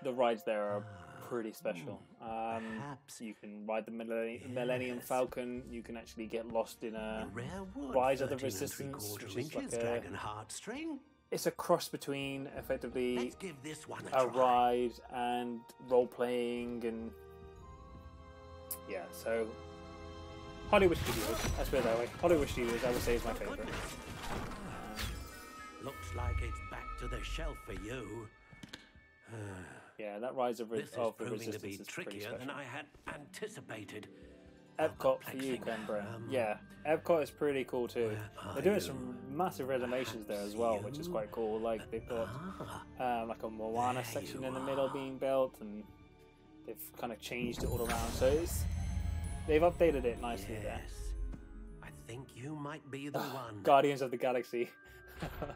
The rides there are pretty special. You can ride the Millennium Falcon. You can actually get lost in a Rise of the Resistance, which is like dragon heartstring. It's a cross between effectively Let's give this one a a try. ride and role playing and yeah. So Hollywood Studios. Let's put it that way. Hollywood Studios, I would say, is my favourite. Looks like it's back to the shelf for you. Yeah, that Rise of the This is proving Resistance to be is pretty trickier special. than I had anticipated. Epcot for you, Canberra. Yeah, Epcot is pretty cool too. They're doing some massive renovations there as well, which is quite cool. Like they've got like a Moana section in the middle being built, and they've kind of changed it all around. So they've updated it nicely there. I think you might be the one. Guardians of the Galaxy.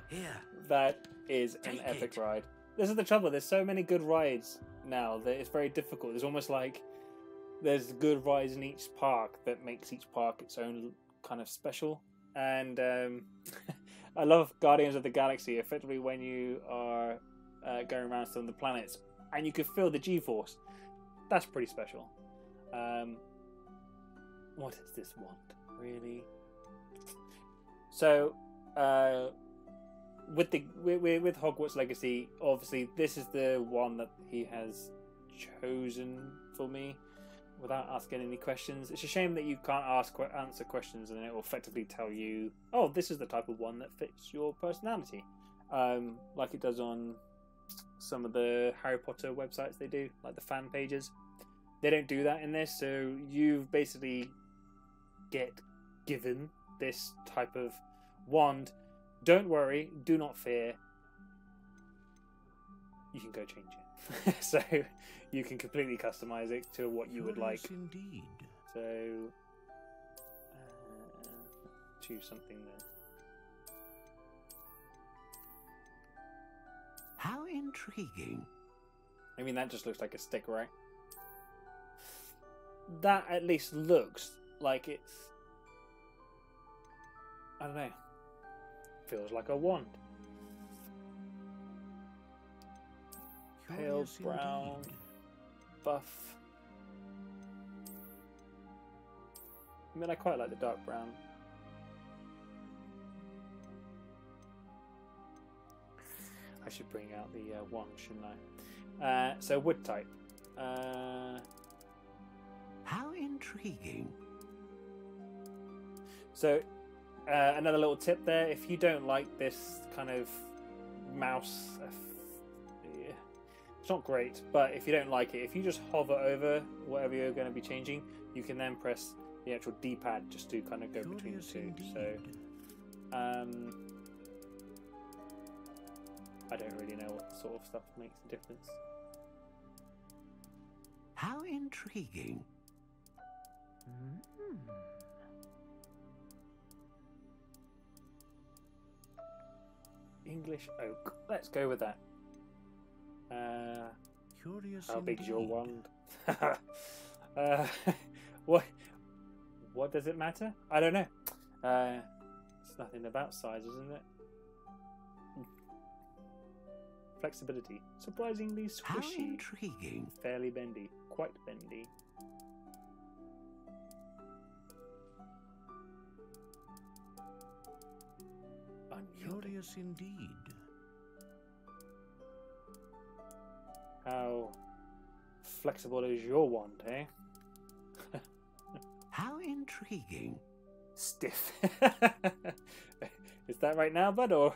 Here. That is an epic ride. This is the trouble. There's so many good rides now that it's very difficult. There's almost like there's good rides in each park that makes each park its own kind of special. And I love Guardians of the Galaxy, effectively when you are going around some of the planets and you can feel the G-force. That's pretty special. What is this wand? Really? So, with Hogwarts Legacy, obviously this is the one that he has chosen for me without asking any questions. It's a shame that you can't answer questions and it will effectively tell you, oh, this is the type of one that fits your personality, like it does on some of the Harry Potter websites they do, like the fan pages. They don't do that in this, so you basically get given this type of wand. Don't worry, do not fear. You can go change it. So you can completely customize it to what you would like. Indeed. So choose something there. How intriguing. I mean, that just looks like a stick, right? That at least looks like it's... I don't know. Feels like a wand. Pale Curious brown, indeed. buff. I mean, I quite like the dark brown. I should bring out the wand, shouldn't I? So wood type. How intriguing. So another little tip there: if you don't like this kind of mouse, it's not great. But if you don't like it, if you just hover over whatever you're going to be changing, you can then press the actual D-pad just to kind of go between the two. So I don't really know what sort of stuff makes a difference. How intriguing. English oak. Let's go with that. Curious How big's your indeed. wand? What does it matter? I don't know. It's nothing about size, isn't it? Flexibility. Surprisingly squishy. How intriguing. Fairly bendy. Quite bendy. Curious indeed. How flexible is your wand, eh? How intriguing. Stiff. Is that right now, bud? Or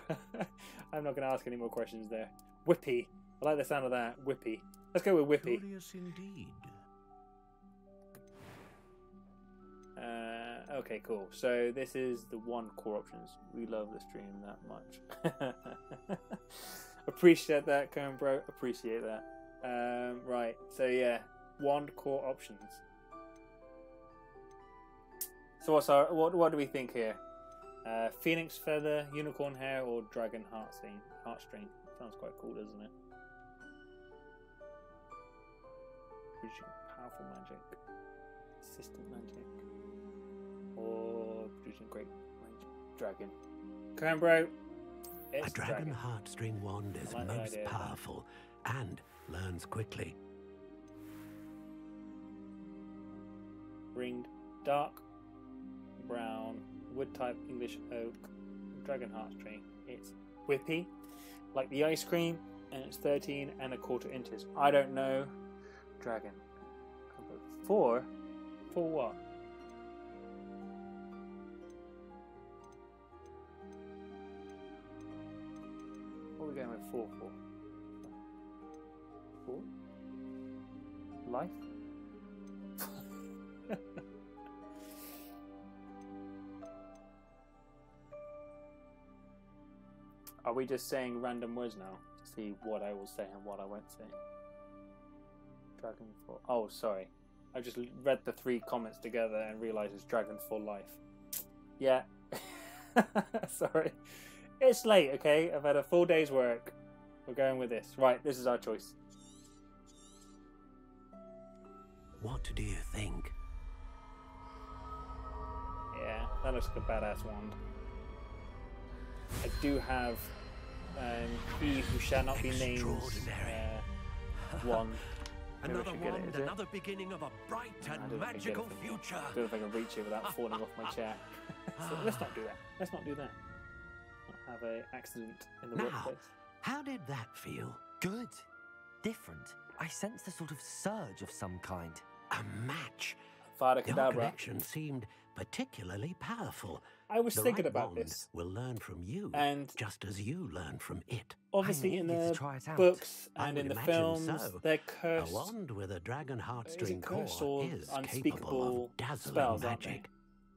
I'm not going to ask any more questions there. Whippy. I like the sound of that. Whippy. Let's go with Whippy. Curious indeed. Okay, cool. So this is the one core options. We love the stream that much. Appreciate that, Cone Bro. Appreciate that. Right. So yeah, wand core options. So what do we think here? Phoenix feather, unicorn hair, or dragon heartstring? Sounds quite cool, doesn't it? Producing powerful magic, assistant magic, or producing great magic. Dragon. Come on, bro. It's A dragon heartstring wand is I like the most idea of that. powerful and learns quickly. Ringed, dark brown, wood type, English oak, dragon heartstring. It's whippy, like the ice cream, and it's 13 1/4 inches. I don't know. Dragon. 4? For what? What are we going with 4 for? 4? Life? Are we just saying random words now to see what I will say and what I won't say? Dragon for... Oh, sorry. I just read the 3 comments together and realised it's Dragon for Life. Yeah. Sorry. It's late, okay? I've had a full day's work. We're going with this. Right, this is our choice. What do you think? Yeah, that looks like a badass wand. I do have He Who Shall Not Be Named wand. Maybe I Another should get it, wand, is it? another beginning of a bright and magical future. I don't know if I can reach it without falling off my chair. So let's not do that. Let's not do that. Not have an accident in the Now, workplace. How did that feel? Good. Different. I sensed a sort of surge of some kind. A match. Vada Your Kedavra. connection seemed particularly powerful. I was The thinking right about wand this. will learn from you, And just as you learn from it. obviously in the books and in the films, they're cursed. A wand with a dragon heartstring cursed core or is capable unspeakable of dazzling spells, aren't they? magic.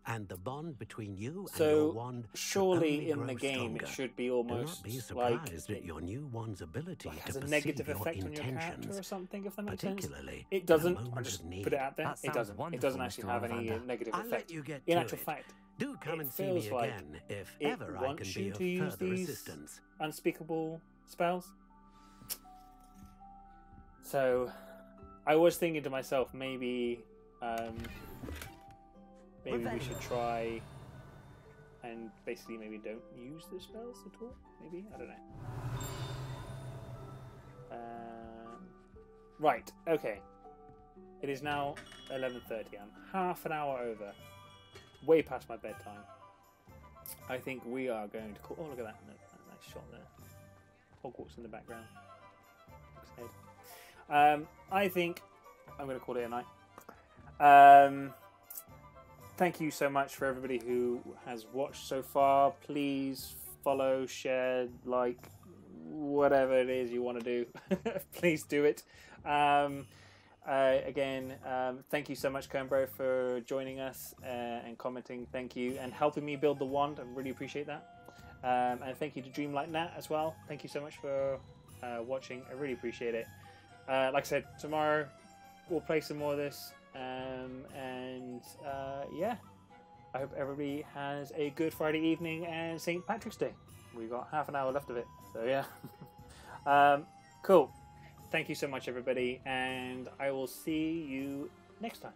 And the bond between you and So your wand surely in grow the game stronger. it should be Do almost not be like surprised at your new wand's ability has to a perceive negative your effect on your character intentions, or something, if that makes sense. particularly It in a doesn't. I'll moment just of need. put it out there. That It sounds doesn't. It wonderful, doesn't actually Mr. have any Ollivander. negative I'll effect. let you get In to actual it. fact, Do come it and see me feels like again if it ever I wants can be you of to use further these assistance. unspeakable spells. So I was thinking to myself, maybe we should try and basically maybe don't use the spells at all. Maybe, I don't know. Right. Okay. It is now 11:30. I'm half an hour over, way past my bedtime. I think we are going to call. Oh, look at that! Nice shot there. Hogwarts in the background. Looks ahead. I think I'm going to call it a night. Thank you so much for everybody who has watched so far. Please follow, share, like, whatever it is you want to do. Please do it. Again, thank you so much, Combro, for joining us and commenting. Thank you, and helping me build the wand. I really appreciate that. And thank you to Dreamlight Nat as well. Thank you so much for watching. I really appreciate it. Like I said, tomorrow we'll play some more of this. Yeah, I hope everybody has a good Friday evening and St. Patrick's Day. We've got half an hour left of it, so yeah. Cool. Thank you so much, everybody, and I will see you next time.